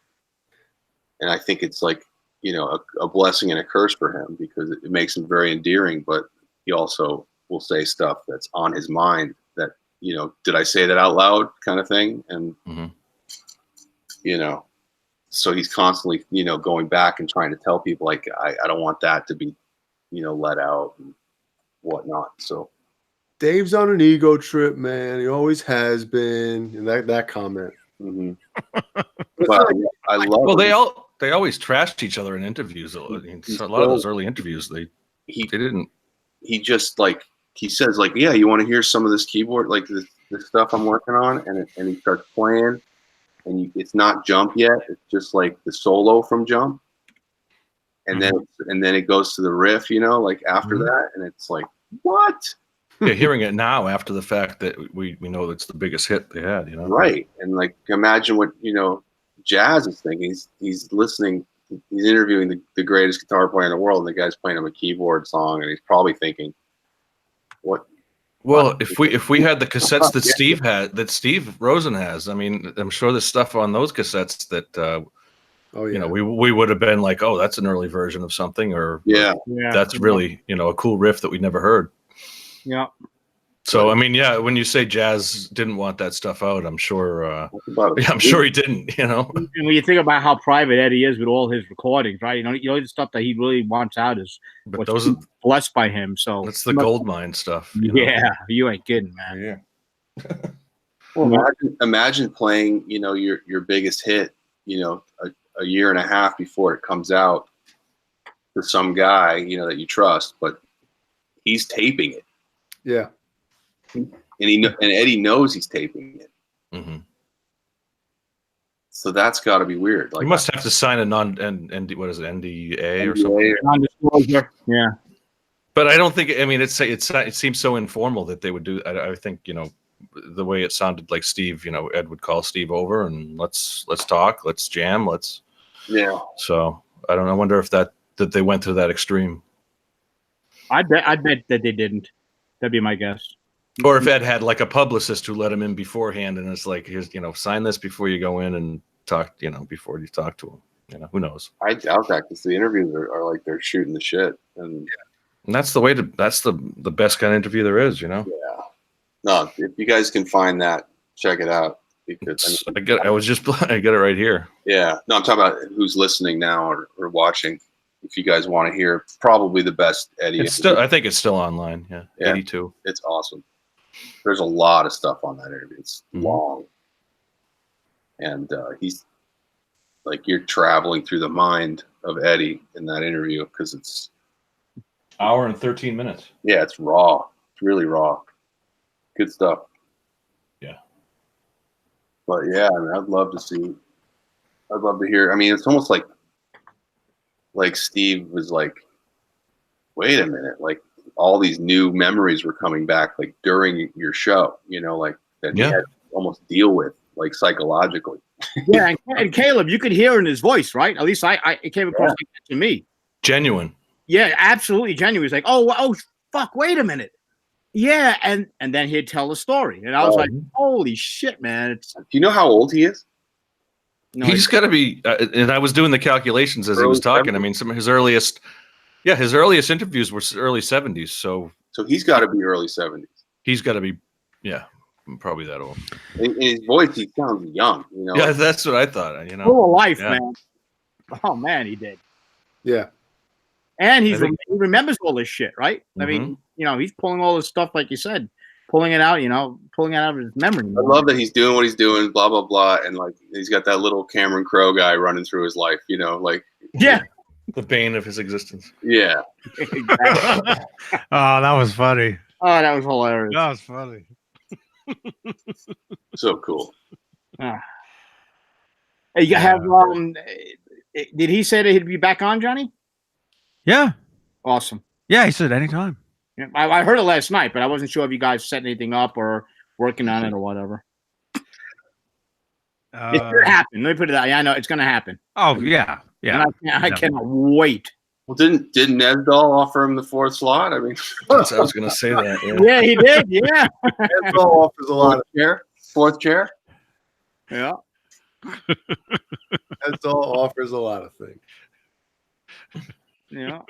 And I think it's like, a blessing and a curse for him, because it makes him very endearing, but he also will say stuff that's on his mind that, did I say that out loud kind of thing? And, so he's constantly, going back and trying to tell people like, I don't want that to be, let out and whatnot. So Dave's on an ego trip, man. He always has been. And that comment. Well, I love. Well, they always trashed each other in interviews. A lot of those early interviews, they didn't. He just like, he says like, yeah, you want to hear some of this keyboard, like this stuff I'm working on, and he starts playing, and it's not Jump yet. It's just like the solo from Jump, and then it goes to the riff, like after that, and it's like, what? Yeah, hearing it now after the fact that we know it's the biggest hit they had, Right, and like imagine what Jazz is thinking. He's listening. He's interviewing the greatest guitar player in the world, and the guy's playing him a keyboard song, and he's probably thinking, "What?" Well, if we had the cassettes that Steve Rosen has, I mean, I'm sure there's stuff on those cassettes that we would have been like, "Oh, that's an early version of something," or that's really a cool riff that we never heard. Yeah. So I mean, when you say Jazz didn't want that stuff out, I'm sure. I'm sure he didn't. And when you think about how private Eddie is with all his recordings, right? The stuff that he really wants out is those are blessed by him. So that's the gold mine stuff. Yeah, you ain't kidding, man. Yeah. Well, imagine playing, your biggest hit, a year and a half before it comes out to some guy, that you trust, but he's taping it. Yeah. And Eddie knows he's taping it. So that's got to be weird. Like, you must have to sign a NDA or something. Non-disclosure. Yeah. But I don't think. I mean, it seems so informal that they would do. I think the way it sounded like Steve. Ed would call Steve over and let's talk, let's jam, Yeah. So I don't know. I wonder if that they went to that extreme. I bet that they didn't. That'd be my guess. Or if Ed had like a publicist who let him in beforehand, and it's like, here's, sign this before you go in and talk, before you talk to him. Who knows? I doubt that, because the interviews are like they're shooting the shit, and that's the way that's the best kind of interview there is, Yeah. No, if you guys can find that, check it out. Because I got it right here. Yeah. No, I'm talking about who's listening now or watching. If you guys want to hear, probably the best Eddie. I think it's still online. Yeah. 82. It's awesome. There's a lot of stuff on that interview. It's long, and like you're traveling through the mind of Eddie in that interview because it's hour and 13 minutes. Yeah, it's raw. It's really raw. Good stuff. Yeah. But yeah, I mean, I'd love to hear. I mean, it's almost like Steve was like, wait a minute, like all these new memories were coming back like during your show, you know, like that he had to almost deal with like psychologically. Yeah, and Caleb, you could hear in his voice, right? At least it came across like that to me. Genuine. Yeah, absolutely genuine. He's like, oh, fuck, wait a minute. Yeah, and then he'd tell the story, and I was like, holy shit, man! Do you know how old he is? No, He's got to be, and I was doing the calculations as he was talking. 70s? I mean, some of his earliest interviews were early 70s. So he's got to be early 70s. He's got to be, probably that old. In his voice, he sounds young. You know. Yeah, that's what I thought. You know, full of life, man. Oh man, he did. Yeah. And he remembers all this shit, right? I mean, you know, he's pulling all this stuff, like you said, pulling it out, pulling it out of his memory. I love that he's doing what he's doing, blah, blah, blah. And like, he's got that little Cameron Crowe guy running through his life, you know, like. Yeah. The bane of his existence. Yeah. Oh, that was funny. Oh, that was hilarious. That was funny. So cool. You have, did he say that he'd be back on, Johnny? Yeah. Awesome. Yeah, he said anytime. Yeah, I heard it last night, but I wasn't sure if you guys set anything up or working on it or whatever. It's gonna happen. Let me put it that way. I know it's gonna happen. Oh yeah, yeah. And I cannot wait. Well, didn't Nesdal offer him the fourth slot? I mean, I was gonna say that. Yeah, he did. Yeah. Nesdal offers a lot of fourth chair. Yeah. Nesdal offers a lot of things. Yeah.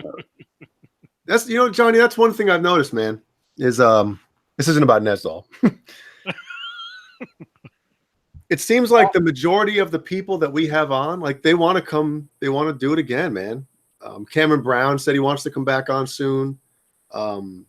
That's Johnny, that's one thing I've noticed, man, is this isn't about Nesdal. It seems like the majority of the people that we have on, like they want to do it again, man. Cameron Brown said he wants to come back on soon. That's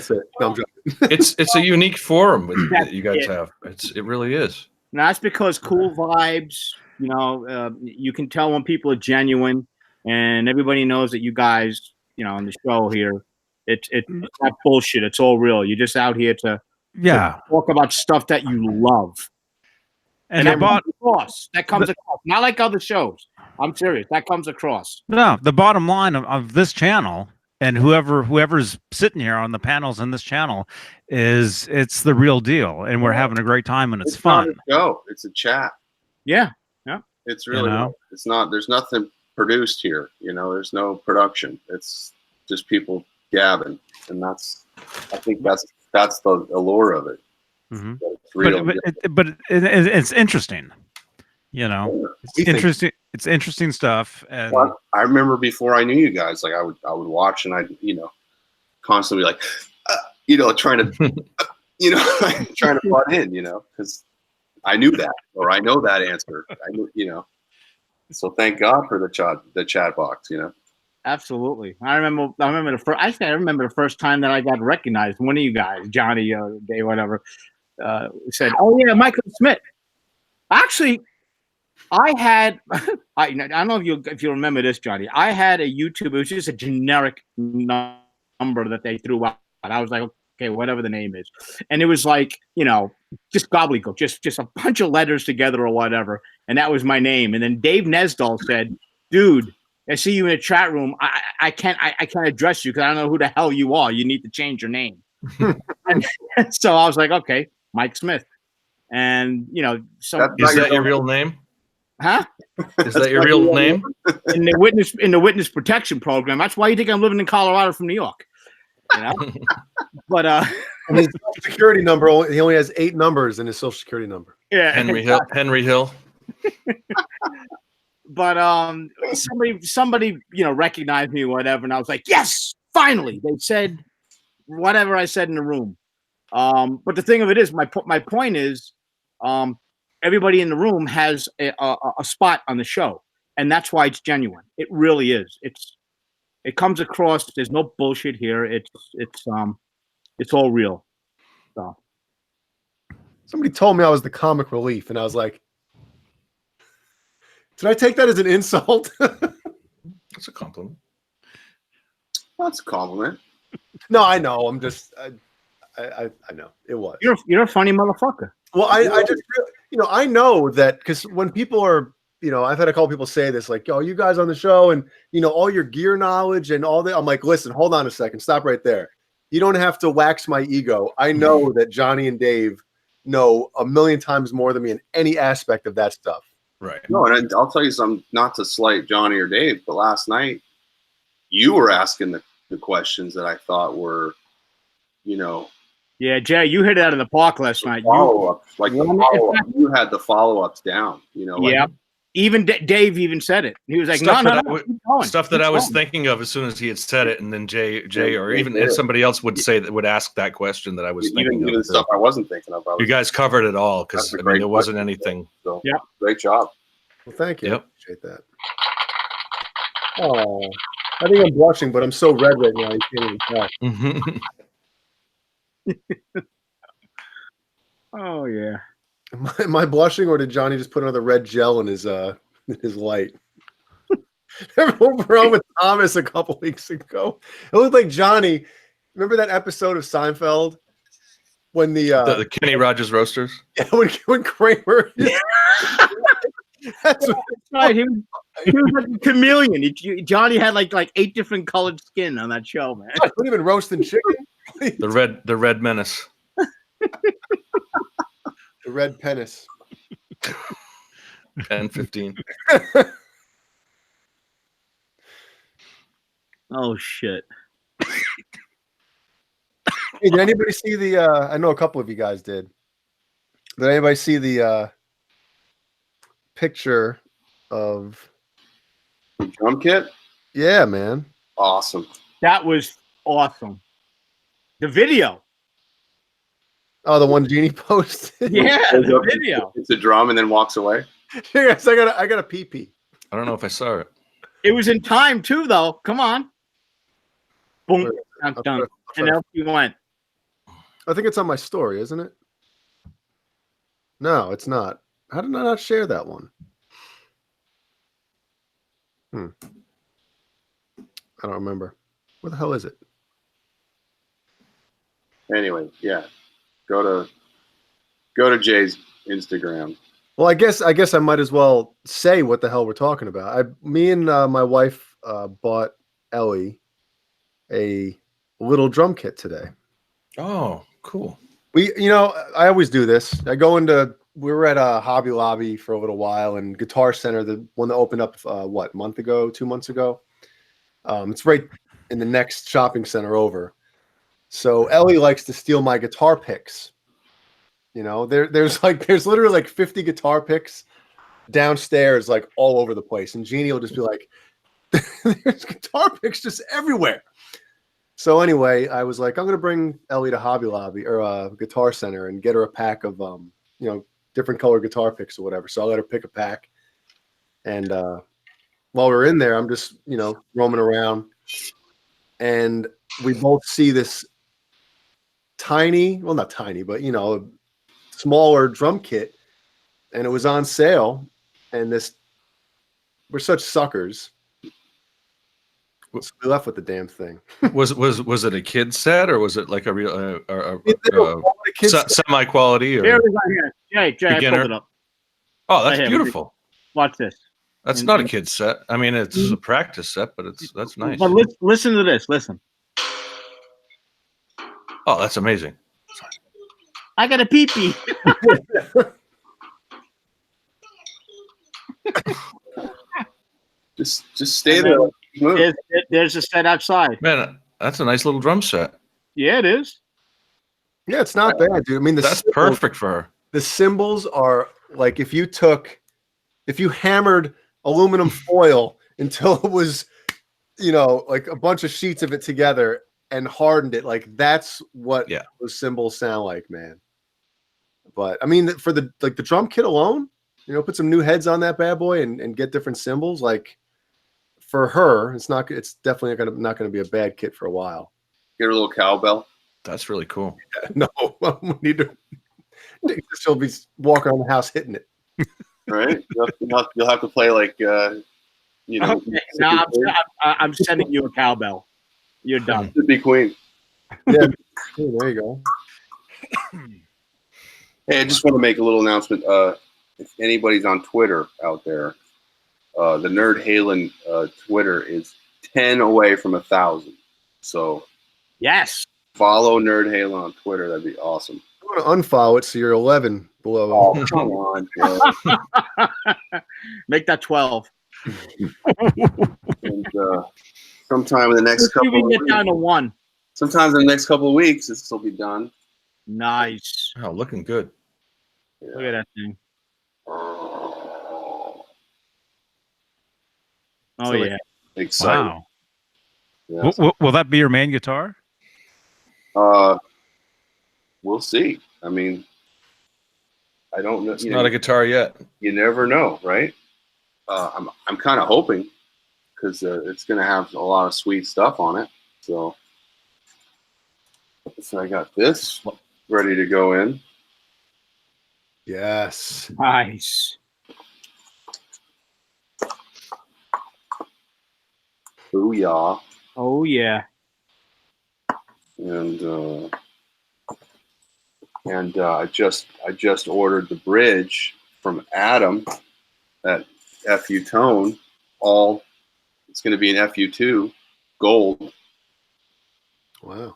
it. No, I'm joking. It's a unique forum that you guys have. It really is. Now, that's because cool vibes, you can tell when people are genuine, and everybody knows that you guys, on the show here, it's not bullshit. It's all real. You're just out here to talk about stuff that you love. And that comes across. That comes across. Not like other shows. I'm serious. That comes across. No, the bottom line of this channel and whoever's sitting here on the panels in this channel it's the real deal, and we're having a great time and it's fun. It's a chat. Yeah. It's really it's not. There's nothing produced here. There's no production. It's just people gabbing, and I think that's the allure of it. Mm-hmm. It's real. But it's interesting. It's interesting. It's interesting stuff. And I remember before I knew you guys, like I would watch, and I'd constantly like, trying to, trying to butt in, because I knew that, or I know that answer. I knew, So thank God for the chat box, Absolutely. I remember the first time that I got recognized. One of you guys, Johnny, Dave, whatever, said, "Oh yeah, Michael Smith." Actually, I had I don't know if you remember this, Johnny. I had a YouTube. It was just a generic number that they threw out. I was like, okay, whatever the name is, and it was like just gobbledygook, just a bunch of letters together or whatever, and that was my name. And then Dave Nesdal said, "Dude, I see you in a chat room. I can't address you because I don't know who the hell you are. You need to change your name." And so I was like, okay, Mike Smith. And is that your real name? Huh? Is that your real name? In the witness protection program. That's why you think I'm living in Colorado from New York. But and his social security number, he only has 8 numbers in his social security number. Yeah, Henry Hill. But somebody recognized me or whatever, and I was like, yes, finally. They said whatever I said in the room. But the thing of it is, my point is, everybody in the room has a spot on the show, and that's why it's genuine. It really is. It comes across. There's no bullshit here. It's all real. So somebody told me I was the comic relief, and I was like, Did I take that as an insult? That's a compliment. That's a compliment. No, I know. I'm just, I know it was. You're a funny motherfucker. Well, I just, I know that because when people are, I've had a couple people say this, like, "Oh, you guys on the show and all your gear knowledge and all that." I'm like, listen, hold on a second, stop right there. You don't have to wax my ego. I know that Johnny and Dave know a million times more than me in any aspect of that stuff. Right. No, and I'll tell you something, not to slight Johnny or Dave, but last night you were asking the questions that I thought were, Yeah, Jay, you hit it out of the park last night. Follow-ups, you had the follow-ups down, Yeah. Even Dave even said it. He was like, Stuff no, that no, keep going. Stuff that Keep I was going. thinking of as soon as he had said it, and then Jay, or even if somebody else would ask that question that I was thinking even of. the stuff I wasn't thinking of. You guys covered it all because there wasn't anything. So, yeah, great job. Well, thank you. Yep. I appreciate that. Oh, I think I'm blushing, but I'm so red right now. You can't even tell. Oh yeah. Am I blushing, or did Johnny just put another red gel in his light? Remember we were on with Thomas a couple weeks ago? It looked like Johnny. Remember that episode of Seinfeld when the Kenny Rogers roasters? Yeah, when Kramer. That's right. He was like a chameleon. Johnny had like 8 different colored skin on that show, man. I couldn't even roasting chicken. The red menace. The red penis. 10-15. Oh shit. Hey, did anybody see the I know a couple of you guys did. Did anybody see the picture of the drum kit? Yeah, man. Awesome. That was awesome. The video. Oh, the one Jeannie posted. Yeah, the video. It's a drum and then walks away. Yes, I got a pee. I don't know if I saw it. It was in time too, though. Come on. Boom. Done. And out you went. I think it's on my story, isn't it? No, it's not. How did I not share that one? I don't remember. Where the hell is it? Anyway, yeah. Go to Jay's Instagram. Well, I guess I might as well say what the hell we're talking about. Me and my wife bought Ellie a little drum kit today. Oh, cool. I always do this. We were at a Hobby Lobby for a little while, and Guitar Center, the one that opened up, 2 months ago. It's right in the next shopping center over. So Ellie likes to steal my guitar picks. There's literally like 50 guitar picks downstairs, like all over the place. And Jeannie will just be like, there's guitar picks just everywhere. So anyway, I was like, I'm going to bring Ellie to Hobby Lobby or Guitar Center and get her a pack of, different color guitar picks or whatever. So I let her pick a pack. And while we're in there, I'm just, roaming around. And we both see this not tiny, but, a smaller drum kit. And it was on sale. And we're such suckers. So we left with the damn thing. Was it a kid set or was it like a real semi quality or Here it is right here. Jay, I pulled it up. Oh, that's Right here. beautiful. Watch this. That's not a kid set. I mean, it's a practice set, but that's nice. But listen to this. Listen. Oh, that's amazing. I got a pee-pee. Just stay there. There's a set outside. Man, that's a nice little drum set. Yeah, it is. Yeah, it's not bad, dude. I mean, that's perfect for her. The cymbals are like if you hammered aluminum foil until it was, like a bunch of sheets of it together and hardened it, like that's what those cymbals sound like, man. But I mean, for the drum kit alone, put some new heads on that bad boy and get different cymbals. Like for her, it's definitely not gonna be a bad kit for a while. Get her a little cowbell. That's really cool. No, we need to. She'll be walking around the house hitting it. Right? You'll have to play like Okay, no, I'm sending you a cowbell. You're done. Should be Queen. Yeah, cool, there you go. Hey, I just want to make a little announcement. If anybody's on Twitter out there, the Nerd Halen Twitter is 10 away from 1,000. So yes, follow Nerd Halen on Twitter. That'd be awesome. I'm going to unfollow it so you're 11 below. Oh, come on, Joe. make that 12. And sometime in the next Let's see if we couple can of get down to weeks, 1. sometimes in the next couple of weeks, this will be done. Nice. Oh, looking good. Look at that thing. Oh, Oh, So, yeah. exciting. Wow. Yeah. Will that be your main guitar? We'll see. I mean, I don't know. It's not a guitar yet. You never know, right? I'm kind of hoping because it's going to have a lot of sweet stuff on it. So I got this ready to go in. Yes. Nice. Booyah! Oh, yeah. And I just ordered the bridge from Adam, that FU tone. It's going to be an FU2 gold. Wow.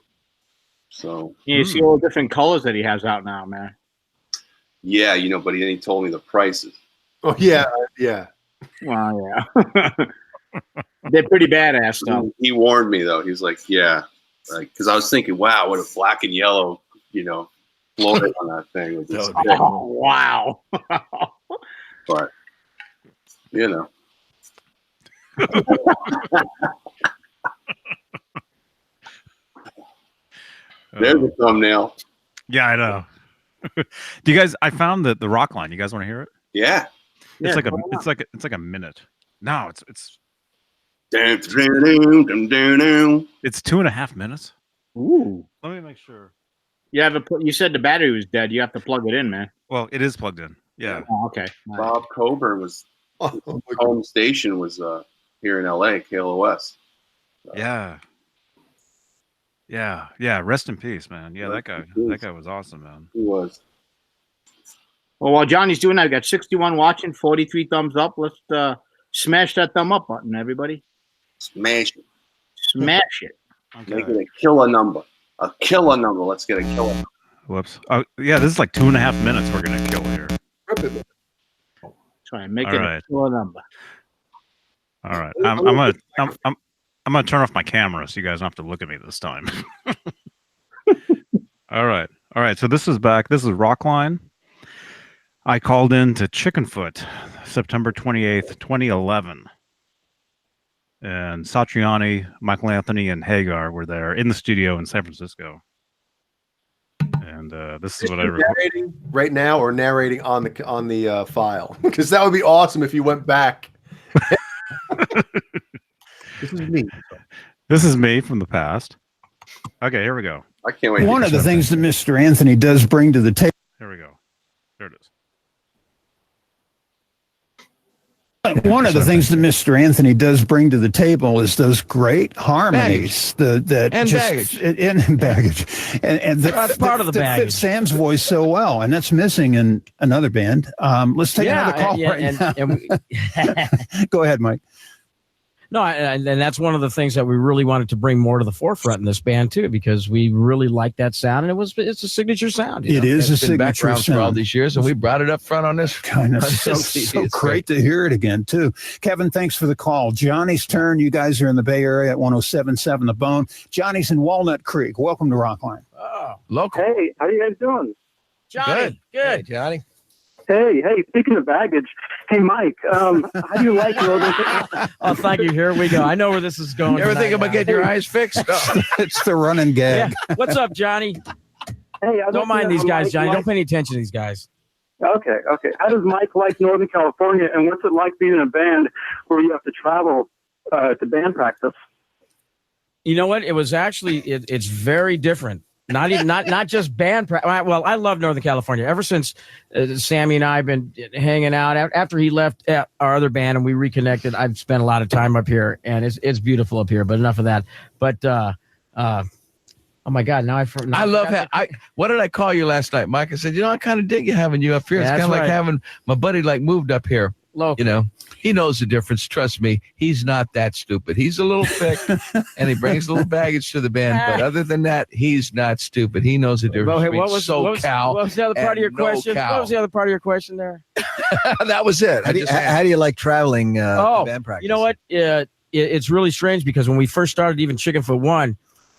So You see all the different colors that he has out now, man. yeah, but then he told me the prices. Oh yeah, yeah. Well, yeah. They're pretty badass, though. He warned me though. He's like, yeah, like because I was thinking, wow, what a black and yellow, floated on that thing. With this thing. Oh, wow. But there's a thumbnail. Yeah, I know. Do you guys? I found the rock line. You guys want to hear it? Yeah. It's like a minute. No, it's 2.5 minutes. Ooh. Let me make sure. You said the battery was dead. You have to plug it in, man. Well, it is plugged in. Yeah. Oh, okay. Bob Coburn was home station was here in LA, KLOS. Yeah. Rest in peace, man. Yeah, that guy was awesome, man. He was. Well, while Johnny's doing that, we got 61 watching, 43 thumbs up. Let's smash that thumb up button, everybody. Smash it. Smash it. Okay. Make it a killer number. A killer number. Let's get a killer number. Whoops. Oh, yeah, this is like 2.5 minutes we're gonna kill here. Try and make All it right. a killer number. All right. I'm gonna turn off my camera so you guys don't have to look at me this time. All right. So this is back. This is Rockline. I called in to Chickenfoot, September 28th, 2011. And Satriani, Michael Anthony, and Hagar were there in the studio in San Francisco. And this is what I narrating right now, or narrating on the file, because that would be awesome if you went back. This is me. This is me from the past. Okay, here we go. I can't wait. One of the things that Mr. Anthony does bring to the table. Here we go. There it is. One of the things that Mr. Anthony does bring to the table is those great harmonies, baggage, and that's part of the baggage. Fit Sam's voice so well, and that's missing in another band. Let's take another call now. Go ahead, Mike. No, and that's one of the things that we really wanted to bring more to the forefront in this band too, because we really like that sound, and it's a signature sound. It is a signature background sound for all these years, and we brought it up front on this. Kind of so great to hear it again too. Kevin, thanks for the call. Johnny's turn. You guys are in the Bay Area at 107.7 The Bone. Johnny's in Walnut Creek. Welcome to Rockline. Oh, local. Hey, how you guys doing? Johnny, good. Hey, Johnny. Hey, speaking of baggage, hey, Mike, how do you like your Oh, thank you. Here we go. I know where this is going. You ever think about getting your eyes fixed? It's the running gag. Yeah. What's up, Johnny? Hey, don't mind these guys, Johnny. Don't pay any attention to these guys. Okay. How does Mike like Northern California, and what's it like being in a band where you have to travel to band practice? You know what? It was actually, it's very different. not just band practice. Well, I love Northern California. Ever since Sammy and I have been hanging out after he left our other band and we reconnected, I've spent a lot of time up here, and it's beautiful up here. But enough of that. But oh my God! Now I love how what did I call you last night, Mike? I said, I kind of dig you having you up here. It's kind of like having my buddy moved up here. Local. He knows the difference. Trust me, he's not that stupid. He's a little thick, and he brings a little baggage to the band. But other than that, he's not stupid. He knows the difference between SoCal. What was the other part of your question? What was the other part of your question there? That was it. How do you like traveling band practice? You know what? It's really strange because when we first started, even Chickenfoot 1,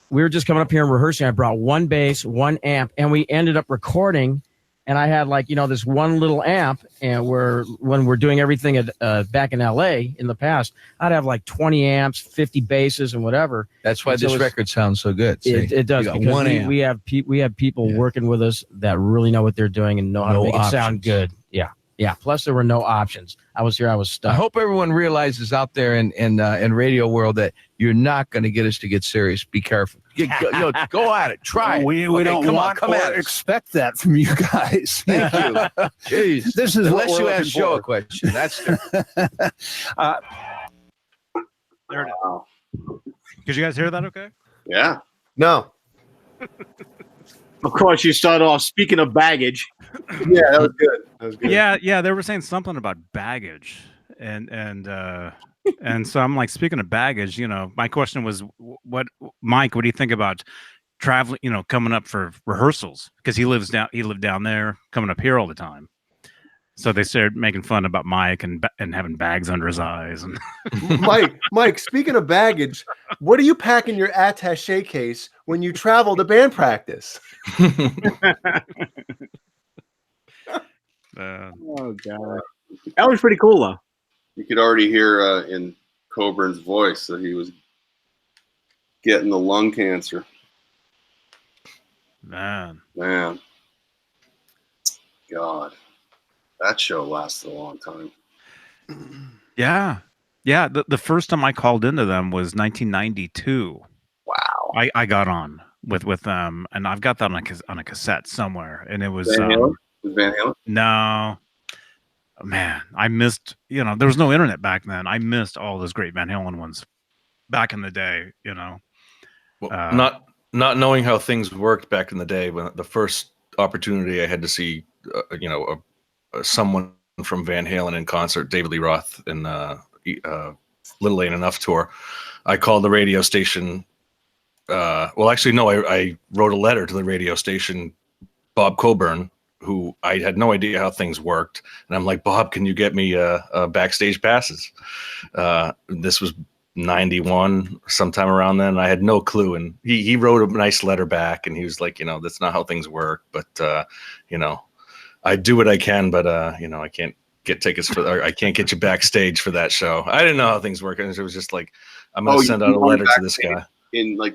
we were just coming up here and rehearsing. I brought one bass, one amp, and we ended up recording. And I had this one little amp, and when we're doing everything at back in LA in the past, I'd have 20 amps, 50 basses, and whatever. That's why this record sounds so good. It does, because we have people working with us that really know what they're doing and know how to make it sound good. Yeah. Plus, there were no options. I was stuck. I hope everyone realizes out there in radio world that you're not going to get us to get serious. Be careful. Go at it. Try it. We don't want or expect that from you guys. Thank you. Jeez. This is unless what you we're ask Joe a question. That's There it is. Did you guys hear that? Okay. Yeah. No. Of course, you start off speaking of baggage. Yeah, that was good. That was good. Yeah, they were saying something about baggage, and so I'm like, speaking of baggage, my question was, Mike, what do you think about traveling? Coming up for rehearsals, because he lived down there, coming up here all the time. So they started making fun about Mike and having bags under his eyes. And Mike, speaking of baggage, what do you pack in your attaché case when you travel to band practice? Oh God, that was pretty cool though. You could already hear in Coburn's voice that he was getting the lung cancer. Man, God. That show lasted a long time. Yeah. The first time I called into them was 1992. Wow. I got on with them, and I've got that on a cassette somewhere, and it was Van Halen? Was Van Halen? No, man, I missed. There was no internet back then. I missed all those great Van Halen ones back in the day. Well, not knowing how things worked back in the day, when the first opportunity I had to see, someone from Van Halen in concert, David Lee Roth in Little Ain't Enough tour, I called the radio station. Well, actually, no, I wrote a letter to the radio station, Bob Coburn, who I had no idea how things worked. And I'm like, Bob, can you get me backstage passes? This was 91, sometime around then. I had no clue. And he wrote a nice letter back, and he was like, that's not how things work. But, I do what I can, but, I can't get tickets I can't get you backstage for that show. I didn't know how things work. And it was just like, I'm going to send out a letter to this guy.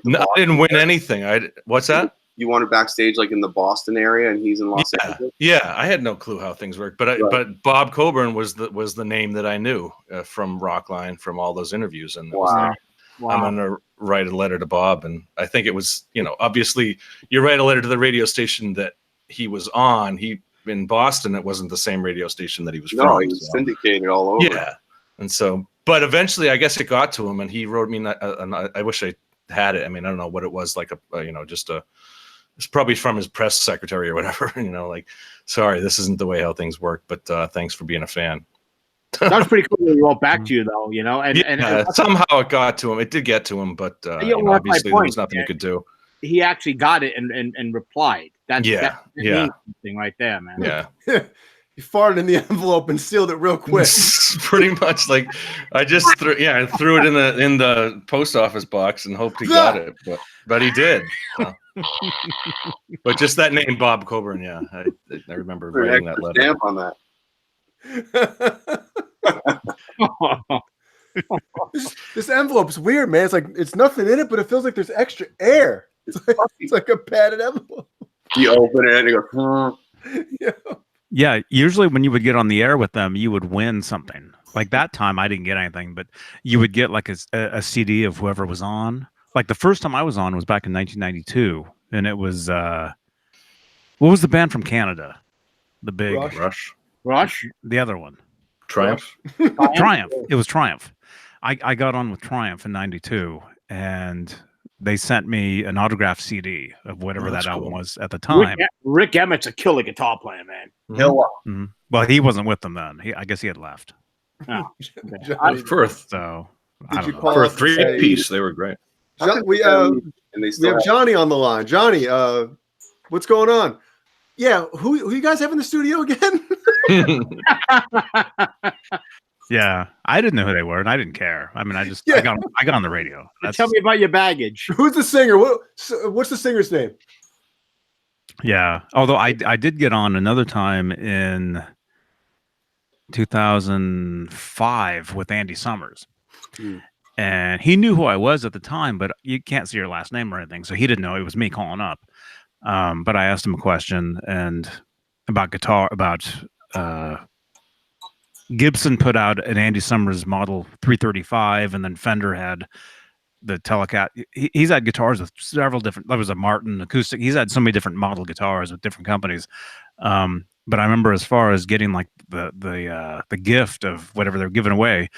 No, I didn't win anything. What's that? You wanted backstage in the Boston area, and he's in Los Angeles. Yeah, I had no clue how things worked, but Bob Coburn was the name that I knew from Rockline, from all those interviews, and I'm gonna write a letter to Bob, and I think it was obviously you write a letter to the radio station that he was on. In Boston, it wasn't the same radio station that he was from. No, he was syndicated all over. Yeah, and so, but eventually, I guess it got to him, and he wrote me. I wish I had it. I mean, I don't know what it was, like it's probably from his press secretary or whatever. Sorry, this isn't the way how things work, but thanks for being a fan. That was pretty cool. He wrote back to you though, and somehow it got to him. It did get to him, but obviously there was nothing you could do. He actually got it and replied. That means something right there, man. Yeah. He farted in the envelope and sealed it real quick. Pretty much, I just threw it in the post office box and hoped he got it, but he did. But just that name, Bob Coburn, I remember writing that letter. Stamp on that. This envelope's weird, man. It's like it's nothing in it, but it feels like there's extra air. It's like a padded envelope. You open it and you go. Yeah, usually when you would get on the air with them, you would win something. Like that time, I didn't get anything, but you would get like a CD of whoever was on. Like the first time I was on was back in 1992. and it was what was the band from Canada? The big Rush. The other one. Triumph. Triumph. It was Triumph. I got on with Triumph in '92, and they sent me an autographed CD of whatever that album was at the time. Rick Emmett's a killer guitar player, man. Mm-hmm. Well, he wasn't with them then. I guess he had left. Oh, for a three-piece, they were great. We have Johnny on the line. Johnny, what's going on? Yeah, who you guys have in the studio again? Yeah, I didn't know who they were, and I didn't care. I mean, I got on the radio. Tell me about your baggage. Who's the singer? What's the singer's name? Yeah, although I did get on another time in 2005 with Andy Summers. And he knew who I was at the time, but you can't see your last name or anything, so he didn't know it was me calling up. But I asked him a question and about guitar, about Gibson put out an Andy Summers model 335, and then Fender had the Telecat. He's had guitars with several different. There was a Martin acoustic. He's had so many different model guitars with different companies. But I remember, as far as getting like the gift of whatever they're giving away,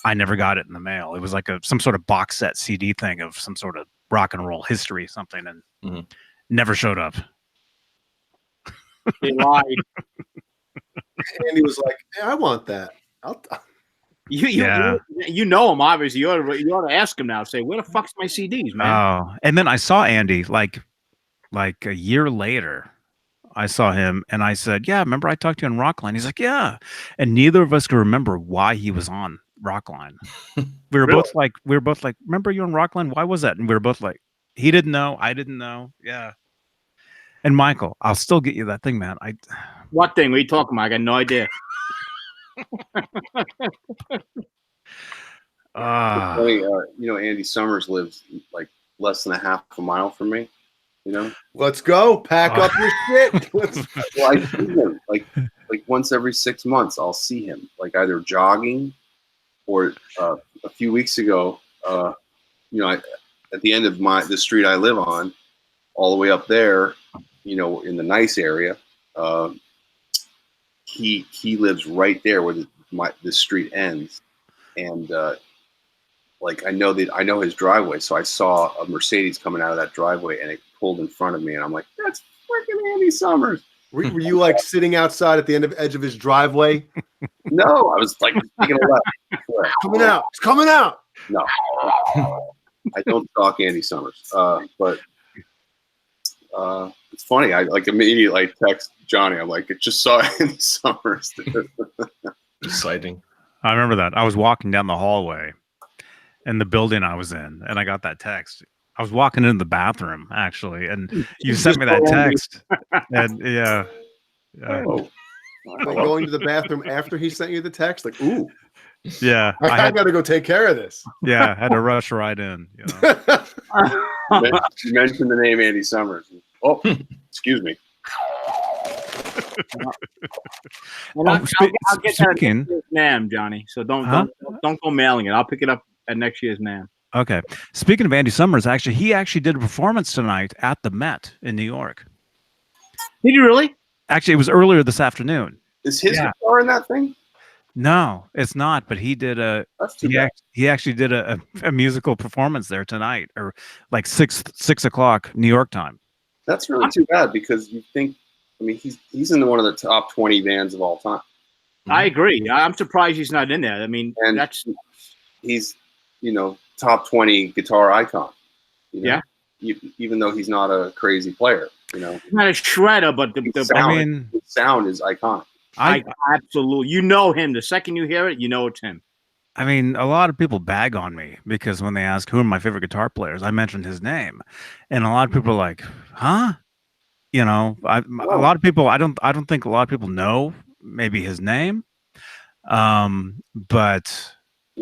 I never got it in the mail. It was like some sort of box set CD thing of some sort of rock and roll history, something, and never showed up. They lied. And he was like, "Hey, I want that." You know him, obviously. You ought to ask him now. Say, where the fuck's my CDs, man? Oh, and then I saw Andy like a year later. I saw him and I said, "Yeah, remember I talked to you on Rockline?" He's like, "Yeah," and neither of us could remember why he was on Rockline. We were both like, "Remember you on Rockline? Why was that?" And we were both like, "He didn't know, I didn't know." Yeah. And Michael, I'll still get you that thing, man. What thing? What are you talking about? I got no idea. Andy Summers lives like less than a half a mile from me. Let's go. Pack up your shit. Well, I see him like once every 6 months. I'll see him like either jogging or a few weeks ago. At the end of the street I live on, all the way up there, in the nice area. He lives right there where the street ends, and I know his driveway. So I saw a Mercedes coming out of that driveway, and it pulled in front of me, and I'm like, "That's freaking Andy Summers." Were you like sitting outside at the edge of his driveway? No, I was like taking a left. Coming out. It's coming out. No, I don't stalk Andy Summers, but it's funny. I immediately text Johnny. I'm like, I just saw Andy Summers. Exciting. I remember that. I was walking down the hallway in the building I was in, and I got that text. I was walking into the bathroom, actually, and you sent me that text. And yeah. Oh. Going to the bathroom after he sent you the text? Like, ooh. Yeah. I got to go take care of this. Yeah, I had to rush right in. You mentioned the name Andy Summers. Oh, excuse me. I'll get that next year's NAMM, Johnny. So don't go mailing it. I'll pick it up at next year's NAMM. Okay. Speaking of Andy Summers, he actually did a performance tonight at the Met in New York. Did you really? Actually, it was earlier this afternoon. Is his guitar in that thing? No, it's not. But he did he actually did a musical performance there tonight, or like 6 o'clock New York time. That's really too bad, because you think, he's in one of the top 20 bands of all time. I agree. I'm surprised he's not in there. He's top 20 guitar icon. Even though he's not a crazy player. He's not a shredder, but the sound is iconic. Absolutely. You know him. The second you hear it, you know it's him. A lot of people bag on me because when they ask who are my favorite guitar players, I mentioned his name, and a lot of people are like, "Huh?" A lot of people. I don't think a lot of people know maybe his name, but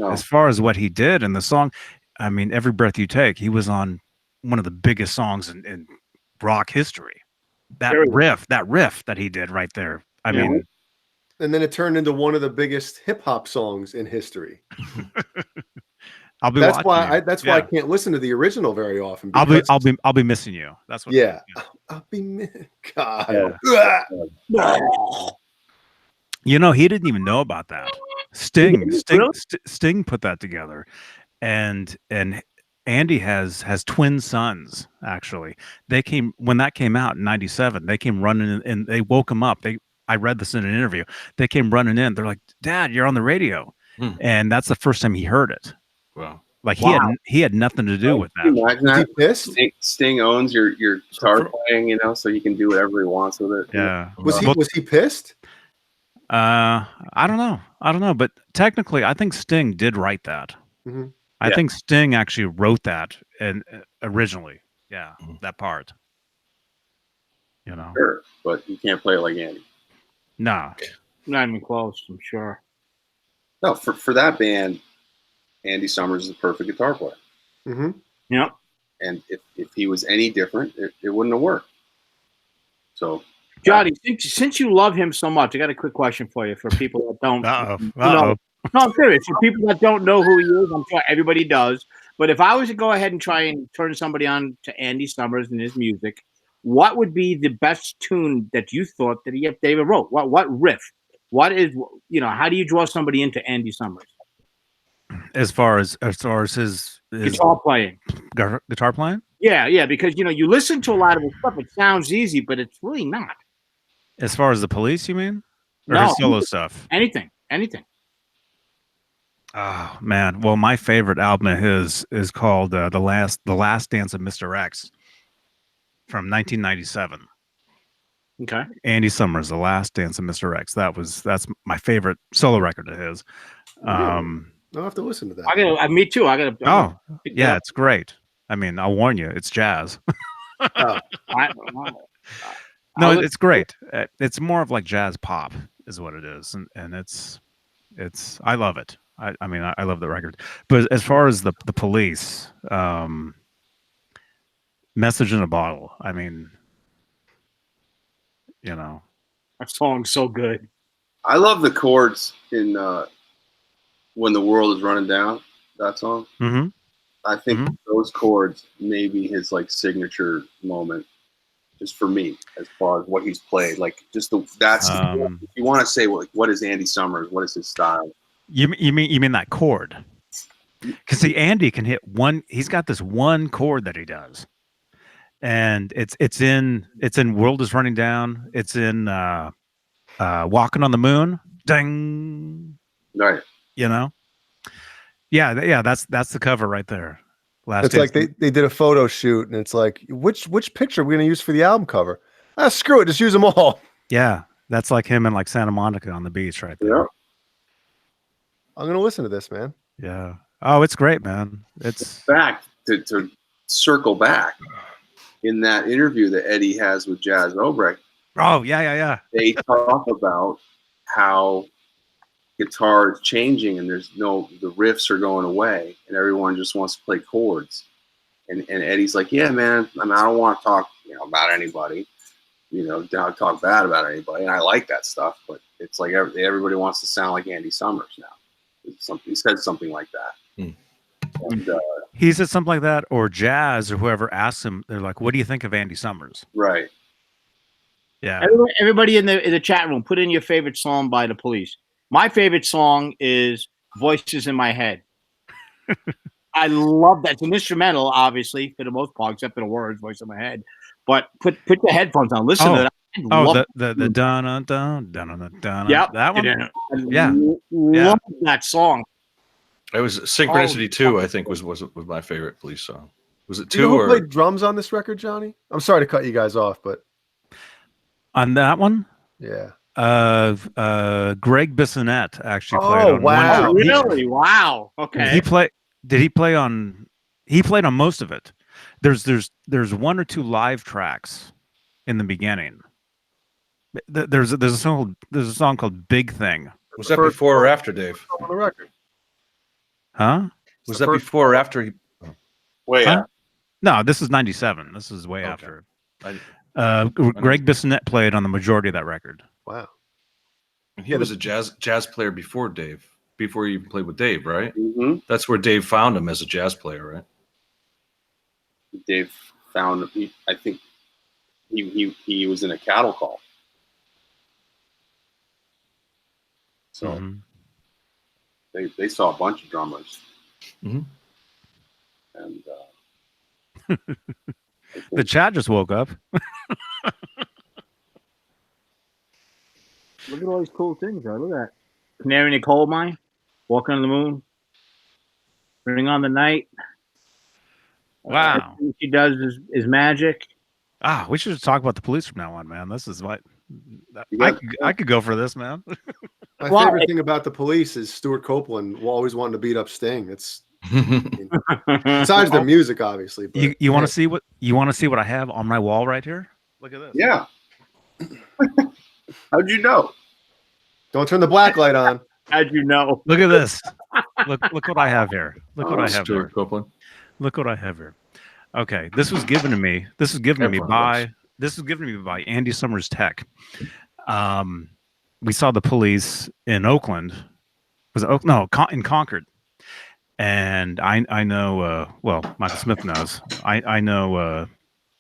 as far as what he did in the song, Every Breath You Take, he was on one of the biggest songs in rock history. That riff that he did right there. And then it turned into one of the biggest hip hop songs in history. I'll be. That's watching why. you. That's why I can't listen to the original very often. I'll be. because- I'll be missing you. That's what. Yeah. I'll be. God. You know, he didn't even know about that. Sting put that together, and Andy has twin sons. Actually, they came when that came out in '97. They came running in, and they woke him up. I read this in an interview. They came running in. They're like, "Dad, you're on the radio," and that's the first time he heard it. Wow. Like he had nothing to do with that. Imagine that. Sting owns your guitar playing, you know, so he can do whatever he wants with it. Yeah. Was he pissed? I don't know, but technically, I think Sting did write that. Mm-hmm. I think Sting actually wrote that and originally, that part. You know, Sure, but you can't play it like Andy. No, not even close. I'm sure. No, for that band, Andy Summers is the perfect guitar player. Mm-hmm. Yep. And if he was any different, it wouldn't have worked. So. Johnny, since you love him so much, I got a quick question for you. For people that don't, Uh-oh. No, I'm serious. For people that don't know who he is, I'm sure everybody does. But if I was to go ahead and try and turn somebody on to Andy Summers and his music, what would be the best tune that you thought that David wrote? What riff? What is, how do you draw somebody into Andy Summers? As far as his guitar playing, guitar playing. Yeah, because you listen to a lot of his stuff. It sounds easy, but it's really not. As far as the Police, you mean? Or No, his solo stuff? Anything. Oh man! Well, my favorite album of his is called "The Last Dance of Mr. X" from 1997. Okay. Andy Summers, "The Last Dance of Mr. X." That's my favorite solo record of his. I'll have to listen to that. Me too. I gotta. Yeah, it's great. I mean, I'll warn you, it's jazz. No, it's great. It's more of like jazz pop, is what it is, and it's. I love it. I mean, I love the record. But as far as the Police, "Message in a Bottle," I mean, that song's so good. I love the chords in "When the World Is Running Down." That song. Mm-hmm. I think those chords may be his signature moment, just for me, as far as what he's played. Like just if you want to say what is Andy Summers, what is his style? You mean that chord? Because see, Andy can hit one. He's got this one chord that he does, and it's in "World Is Running Down." It's in "Walking on the Moon." Ding. Right. Yeah. That's the cover right there. It's like they did a photo shoot, and it's like, which picture are we going to use for the album cover? Screw it, just use them all. Yeah, that's like him in like Santa Monica on the beach right there. Yeah. I'm going to listen to this, man. Yeah. Oh, it's great, man. It's back to circle back in that interview that Eddie has with Jazz Obrecht. Oh, yeah. They talk about how guitar is changing and the riffs are going away and everyone just wants to play chords. And Eddie's like, yeah, man, I don't want to talk, about anybody, don't talk bad about anybody. And I like that stuff, but it's like everybody wants to sound like Andy Summers now. He said something like that. And, he said something like that, or Jazz or whoever asks him, they're like, what do you think of Andy Summers? Right. Yeah. Everybody in the chat room, put in your favorite song by the Police. My favorite song is "Voices in My Head." I love that. It's an instrumental, obviously, for the most part, except for the words, "Voice in My Head." But put your headphones on. Listen to that. The dun dun dun dun. Yeah, that one. Yeah, love that song. It was "Synchronicity 2", I think was my favorite Police song. Was it 2 You know who or played drums on this record, Johnny? I'm sorry to cut you guys off, but on that one? Yeah. Greg Bissonette actually played on wow. one. Really? Wow. Okay. He played on most of it. There's one or two live tracks in the beginning. There's a song called "Big Thing." Was that before or after, Dave? On the record. Huh? Was that before or after? No, this is 97. This is way after. Greg Bissonette played on the majority of that record. Wow. And he was a jazz player before Dave. before you played with Dave, right? Mm-hmm. That's where Dave found him as a jazz player, right? Dave found him. I think he was in a cattle call. So they saw a bunch of drummers. Mm-hmm. And the chat just woke up. Look at all these cool things, though. Look at that. Canary in the coal mine, walking on the moon, bring on the night. Wow. Everything she does is magic. Ah, we should talk about the police from now on, man. This is what Yeah. I could go for this, man. My favorite thing about the Police is Stuart Copeland always wanting to beat up Sting. It's besides their music, obviously. But, you want to see what I have on my wall right here? Look at this. Yeah. How'd you know? Don't turn the black light on. How'd you know? Look at this. Look what I have here. Look what I have Stuart here. Copeland. Look what I have here. Okay, this was given to me. This was given to me by Andy Summers Tech. We saw the Police in Oakland. Was it in Concord? And I know. Well, Michael Smith knows. I know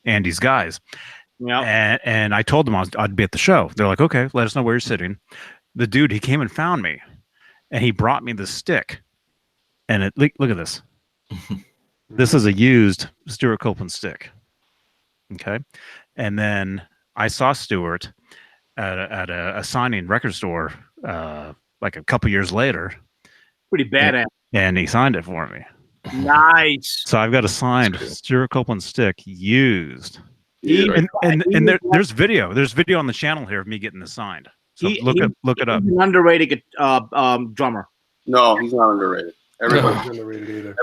Andy's guys. Yeah. And I told them I'd be at the show. They're like, okay, let us know where you're sitting. The dude, he came and found me, and he brought me the stick. And look at this. This is a used Stuart Copeland stick. Okay. And then I saw Stuart at a signing record store like a couple years later. Pretty badass. And he signed it for me. Nice. So I've got a signed Stuart Copeland stick used. Yeah. And there's video. There's video on the channel here of me getting this signed. So look it up. He's an underrated drummer. No, he's not underrated. Everybody's underrated either.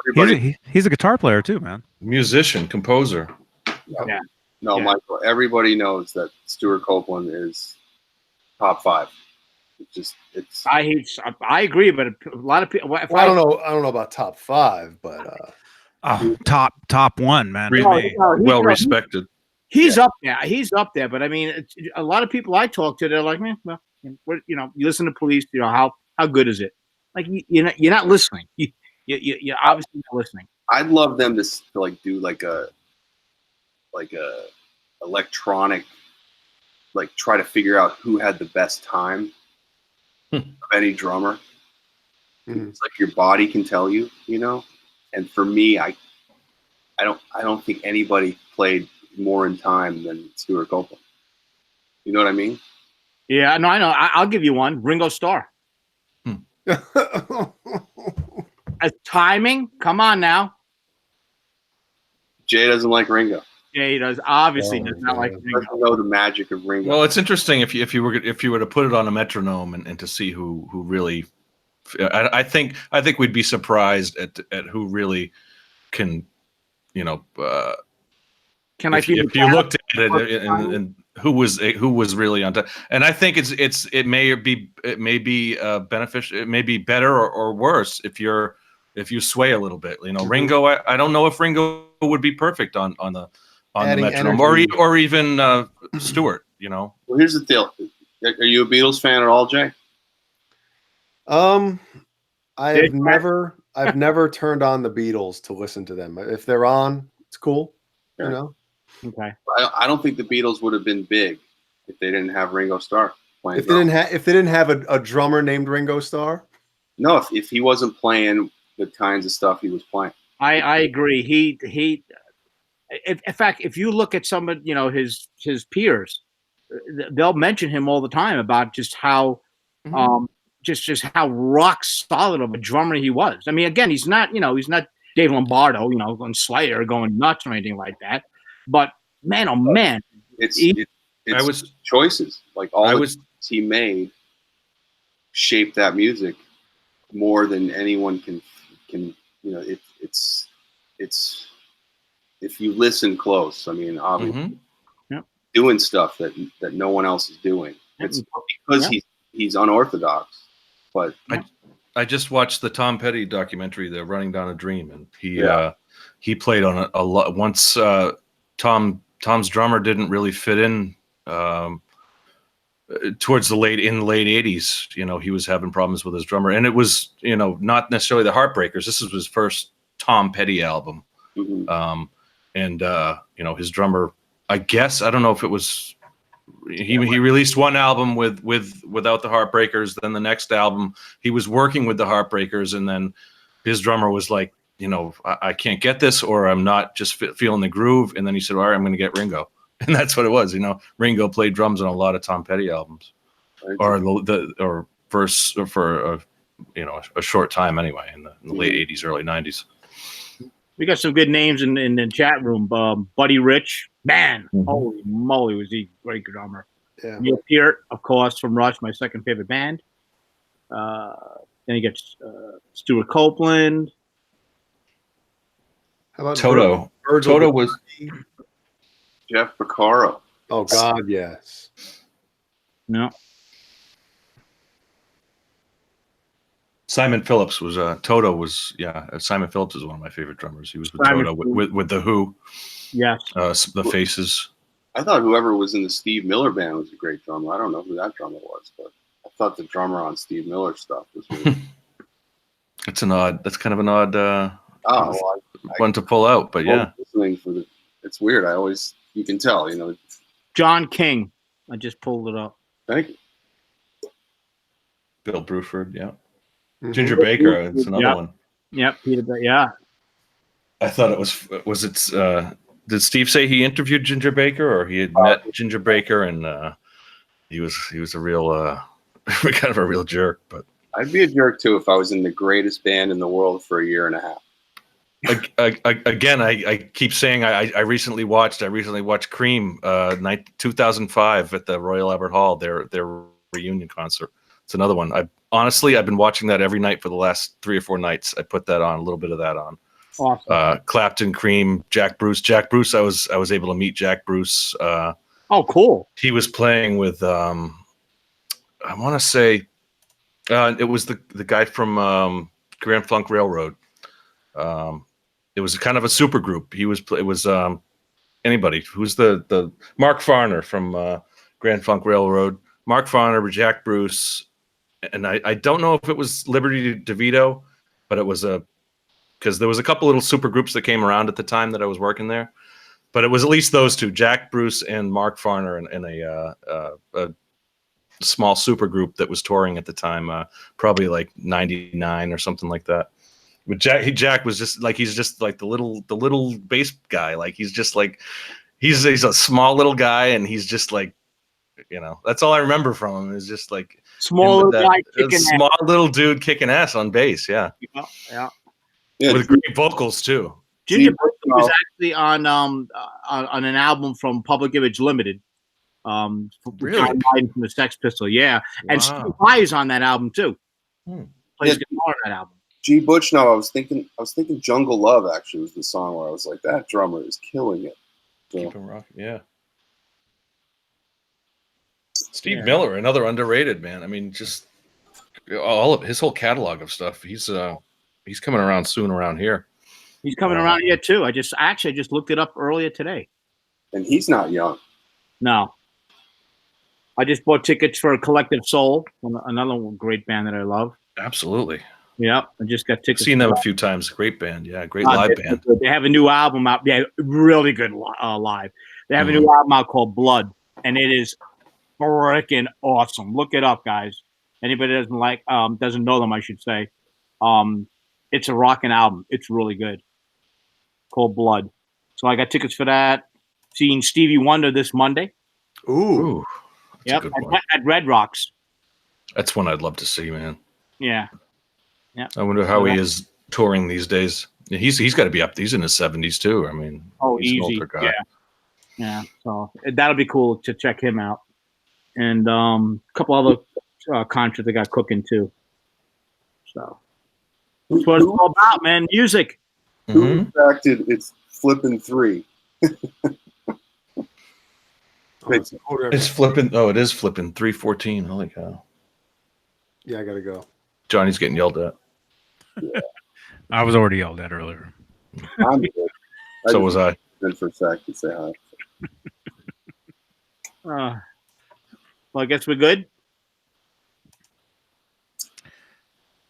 He's a guitar player too, man. Musician, composer. Yeah. No, Michael. Everybody knows that Stuart Copeland is top 5. It's. I agree, but a lot of people. I don't know about top 5, but top 1, man. Well respected. He's up there. He's up there. But I mean, a lot of people I talk to, they're like, man, well, you listen to Police. How good is it? Like you're not listening. You're obviously not listening. I'd love them to like do like a electronic, like try to figure out who had the best time of any drummer. It's like your body can tell you, And for me, I don't think anybody played more in time than Stuart Copeland. You know what I mean? Yeah, no, I know. I'll give you one. Ringo Starr. As timing, come on now. Jay doesn't like Ringo. Jay does obviously does not like Ringo. Doesn't know the magic of Ringo. Well, it's interesting if you were to put it on a metronome and to see who really. I think we'd be surprised at who really can, Can I? If you looked at it and who was really on top, and I think it may be beneficial. It may be better or worse if you sway a little bit. Ringo. I don't know if Ringo would be perfect on the metronome or even Stewart. Well, here's the deal. Are you a Beatles fan at all, Jay? I've never turned on the Beatles to listen to them. If they're on, it's cool. Sure. Okay. I don't think the Beatles would have been big if they didn't have Ringo Starr playing. If they didn't have a drummer named Ringo Starr. No, if he wasn't playing the kinds of stuff he was playing. I agree. He. In fact, if you look at some of his peers, they'll mention him all the time about just how just how rock solid of a drummer he was. I mean, again, he's not Dave Lombardo, on Slayer going nuts or anything like that. But man, oh man, it's choices like all the choices he made shaped that music more than anyone can. It's if you listen close. I mean, obviously, doing stuff that no one else is doing. It's because he's unorthodox. But I just watched the Tom Petty documentary, The Running Down a Dream, and he played on a lot once. Tom's drummer didn't really fit in towards the late 80s, he was having problems with his drummer, and it was, not necessarily the Heartbreakers. This was his first Tom Petty album. Mm-hmm. And his drummer, I guess, I don't know if it was, he released one album without the Heartbreakers. Then the next album he was working with the Heartbreakers, and then his drummer was like, I can't get this, or I'm not just feeling the groove. And then he said, all right, I'm going to get Ringo. And that's what it was. Ringo played drums on a lot of Tom Petty albums, or first for a short time anyway, in the late 80s, early 90s. We got some good names in the chat room. Buddy Rich, man, Mm-hmm. holy moly, was he a great drummer. Yeah. Neil Peart, of course, from Rush, my second favorite band. Then you get Stuart Copeland. How about Toto? Toto was Jeff Porcaro. Oh God, yes. No. Simon Phillips was Toto was Simon Phillips is one of my favorite drummers. He was with Simon Toto with the Who. Yes. The Faces. I thought whoever was in the Steve Miller band was a great drummer. I don't know who that drummer was, but I thought the drummer on Steve Miller's stuff was really That's kind of an odd one to pull out, but yeah. It's weird. You can tell, John King. I just pulled it up. Thank you. Bill Bruford, yeah. Mm-hmm. Ginger Baker, it's another one. Yep, Peter. Yeah. I thought it was it. Did Steve say he interviewed Ginger Baker, or he had met Ginger Baker, and he was a real kind of a real jerk? But I'd be a jerk too if I was in the greatest band in the world for a year and a half. Again, I keep saying I recently watched Cream 2005 at the Royal Albert Hall, their reunion concert. It's another one. I've been watching that every night for the last 3 or 4 nights. I put that on, a little bit of that on. Awesome. Clapton, Cream, Jack Bruce. Jack Bruce, I was able to meet Jack Bruce. Oh, cool. He was playing with I want to say it was the guy from Grand Funk Railroad. It was kind of a super group. It was anybody who's the Mark Farner from Grand Funk Railroad. Mark Farner, Jack Bruce, and I don't know if it was Liberty DeVito, but it was because there was a couple little super groups that came around at the time that I was working there, but it was at least those two, Jack Bruce and Mark Farner, and a small super group that was touring at the time, probably like 99 or something like that. But Jack was just like, he's just like the little bass guy. Like he's just like, he's a small little guy, and he's just like, that's all I remember from him is just like small little dude kicking ass on bass. Yeah. With great vocals too. Ginger Baker was actually on an album from Public Image Limited. Really? From the Sex Pistols, yeah. And Steve Vai is on that album too. Plays guitar on that album. G. Butch, no, I was thinking Jungle Love actually was the song where I was like, that drummer is killing it. So. Keep him rocking, yeah. Steve Miller, another underrated man. I mean, just all of his whole catalog of stuff. He's coming around soon around here. He's coming around here too. I just looked it up earlier today. And he's not young. No. I just bought tickets for Collective Soul, another great band that I love. Absolutely. Yep, I just got tickets. I've seen them a few times. Great band, yeah, great live band. They have a new album out. Yeah, really good live. They have a new album out called Blood, and it is freaking awesome. Look it up, guys. Anybody doesn't know them, I should say. It's a rocking album. It's really good. Called Blood. So I got tickets for that. Seeing Stevie Wonder this Monday. Ooh. Yep, at Red Rocks. That's one I'd love to see, man. Yeah. Yeah. I wonder how he is touring these days. He's got to be up. He's in his 70s too. I mean, he's easy. an older guy. Yeah. So that'll be cool to check him out, and a couple other concerts they got cooking too. So that's what it's all about, man. Music. In fact, it's flipping 3. It's flipping. Oh, it is flipping 3:14. Holy cow! Yeah, I gotta go. Johnny's getting yelled at. Yeah. I was already yelled at earlier. I'm good. So was I. Then for a sec to say hi. Well, I guess we're good.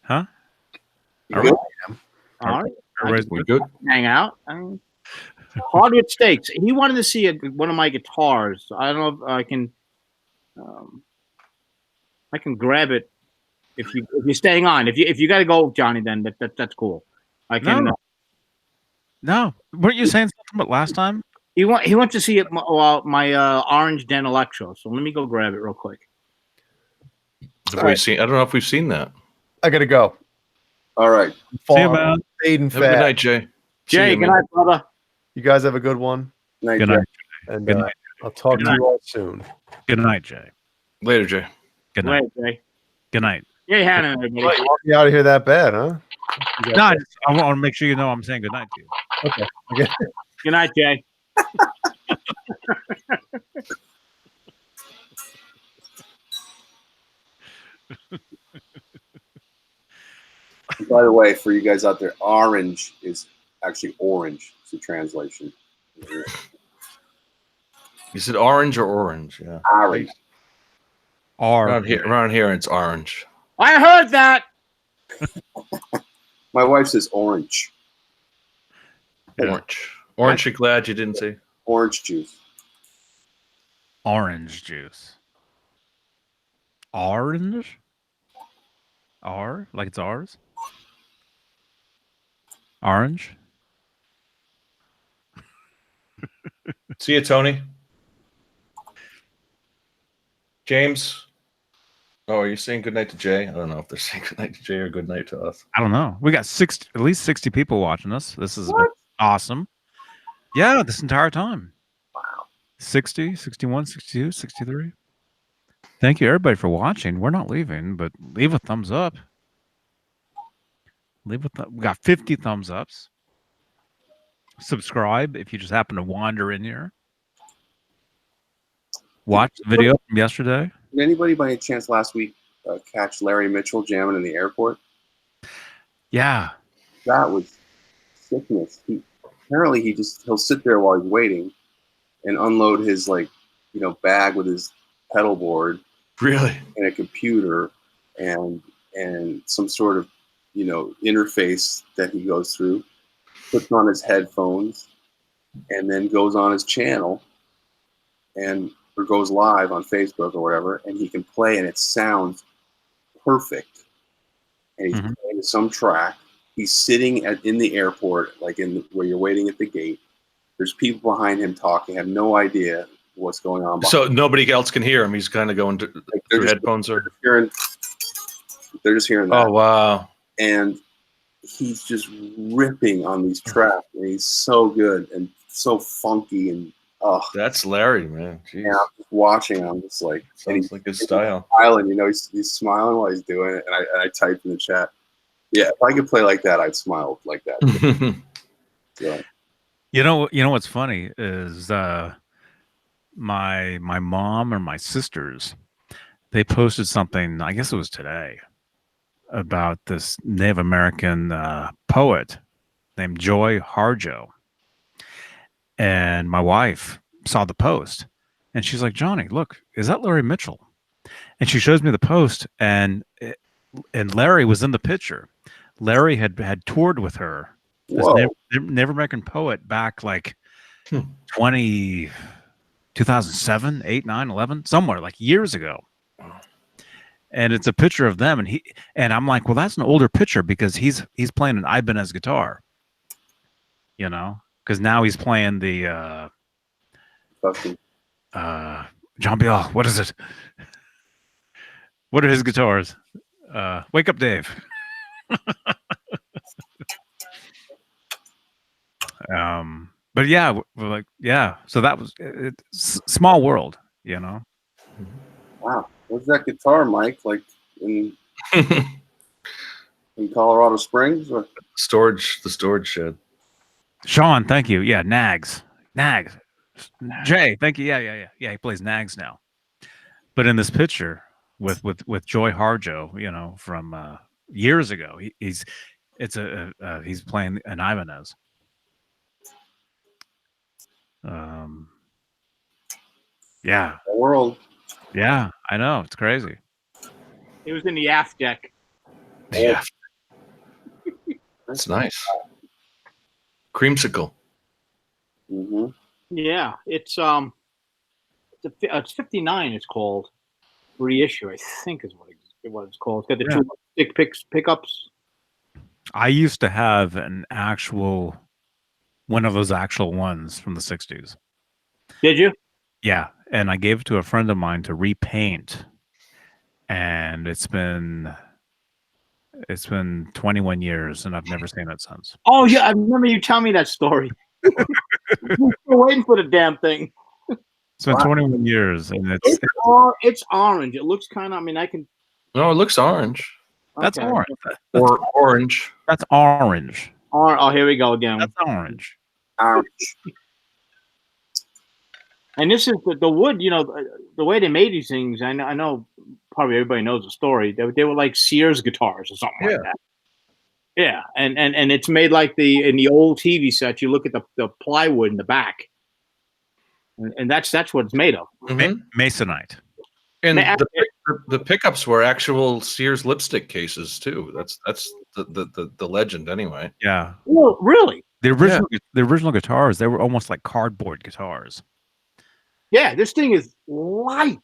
Huh? Are we? All right. We good? Hang out. Hardwood Steaks. He wanted to see one of my guitars. I don't know if I can. I can grab it if you're staying on. If you got to go, Johnny, then that's cool. I can. No, weren't you saying something about last time? He wants to see it. My Orange Den Electro. So let me go grab it real quick. Have we seen? I don't know if we've seen that. I gotta go. All right. See you, man. Fade and Have a good fat. night, Jay. Jay, good night, brother. You guys have a good one. Night, Good Jay. night. And Good night. I'll talk Good to night. you all soon. Good night, Jay. Later, Jay. Good night. Wait, Jay. Good night. Yeah, Hannah, everybody. You want me out of here that bad, huh? No, I want to make sure you know I'm saying good night to you. Okay. Good night, Jay. By the way, for you guys out there, orange is actually orange. It's a translation. You said orange or orange? Yeah. Orange. Around here, it's orange. I heard that. My wife says orange. Orange. Orange. You're glad you didn't say orange juice. Orange juice. Orange? R? Like it's ours? Orange? See you, Tony. James. Oh, are you saying good night to Jay? I don't know if they're saying good night to Jay or good night to us. I don't know. We got at least 60 people watching us. This is awesome. Yeah, this entire time. Wow. 60, 61, 62, 63. Thank you, everybody, for watching. We're not leaving, but leave a thumbs up. We got 50 thumbs ups. Subscribe if you just happen to wander in here. Watch the video from yesterday. Did anybody by any chance last week catch Larry Mitchell jamming in the airport? Yeah. That was sickness. Apparently he'll sit there while he's waiting and unload his bag with his pedal board. Really? And a computer and some sort of interface that he goes through, puts on his headphones, and then goes on his channel or goes live on Facebook or whatever, and he can play, and it sounds perfect. And he's playing some track. He's sitting in the airport, where you're waiting at the gate. There's people behind him talking, have no idea what's going on. So nobody else can hear him. He's kind of going through headphones. They're just hearing that. Oh, wow. And he's just ripping on these tracks, and he's so good and so funky, and that's Larry, man. Jeez. Yeah, I'm just watching. I'm just like, sounds like his style. Smiling, he's smiling while he's doing it, and I typed in the chat. Yeah, if I could play like that, I'd smile like that. Yeah. You know what's funny is my mom or my sisters, they posted something, I guess it was today, about this Native American poet named Joy Harjo. And my wife saw the post, and she's like, "Johnny, look, is that Larry Mitchell?" And she shows me the post, and Larry was in the picture. Larry had toured with her, this Native American poet, back 2007, 8, 9, 11, somewhere years ago. And it's a picture of them, and I'm like, well, that's an older picture because he's playing an Ibanez guitar, because now he's playing the John Biel. What is it? What are his guitars? Wake Up Dave. But yeah, we're so that was small world, Wow, where's that guitar, Mike? In Colorado Springs, or the storage shed. Sean, thank you. Yeah, Nags. Jay, thank you. Yeah. He plays Nags now. But in this picture with Joy Harjo, from years ago, he's playing an Ibanez. Yeah. The world. Yeah, I know. It's crazy. It was in the aft deck. Yeah. That's nice. Creamsicle. Mm-hmm. Yeah, it's 59. It's called reissue. I think is what it's called. It's got the two stick pickups. I used to have one of those actual ones from the 60s. Did you? Yeah, and I gave it to a friend of mine to repaint, and it's been 21 years, and I've never seen it since. Oh yeah, I remember you telling me that story. We're still waiting for the damn thing. It's been 21 years, and it's orange. It looks kind of. I mean, I can. No, it looks orange. That's Okay. orange. Or orange. That's orange. Oh, here we go again. That's orange. Orange. And this is the wood. You know, the way they made these things. I know. Probably everybody knows the story. They were like Sears guitars or something like that. Yeah, and it's made like in the old TV set. You look at the plywood in the back, and that's what it's made of. Masonite. And the pickups were actual Sears lipstick cases too. That's the legend anyway. Yeah. Well, really? The original guitars, they were almost like cardboard guitars. Yeah, this thing is light.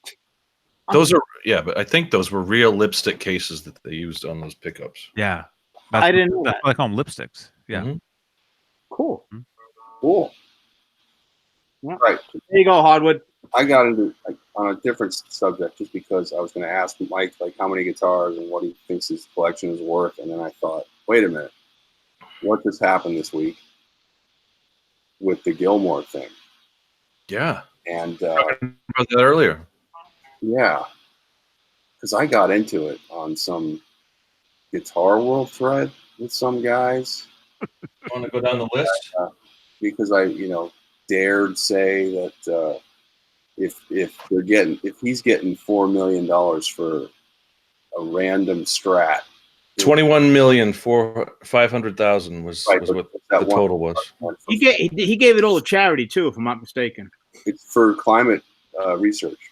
Those are but I think those were real lipstick cases that they used on those pickups. Yeah. I didn't know that. I call them lipsticks. Yeah. Mm-hmm. Cool. Cool. Yeah. Right. There you go, Hardwood. I got into on a different subject just because I was going to ask Mike like how many guitars and what he thinks his collection is worth, and then I thought, wait a minute, what just happened this week with the Gilmore thing? Yeah. And about that earlier. Yeah, because I got into it on some Guitar World thread with some guys. Want to go down the list? Because I, dared say that if he's getting $4 million for a random Strat, 21,500,000 was what the total was. He gave it all to charity too, if I'm not mistaken. It's for climate research.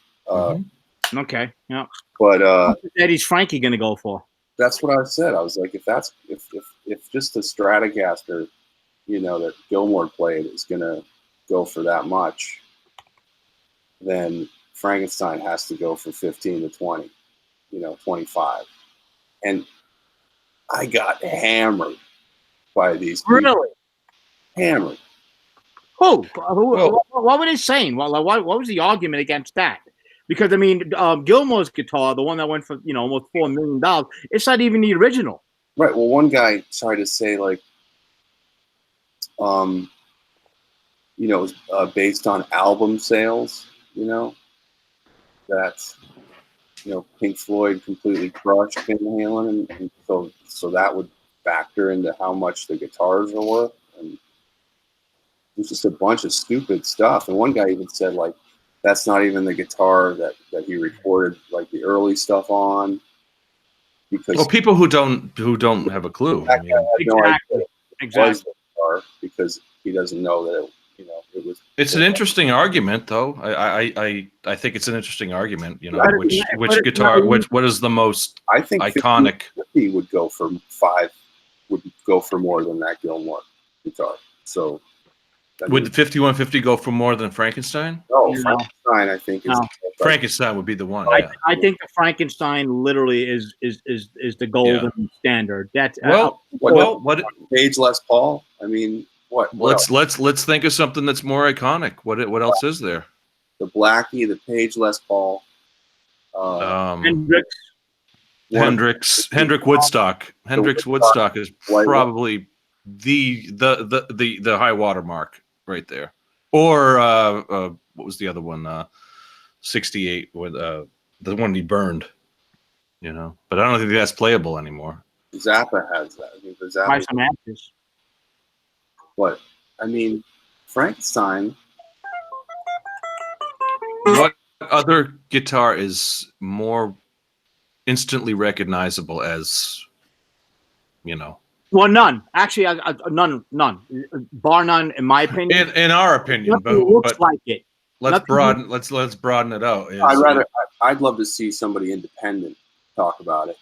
Okay, yeah. But Eddie's Frankie gonna go for? That's what I said. I was like, if just a Stratocaster, that Gilmore played is gonna go for that much, then Frankenstein has to go for 15 to 20, 25. And I got hammered by these people. Really? Hammered. Who? What were they saying? What was the argument against that? Because I mean, Gilmore's guitar, the one that went for almost $4 million, it's not even the original. Right. Well, one guy tried to say like, it was based on album sales. That Pink Floyd completely crushed Van Halen, and so that would factor into how much the guitars are worth. And it's just a bunch of stupid stuff. And one guy even said like, that's not even the guitar that he recorded like the early stuff on. Because people who don't have a clue. I mean, Exactly. Because he doesn't know that it was. It's an interesting argument, though. I think it's an interesting argument. Which guitar, what is the most I think iconic? 50 would go for more than that Gilmore guitar. So. Would the 5150 go for more than Frankenstein? No, Frankenstein, I think. Frankenstein would be the one. I think the Frankenstein literally is the golden standard. That's what Page Les Paul? I mean, what? Let's think of something that's more iconic. What else is there? The Blackie, the Page Les Paul, Hendrick Woodstock. Hendrick's Woodstock is probably the high watermark right there. Or what was the other one? 68 with the one he burned. But I don't think that's playable anymore. Zappa has that. I mean, the Zappa. Buy some actors. What? I mean, Frankenstein. What other guitar is more instantly recognizable as, Well, none. Actually, none. Bar none, in my opinion. In our opinion, Nothing looks like it. Let's broaden it out. I'd I'd love to see somebody independent talk about it.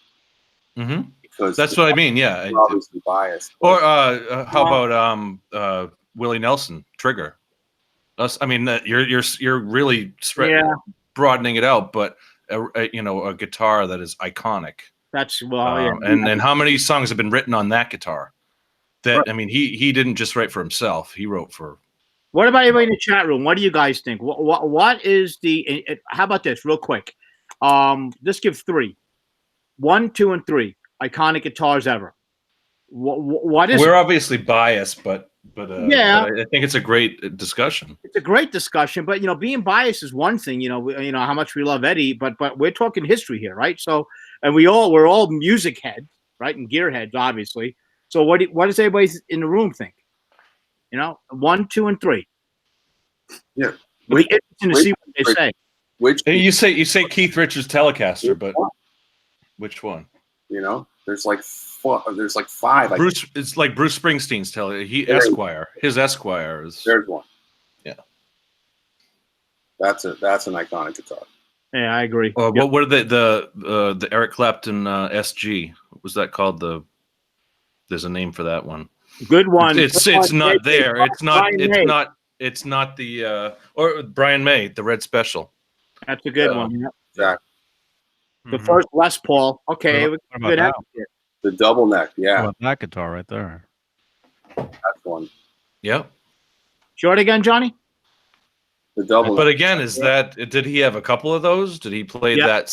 Mm-hmm. Because that's what I mean. Yeah, they're obviously biased. Or how about Willie Nelson, Trigger? I mean, you're really broadening it out, but a guitar that is iconic. That's and how many songs have been written on that guitar? That I mean, he didn't just write for himself; he wrote for. What about everybody in the chat room? What do you guys think? What is the? How about this, real quick? Just give 3, 1, 2, and 3 iconic guitars ever. What is? We're obviously biased, but yeah, but I think it's a great discussion. It's a great discussion, but being biased is one thing. How much we love Eddie, but we're talking history here, right? So, and we're all music heads, right, and gear heads, obviously. So, what does everybody in the room think? 1, 2, and 3. Yeah, it'll be interesting to see what they say. Which you say Keith Richards Telecaster, but which one? There's like 5. Bruce, it's like Bruce Springsteen's Esquire. His Esquire is. There's one. Yeah, that's an iconic guitar. Yeah, I agree. What are the Eric Clapton SG? What was that called? There's a name for that one. Good one. It's not there. It's not the or Brian May, the Red Special. That's a good one. Exactly. The first Les Paul. Okay, the double neck. Yeah, that guitar right there. That's one. Yep. Show it again, Johnny. The double. But again, did he have a couple of those? Did he play that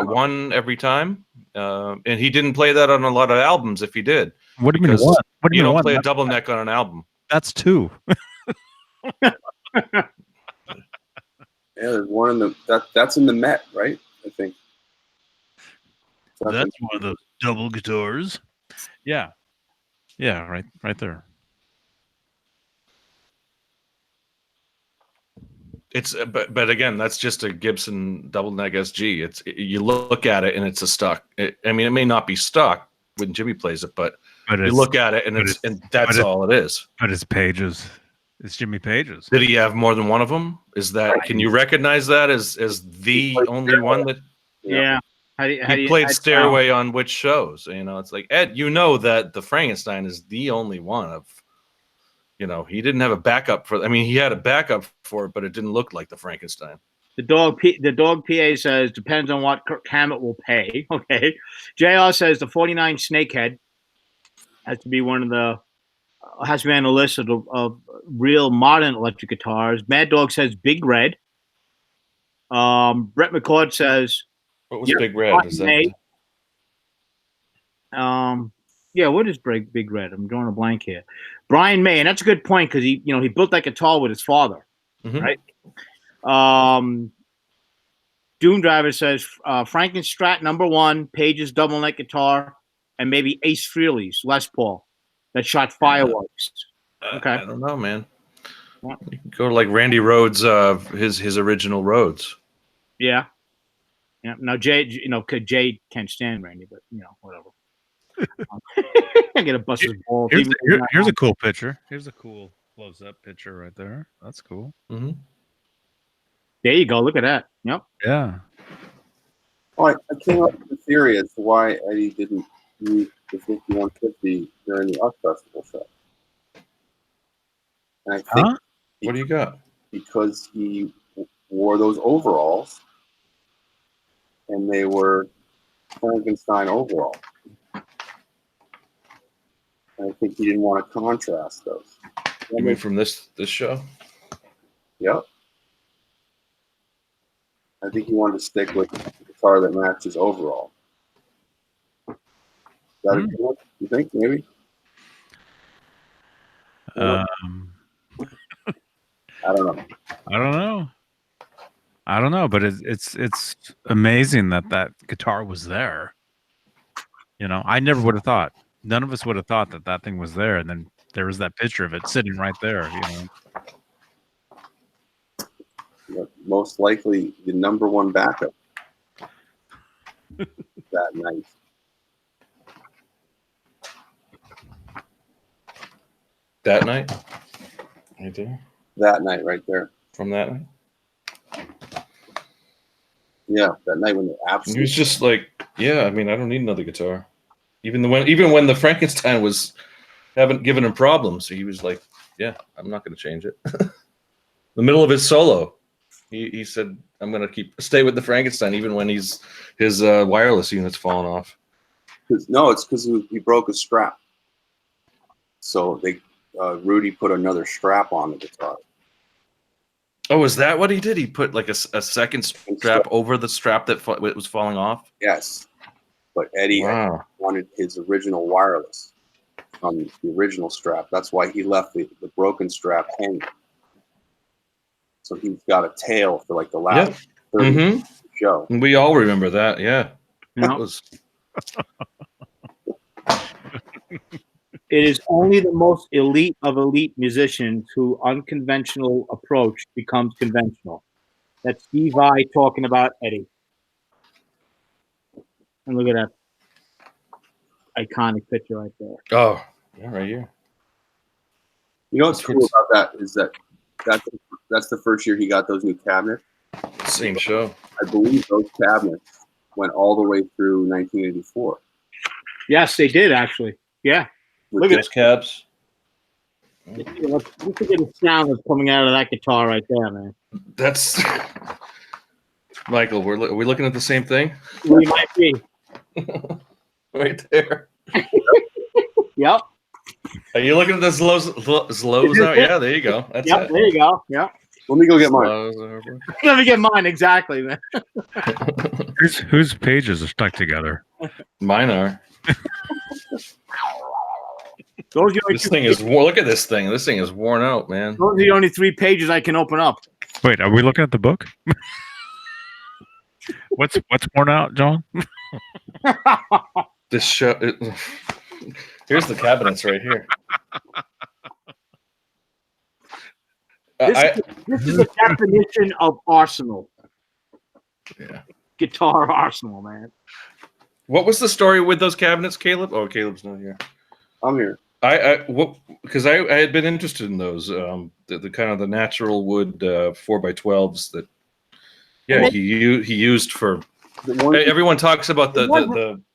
one every time? And he didn't play that on a lot of albums. If he did, what do you mean one? What do you don't play a double neck on an album? That's 2. Yeah, there's one in that's in the Met, right? I think. That's one of those double guitars. Yeah. Yeah, right there. It's but again, that's just a Gibson double neck SG. You look at it and it's a stock. I mean, it may not be stock when Jimmy plays it, but you look at it and that's all it is. But it's Page's. It's Jimmy Page's. Did he have more than one of them? Can you recognize that as the only one that? Yeah. He played Stairway on which shows? It's like Ed. That the Frankenstein is the only one of. He didn't have a backup for. I mean, he had a backup for it, but it didn't look like the Frankenstein. The dog PA says depends on what Kirk Hammett will pay. Okay. JR says the 49 Snakehead has to be one of the. Has to be on the list of real modern electric guitars. Mad Dog says Big Red. Brett McCord says. What was Big Red? Is that? Yeah, what is Big Red? I'm drawing a blank here. Brian May, and that's a good point because he built that guitar with his father, right? Doom Driver says Frankenstrat #1, Page's double neck guitar, and maybe Ace Frehley's Les Paul that shot fireworks. Okay, I don't know, man. You can go to like Randy Rhoads, his original Rhoads. Yeah. Now Jay, Jay can't stand Randy, but whatever. I get a bust his balls. Here's a cool picture. Here's a cool close-up picture right there. That's cool. Mm-hmm. There you go. Look at that. Yep. Yeah. I came up with the theory as to why Eddie didn't use the 5150 during the Art Festival show. And I think what do you got? Because he wore those overalls, and they were Frankenstein overalls. I think he didn't want to contrast those. You mean from this show? Yep. I think he wanted to stick with the guitar that matches overall. Is that a good one? You think maybe? I don't know. I don't know, but it's amazing that guitar was there. I never would have thought. None of us would have thought that thing was there, and then there was that picture of it sitting right there. Most likely the #1 backup that night. That night? Right there? That night, right there. From that night? Yeah, that night when they absolutely. He was just like, yeah, I mean, I don't need another guitar. Even when the Frankenstein was haven't given him problems, he was like, yeah, I'm not going to change it. The middle of his solo, he said, I'm going to stay with the Frankenstein even when his wireless unit's falling off. No, it's because he broke a strap. So Rudy put another strap on the guitar. Oh, is that what he did? He put like a second strap over the strap that was falling off? Yes. But Eddie wanted his original wireless on the original strap. That's why he left the broken strap hanging. So he's got a tail for like the last 30 minutes of the show. And we all remember that, yeah. That was... It is only the most elite of elite musicians who unconventional approach becomes conventional. That's Steve Vai talking about Eddie. And look at that iconic picture right there. Oh, yeah, right here. You know what's cool about that is that's the first year he got those new cabinets. Same show. I believe those cabinets went all the way through 1984. Yes, they did actually. Yeah. Look at those cabs. Look at the sound that's coming out of that guitar right there, man. That's Michael. Are we looking at the same thing? We might be. Right there. Yep. Are you looking at the slows out? Yeah, there you go. That's it. There you go. Yep. Let me go get mine. Let me get mine, exactly, man. Whose pages are stuck together? Mine are. This thing is look at this thing. This thing is worn out, man. Those are the only 3 pages I can open up. Wait, are we looking at the book? What's worn out, John? This show. Here's the cabinets right here. This is the definition of arsenal. Yeah. Guitar arsenal, man. What was the story with those cabinets, Caleb? Oh, Caleb's not here. I'm here. Because I had been interested in those, the kind of the natural wood 4x12s that, yeah, he used for. Everyone talks about the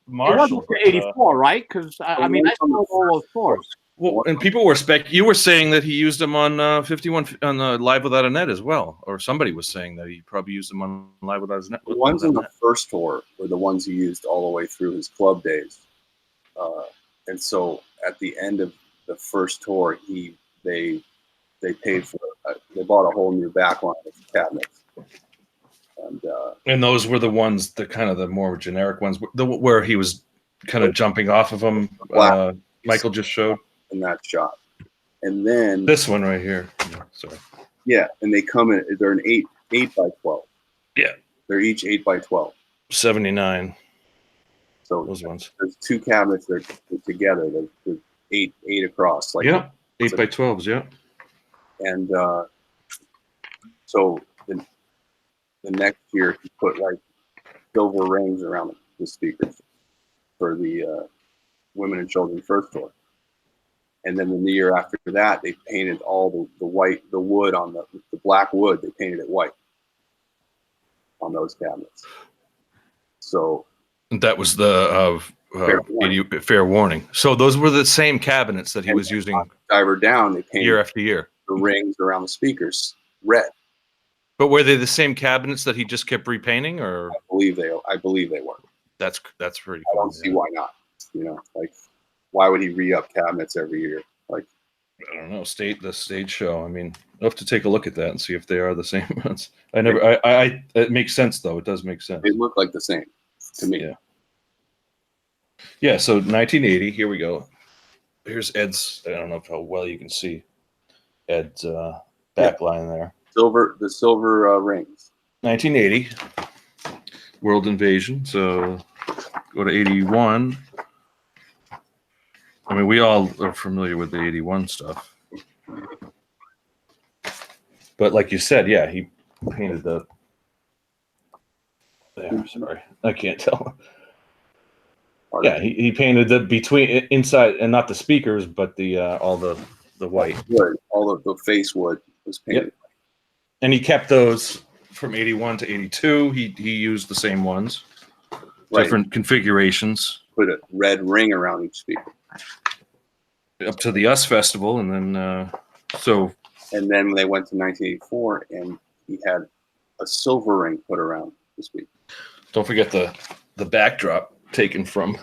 Marshall. It wasn't 84, right? Because I mean, I saw all those tours. Well, and people were you were saying that he used them on 51 on Live Without a Net as well, or somebody was saying that he probably used them on Live Without a Net. The ones on the first tour were the ones he used all the way through his club days, and so at the end of the first tour, they paid for they bought a whole new backline of cabinets, and those were the ones, the kind of the more generic ones, where he was kind of jumping off of them. Michael just showed. In that shot, and then this one right here. Sorry. Yeah, and they come in. They're an 8x12. Yeah, they're each 8x12. 79. So those ones. There's 2 cabinets. They're together. They're 8 across. Like 8x12s. Yeah. And so the next year he put like silver rings around the speakers for the Women and Children first tour. And then in the year after that, they painted all the wood on the black wood. They painted it white on those cabinets. So that was the fair warning. So those were the same cabinets that he was using. Diver Down, they painted year after year the rings around the speakers red. But were they the same cabinets that he just kept repainting, or? I believe they were. That's pretty cool. I don't see why not. You know, like, why would he re-up cabinets every year? Like, I don't know. The stage show. I mean, I'll have to take a look at that and see if they are the same ones. It makes sense though. It does make sense. They look like the same to me. Yeah. Yeah. So 1980. Here we go. Here's Ed's. I don't know how well you can see Ed's back line there. The silver rings. 1980. World Invasion. So go to 81. I mean, we all are familiar with the 81 stuff. But like you said, yeah, he painted the... There, sorry. I can't tell. Yeah, he painted the between inside, and not the speakers, but the all the white. Wood, all of the face wood was painted. Yep. And he kept those from 81 to 82, he used the same ones, Right. different configurations. Put a red ring around each speaker. Up to the US Festival, and then And then when they went to 1984, and he had a silver ring put around the speaker. Don't forget the backdrop taken from,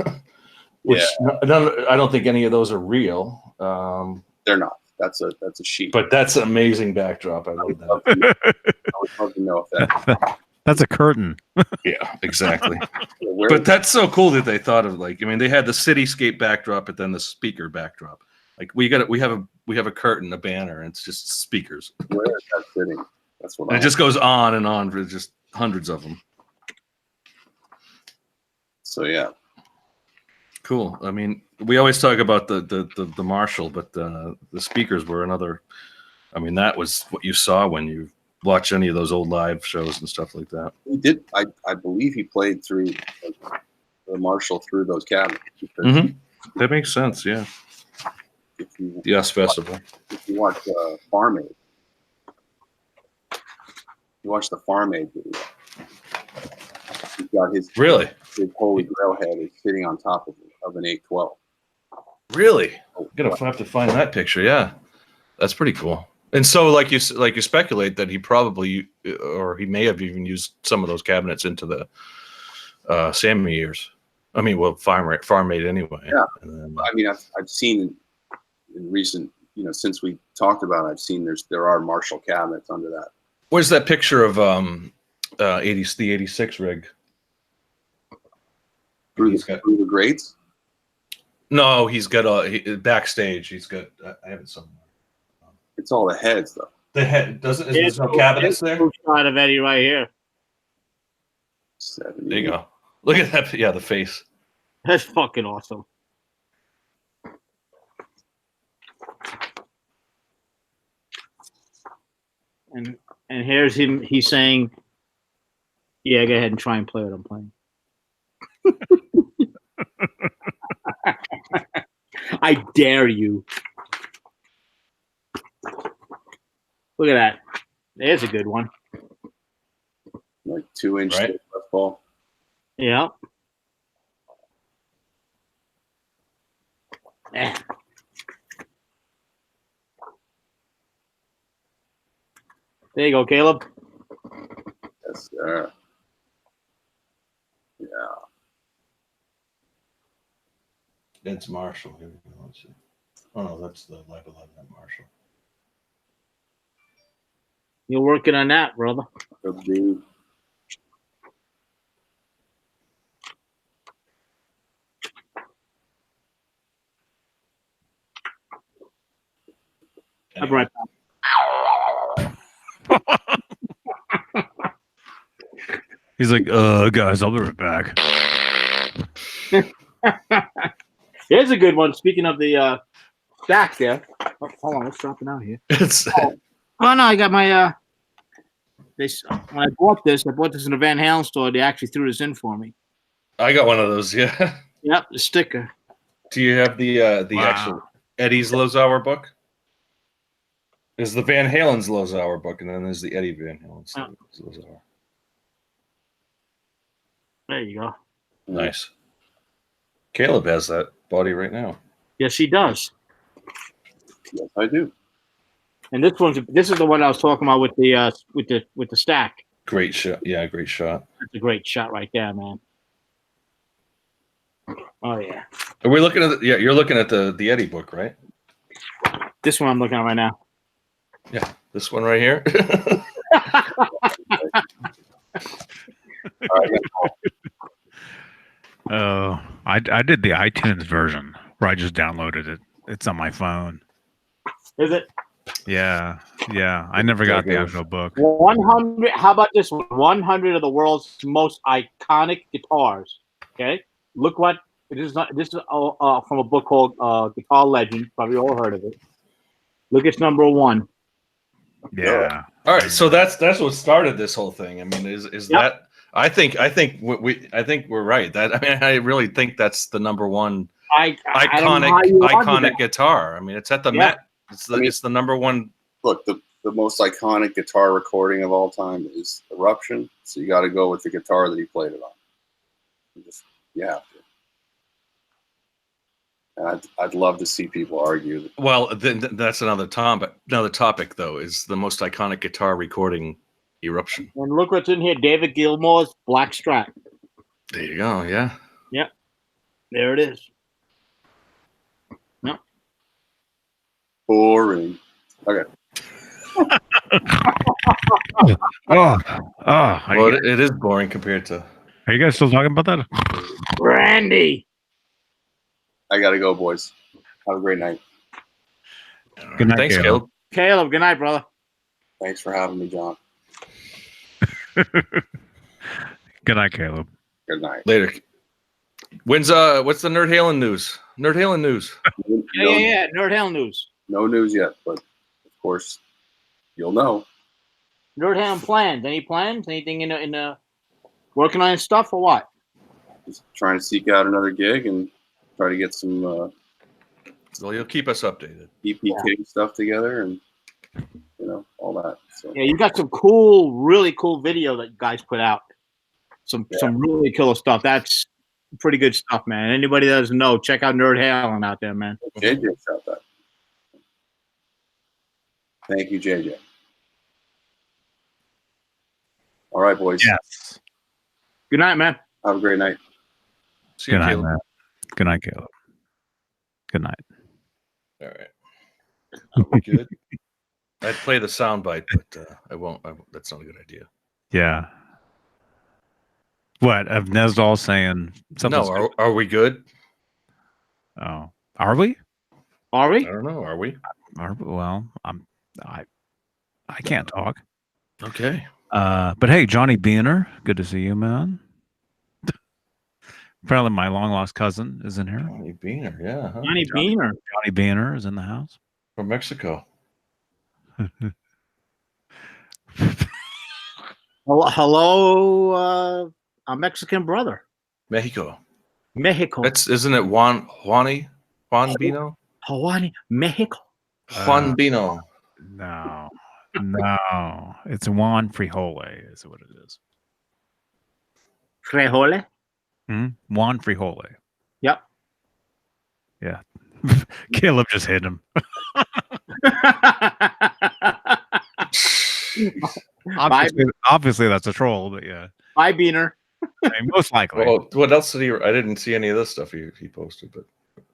which I don't think any of those are real. They're not. That's a sheet. But that's an amazing backdrop. I love that. I would love to know if that. That's a curtain. Yeah, exactly. But that's so cool that they thought of, like, I mean, they had the cityscape backdrop, but then the speaker backdrop. Like we have a curtain, a banner, and it's just speakers. Where is that sitting? That's what. And it just goes on and on for just hundreds of them. So yeah, cool. I mean, we always talk about the Marshall, but the speakers were another. I mean, that was what you saw when you watch any of those old live shows and stuff like that. he did. I believe he played through the Marshall through those cabinets. That makes sense. Yeah. The US Festival. If you watch Farm Aid, you watch the Farm Aid video. He's got his Holy Grail head is sitting on top of an 812. Really? I'm gonna have to find that picture. Yeah, that's pretty cool. And so, like you speculate that he probably, or he may have even used some of those cabinets into the Sammy years. I mean, well, Farm Aid anyway. Yeah. I mean, I've seen in recent, since we talked about it, I've seen there are Marshall cabinets under that. Where's that picture of the 86 rig? Through the grades? No, he's got backstage. He's got. I have it somewhere. It's all the heads, though. The head doesn't. There's no cabinets there. Shot of Eddie right here. There you go. Look at that. Yeah, the face. That's fucking awesome. And here's him. He's saying, "Yeah, go ahead and try and play what I'm playing." I dare you. Look at that. There's a good one. Like 2-inch left ball. Yeah. There you go, Caleb. Yes, sir. Yeah. It's Marshall. Here we go. Let's see. Oh no, that's the Live 11 at Marshall. You're working on that, brother. Dude. I'm right back. He's like, guys, I'll be right back. Here's a good one. Speaking of the stack there. Oh, hold on, let's drop it out here. Oh no, I got my when I bought this in a Van Halen store. They actually threw this in for me. I got one of those, yeah. Yep, the sticker. Do you have the actual Eddie's Lozauer book? There's the Van Halen's Lozauer book, and then there's the Eddie Van Halen's Lozauer. There you go. Nice. Caleb has that body right now. Yes, he does. Yes, I do. And this is the one I was talking about with the stack. Great shot. Yeah, great shot. That's a great shot right there, man. Oh yeah. Are we looking at you're looking at the Eddie book, right? This one I'm looking at right now. Yeah, this one right here. Oh, I did the iTunes version where I just downloaded it. It's on my phone. Is it? Yeah. I never got the actual book. 100. How about this one? 100 of the world's most iconic guitars. Okay, look what this is. This is from a book called Guitar Legend. Probably all heard of it. Look, it's number 1. Yeah. All right, so that's what started this whole thing. I mean, is that? I think we're right. That I mean, I really think that's the number one iconic guitar. I mean, it's at the Met. It's the number one. Look, the the most iconic guitar recording of all time is Eruption. So you got to go with the guitar that he played it on. You have to. And I'd love to see people argue. Well, then that's another topic, though, is the most iconic guitar recording, Eruption. And look what's in here: David Gilmour's Black Strat. There you go. Yeah. Yep. There it is. Yep. Boring. Okay. Well, it is boring compared to. Are you guys still talking about that? Randy. I gotta go, boys. Have a great night. Good night, Thanks, Caleb. Caleb, good night, brother. Thanks for having me, John. Good night, Caleb. Good night. Later. What's the Nerd Halen news? Nerd Halen news. Yeah. Nerd Halen news. No news yet, but of course, you'll know. Nerd Halen plans. Any plans? Anything in the working on stuff or what? Just trying to seek out another gig and try to get some. Well, you'll keep us updated. EPK stuff together and all that. So. Yeah, you got some really cool video that you guys put out. Some really killer stuff. That's pretty good stuff, man. Anybody that doesn't know, check out Nerd Halen out there, man. JJ shot that. Thank you, JJ. All right, boys. Yes. Good night, man. Have a great night. See you, Good night, Caleb. man. Good night, Caleb. Good night. All right. Are we good? I'd play the soundbite, but I won't. That's not a good idea. Yeah. What? Of Nesdal saying something? No, are we good? Oh, are we? Are we? I don't know. Are we? Well, I can't talk. Okay. But hey, Johnny Beaner, good to see you, man. Apparently, my long lost cousin is in here. Johnny Beaner, yeah. Huh? Johnny Beaner. Johnny Beaner is in the house From Mexico. Hello, a Mexican brother. Mexico. Isn't it Juan Bino? Juan, Mexico. Juan Bino. No, it's Juan Frijole is what it is. Frijole? Juan Frijole. Yep. Yeah. Caleb just hit him. Obviously, that's a troll, but yeah. Bye, Beaner. Most likely. Well, what else did he? I didn't see any of this stuff he posted, but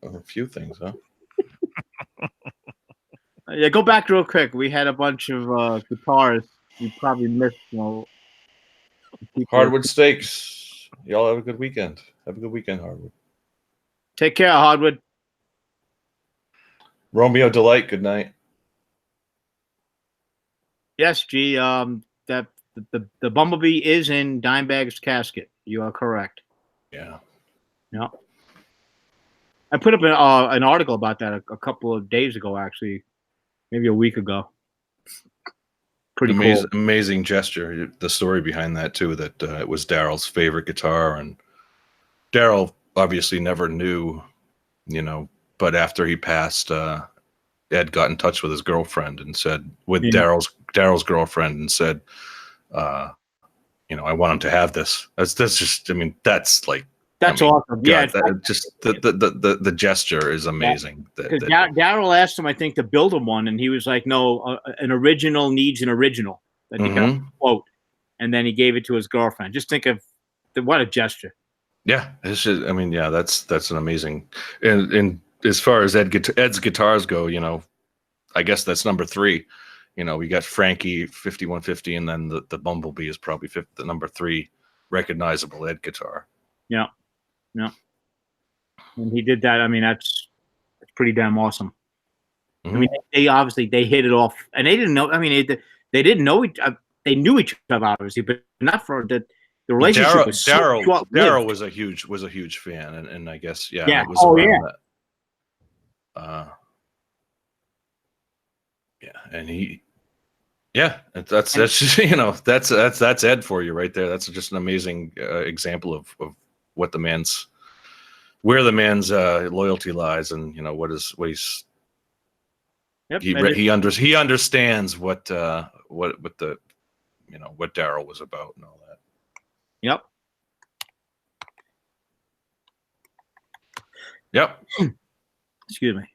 a few things, huh? Yeah, go back real quick. We had a bunch of guitars. You probably missed. Hardwood Steaks. Y'all have a good weekend. Have a good weekend, Hardwood. Take care, Hardwood. Romeo Delight. Good night. Yes, G. That the Bumblebee is in Dimebag's casket. You are correct. Yeah. Yeah. I put up an article about that a couple of days ago, actually, maybe a week ago. Pretty cool. Amazing gesture. The story behind that too. That it was Daryl's favorite guitar, and Daryl obviously never knew, But after he passed, Ed got in touch with his girlfriend and said, Daryl's girlfriend, and said, I want him to have this. That's just. That's like. That's awesome. Yeah, just the gesture is amazing. Daryl asked him, I think, to build him one, and he was like, "No, an original needs an original." That he got a quote, and then he gave it to his girlfriend. Just think of what a gesture. Yeah, it's just, that's an amazing. And as far as Ed's guitars go, I guess that's number 3. We got Frankie 5150, and then the Bumblebee is probably the number 3 recognizable Ed guitar. Yeah. Yeah, and he did that. I mean, that's pretty damn awesome. I mean, they hit it off, and they didn't know. I mean, they didn't know they knew each other obviously, but not for the relationship. Daryl was a huge fan, and I guess it was that. And that's just, that's Ed for you right there. That's just an amazing example of where the man's loyalty lies, and what he's. Yep. He understands what the what Daryl was about and all that. Yep. Yep. Excuse me.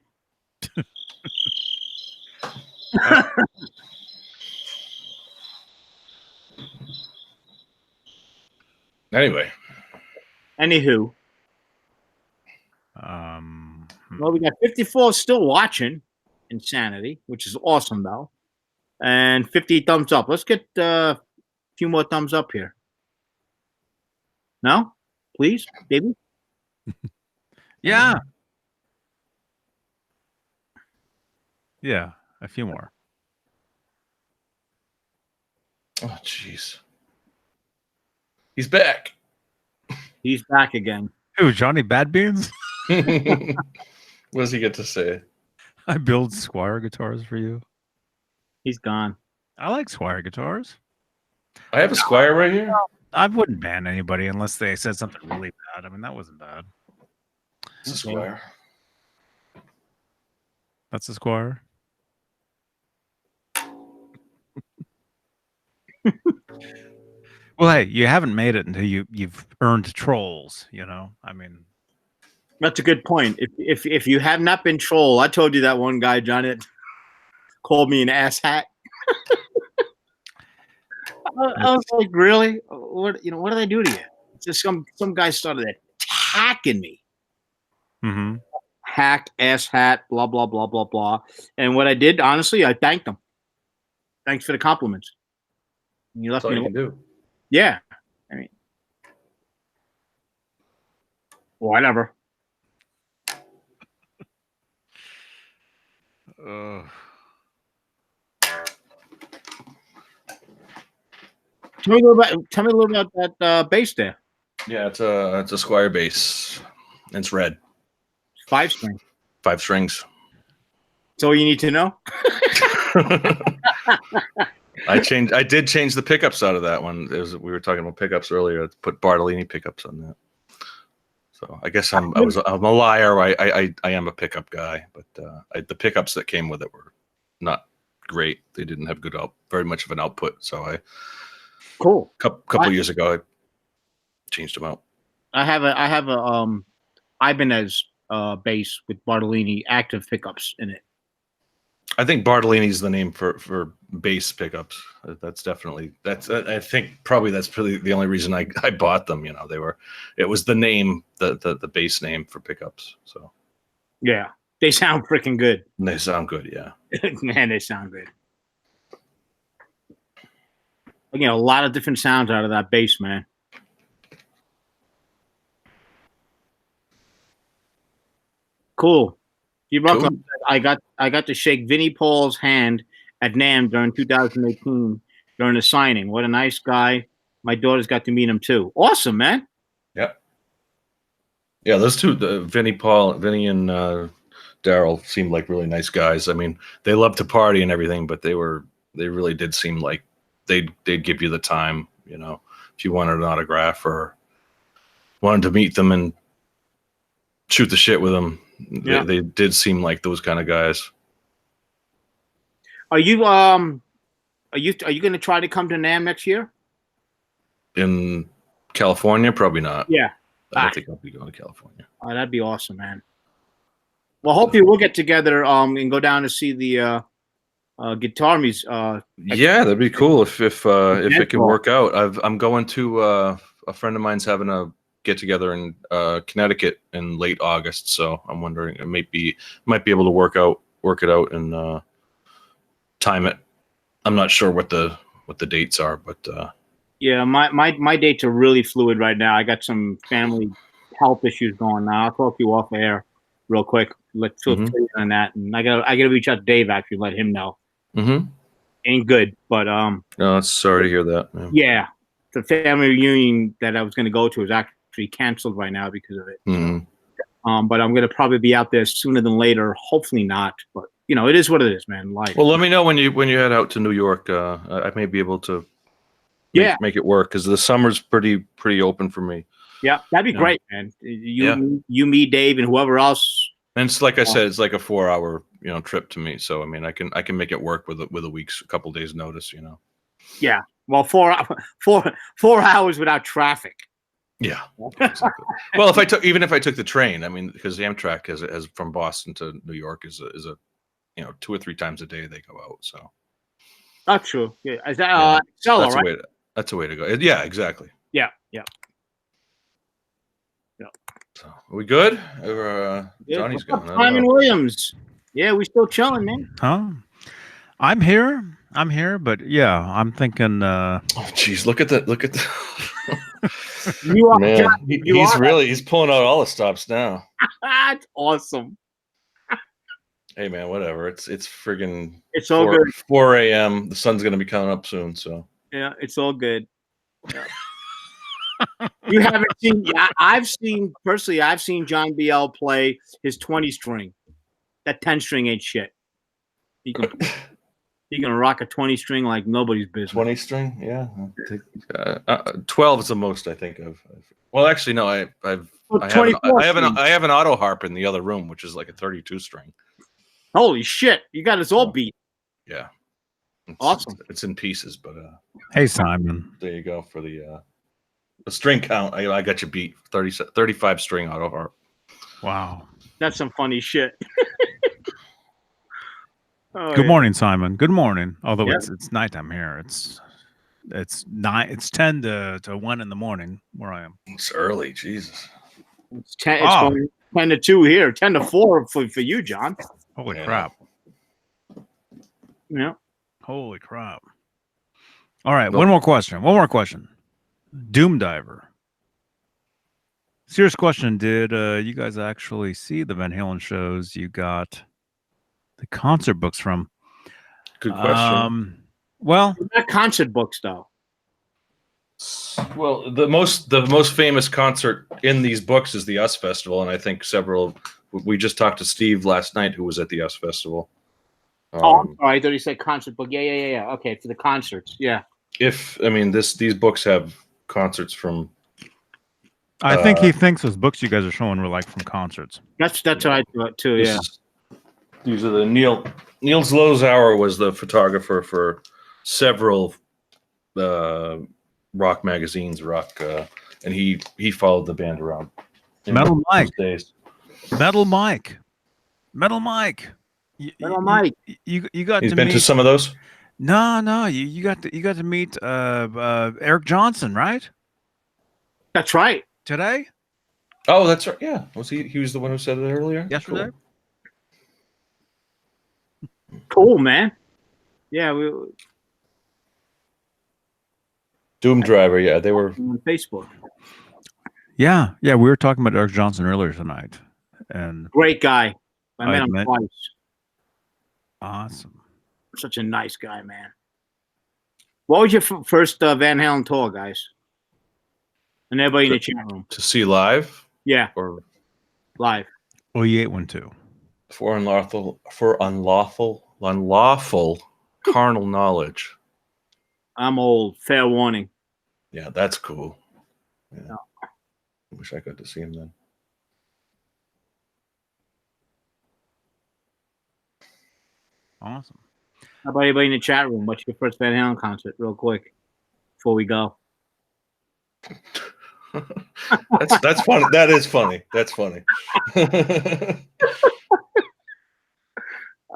Anyway. Anywho. Well, we got 54 still watching Insanity, which is awesome, though. And 50 thumbs up. Let's get a few more thumbs up here. No? Please, baby? Yeah. Yeah, a few more. Oh, jeez. He's back. He's back again. Who, Johnny Bad Beans? What does he get to say? I build Squire guitars for you. He's gone. I like Squire guitars. I have a Squire right here. I wouldn't ban anybody unless they said something really bad. I mean, that wasn't bad. It's a Squire. That's a Squire. Well, hey, you haven't made it until you've earned trolls. You know, I mean, that's a good point. If you have not been trolled, I told you that one guy, John, it called me an ass hat. I was like, really? What did I do to you? Just some guy started attacking me. Mm-hmm. Hack, ass hat, blah blah blah blah blah. And what I did, honestly, I thanked him. Thanks for the compliments. And you left That's all me. you can do. Yeah, I mean, whatever. Tell me a little about that bass there. Yeah, it's a Squire bass. It's red. 5 string. 5 strings. That's all you need to know. I did change the pickups out of that one. We were talking about pickups earlier. I put Bartolini pickups on that. So I guess I'm a liar. I am a pickup guy, but the pickups that came with it were not great. They didn't have very much of an output. So cool. Couple years ago, I changed them out. I have a Ibanez bass with Bartolini active pickups in it. I think Bartolini's the name for bass pickups. That's definitely I think probably that's probably the only reason I bought them. You know, it was the name, the bass name for pickups. So yeah, they sound freaking good. They sound good, yeah. Man, they sound good. I get a lot of different sounds out of that bass, man. Cool. You brought Cool. I got to shake Vinnie Paul's hand at NAMM during 2018 during the signing. What a nice guy. My daughter's got to meet him too. Awesome, man. Yep. Yeah, those two, Vinnie and Daryl seemed like really nice guys. I mean, they love to party and everything, but they really did seem like they'd give you the time, you know, if you wanted an autograph or wanted to meet them and shoot the shit with them. Yeah. They did seem like those kind of guys. Are you going to try to come to NAMM next year? In California, probably not. Yeah. I don't think I'll be going to California. Oh, that'd be awesome, man. Well, hopefully we'll get together and go down to see the Guitarwanebee's. Yeah, that'd be cool if it can work out. I'm going to a friend of mine's having a get together in Connecticut in late August, so I'm wondering it might be able to work it out and time it. I'm not sure what the dates are, but yeah, my dates are really fluid right now. I got some family health issues going on. I'll talk to you off air real quick. Let's fill you on that, and I gotta reach out to Dave actually, let him know. Mm-hmm. Ain't good, but no, sorry to hear that. Yeah, the family reunion that I was going to go to is actually canceled right now because of it. Mm-hmm. But I'm going to probably be out there sooner than later. Hopefully not, but you know, it is what it is, man. Life. Well, let me know when you head out to New York. I may be able to make it work because the summer's pretty open for me. Yeah, that'd be great, man. You, me, Dave, and whoever else And it's like I said, it's like a 4-hour, trip to me. So I mean, I can make it work with a week's, a couple days notice. Yeah. Well, 4 hours without traffic. Yeah. Exactly. Well, if I took the train, I mean, because the Amtrak as from Boston to New York is a 2 or 3 times a day they go out. So. Not true. Yeah. Is that Acela, right? That's a way to go. Yeah, exactly. Yeah. So, are we good? Johnny's gone. Simon Williams. Yeah, we still chilling, man. Huh? I'm here, but yeah, I'm thinking. Oh, jeez, look at the. You are, man. John, He's pulling out all the stops now. That's awesome. Hey man, whatever. It's friggin'. It's all good. 4 a.m. The sun's gonna be coming up soon, so. Yeah, it's all good. Yeah. You haven't seen? Yeah, I've seen John BL play his 20 string. That 10 string ain't shit. He can rock a 20 string like nobody's business. 20 string, yeah. 12 is the most I think of. Well, actually, no. I have an auto harp in the other room, which is like a 32 string. Holy shit! You got us all beat. Yeah. Awesome. It's in pieces, but hey Simon, there you go for the string count. I got you beat. 35 string auto harp. Wow, that's some funny shit. Good morning, Simon. Good morning. Although it's nighttime here. It's 10 to 1 in the morning where I am. It's early, Jesus. It's 10. It's going 10 to 2 here. 10 to 4 for you, John. Holy crap. Yeah. Holy crap. All right, one more question. Doom Diver. Serious question. Did you guys actually see the Van Halen shows you got the concert books from? Good question. Well, not concert books though. Well, the most famous concert in these books is the US Festival, and I think several. We just talked to Steve last night, who was at the US Festival. I'm sorry. I thought he said concert book. Yeah. Okay, for the concerts. Yeah. These books have concerts from. I think he thinks those books you guys are showing were like from concerts. That's what I thought too. Yeah. These are the Niels Lozauer was the photographer for several rock magazines, and he followed the band around. Metal Mike. Metal Mike. You got He's to been meet to some of those? No. You got to meet Eric Johnson, right? That's right. Today? Oh, that's right. Yeah. Was he was the one who said it earlier? Yesterday? Cool, man. Yeah, Doom Driver, yeah. They were on Facebook. Yeah, we were talking about Eric Johnson earlier tonight. And great guy. I met him twice. Awesome. Such a nice guy, man. What was your first Van Halen tour, guys? And everybody in the chat room. To see live? Yeah. Or live. Oh, you ate one too. For unlawful carnal knowledge. I'm old. Fair warning. Yeah, that's cool. Yeah. I wish I got to see him then. Awesome. How about anybody in the chat room? What's your first Van Halen concert, real quick, before we go? That's funny. That is funny. That's funny.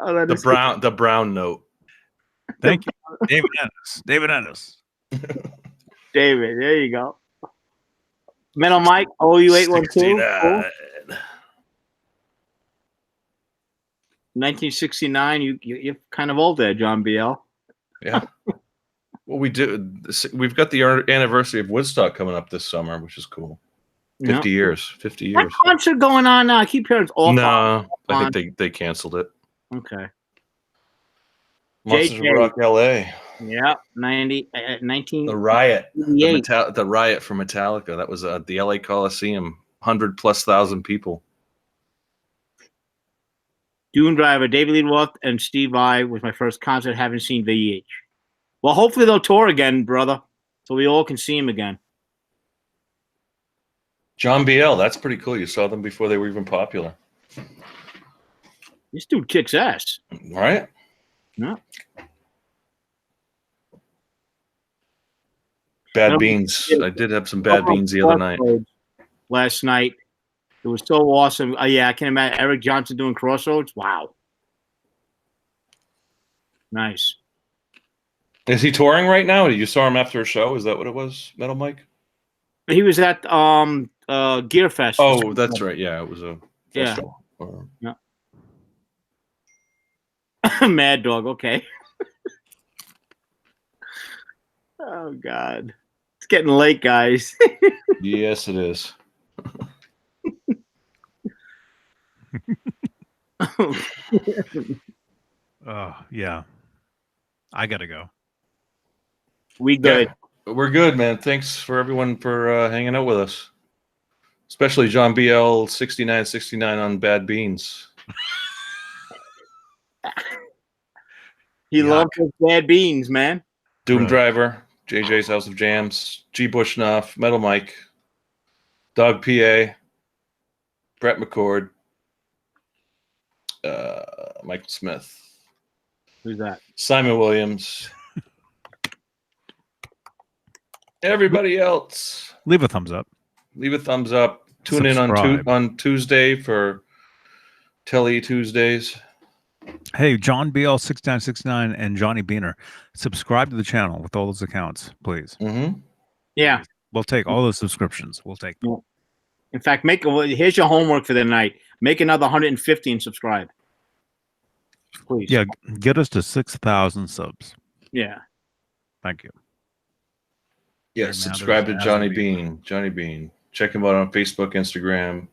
The brown note. Thank you, David Ennis. David, there you go. Metal Mike, OU812. 1969. You're kind of old there, John BL. Yeah. Well, we've got the anniversary of Woodstock coming up this summer, which is cool. 50 years. 50 years. That concert going on now. I keep hearing it's awful. No, I think they canceled it. Okay. Monsters of Rock LA. Yeah, 19. The riot. The riot for Metallica. That was at the LA Coliseum. 100,000+ people. Dune Driver, David Lee Roth, and Steve Vai was my first concert. Haven't seen VEH. Well, hopefully they'll tour again, brother, so we all can see him again. John BL, that's pretty cool. You saw them before they were even popular. This dude kicks ass. All right. Yeah. Bad beans. I did have some bad beans the other night. Last night. It was so awesome. Yeah, I can imagine Eric Johnson doing Crossroads. Wow. Nice. Is he touring right now? You saw him after a show? Is that what it was, Metal Mike? He was at Gear Fest. Oh, that's right. Yeah, it was a festival. Yeah. Mad Dog. Okay. Oh God, it's getting late, guys. Yes, it is. Oh yeah, I gotta go. We good. Yeah, we're good, man. Thanks for everyone for hanging out with us, especially John BL 6969 on Bad Beans. He loves his bad beans, man. Doom Driver, JJ's House of Jams, G. Bushnoff, Metal Mike, Dog PA, Brett McCord, Michael Smith. Who's that? Simon Williams. Everybody else. Leave a thumbs up. Leave a thumbs up. Tune in on Tuesday for Telly Tuesdays. Hey, John BL6969 and Johnny Beaner, subscribe to the channel with all those accounts, please. Mm-hmm. Yeah. We'll take all those subscriptions. We'll take them. In fact, here's your homework for the night. Make another 150 and subscribe. Please. Yeah, get us to 6,000 subs. Yeah. Thank you. Yeah, subscribe to Johnny Beane. Johnny Beane. Check him out on Facebook, Instagram,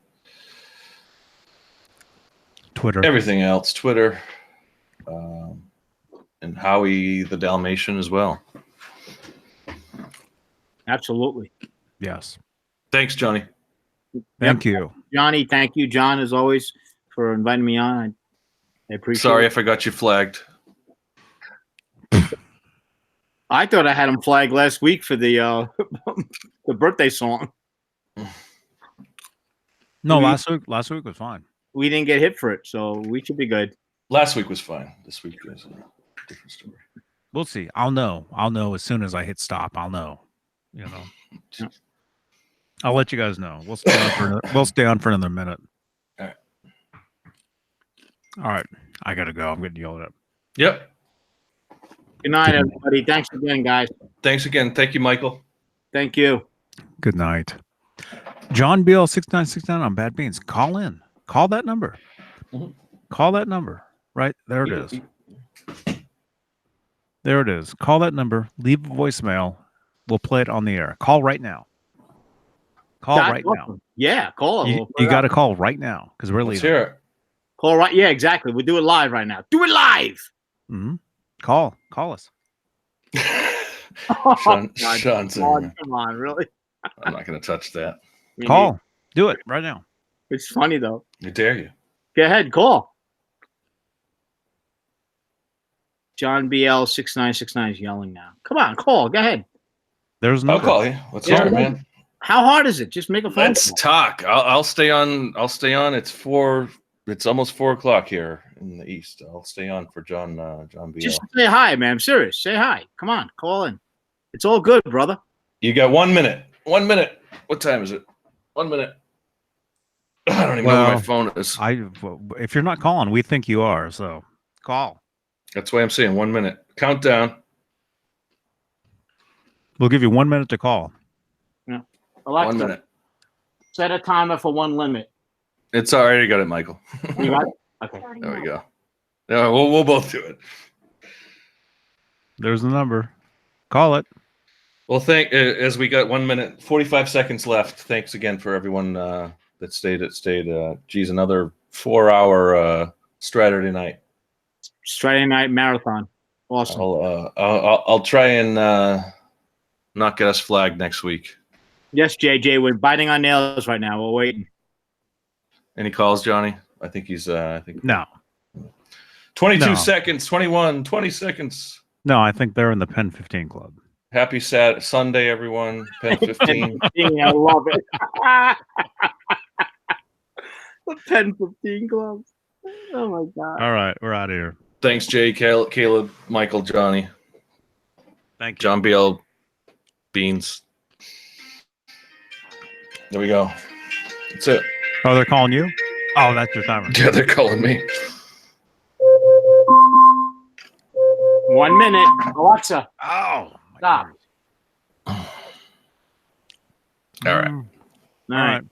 Twitter, everything else, Twitter, and Howie the Dalmatian as well. Absolutely. Yes. Thanks, Johnny. Thank you, Johnny. Thank you, John, as always, for inviting me on. I appreciate Sorry it. if I got you flagged. I thought I had him flagged last week for the the birthday song. No, last week was fine. We didn't get hit for it, so we should be good. Last week was fine. This week is a different story. We'll see. I'll know as soon as I hit stop. I'll know. You know. I'll let you guys know. We'll stay on for another minute. All right. All right. I gotta go. I'm getting yelled at. Yep. Good night, everybody. Thanks again, guys. Thanks again. Thank you, Michael. Thank you. Good night. John BL6969 on Bad Beans. Call in. Call that number. Mm-hmm. Call that number. Right there it is. There it is. Call that number. Leave a voicemail. We'll play it on the air. Call right now. Call right now. Yeah, call. You got to call right now because we're leaving. Sure. Call right. Yeah, exactly. We'll do it live right now. Do it live. Mm-hmm. Call us. Sean's come on, really? I'm not going to touch that. Call. Do it right now. It's funny though. I dare you. Go ahead, call. John BL6969 is yelling now. Come on, call. Go ahead. There's no. I'll call you. Let's hear it, man. How hard is it? Just make a phone Let's talk. I'll stay on. It's 4. It's almost 4 o'clock here in the east. I'll stay on for John BL. Just say hi, man. I'm serious. Say hi. Come on, call in. It's all good, brother. You got 1 minute. 1 minute. What time is it? 1 minute. I don't even know where my phone is. If you're not calling, we think you are. So call. That's why I'm saying 1 minute. Countdown. We'll give you 1 minute to call. Yeah. Alexa, 1 minute. Set a timer for one limit. It's already got it, Michael. You got it? Okay. There we go. No, we'll both do it. There's the number. Call it. Well, as we got 1 minute, 45 seconds left. Thanks again for everyone that stayed. Geez, another 4-hour Straturday night. Straturday night marathon. Awesome. I'll try and not get us flagged next week. Yes, JJ, we're biting our nails right now. We're waiting. Any calls, Johnny? I think he's. No. 22 seconds. 21. 20 seconds. No, I think they're in the Pen 15 Club. Happy Sunday, everyone. Pen 15. I love it. The Pen 15 Club. Oh my god. All right, we're out of here. Thanks, Jay, Caleb, Michael, Johnny. Thank you. John BL Beans. There we go. That's it. Oh, they're calling you? Oh, that's your timer. Yeah, they're calling me. 1 minute. Alexa. Oh. Stop. All right. All right.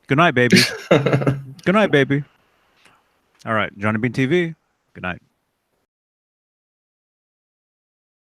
Good night, baby. Good night, baby. All right. Johnny Beane TV. Good night.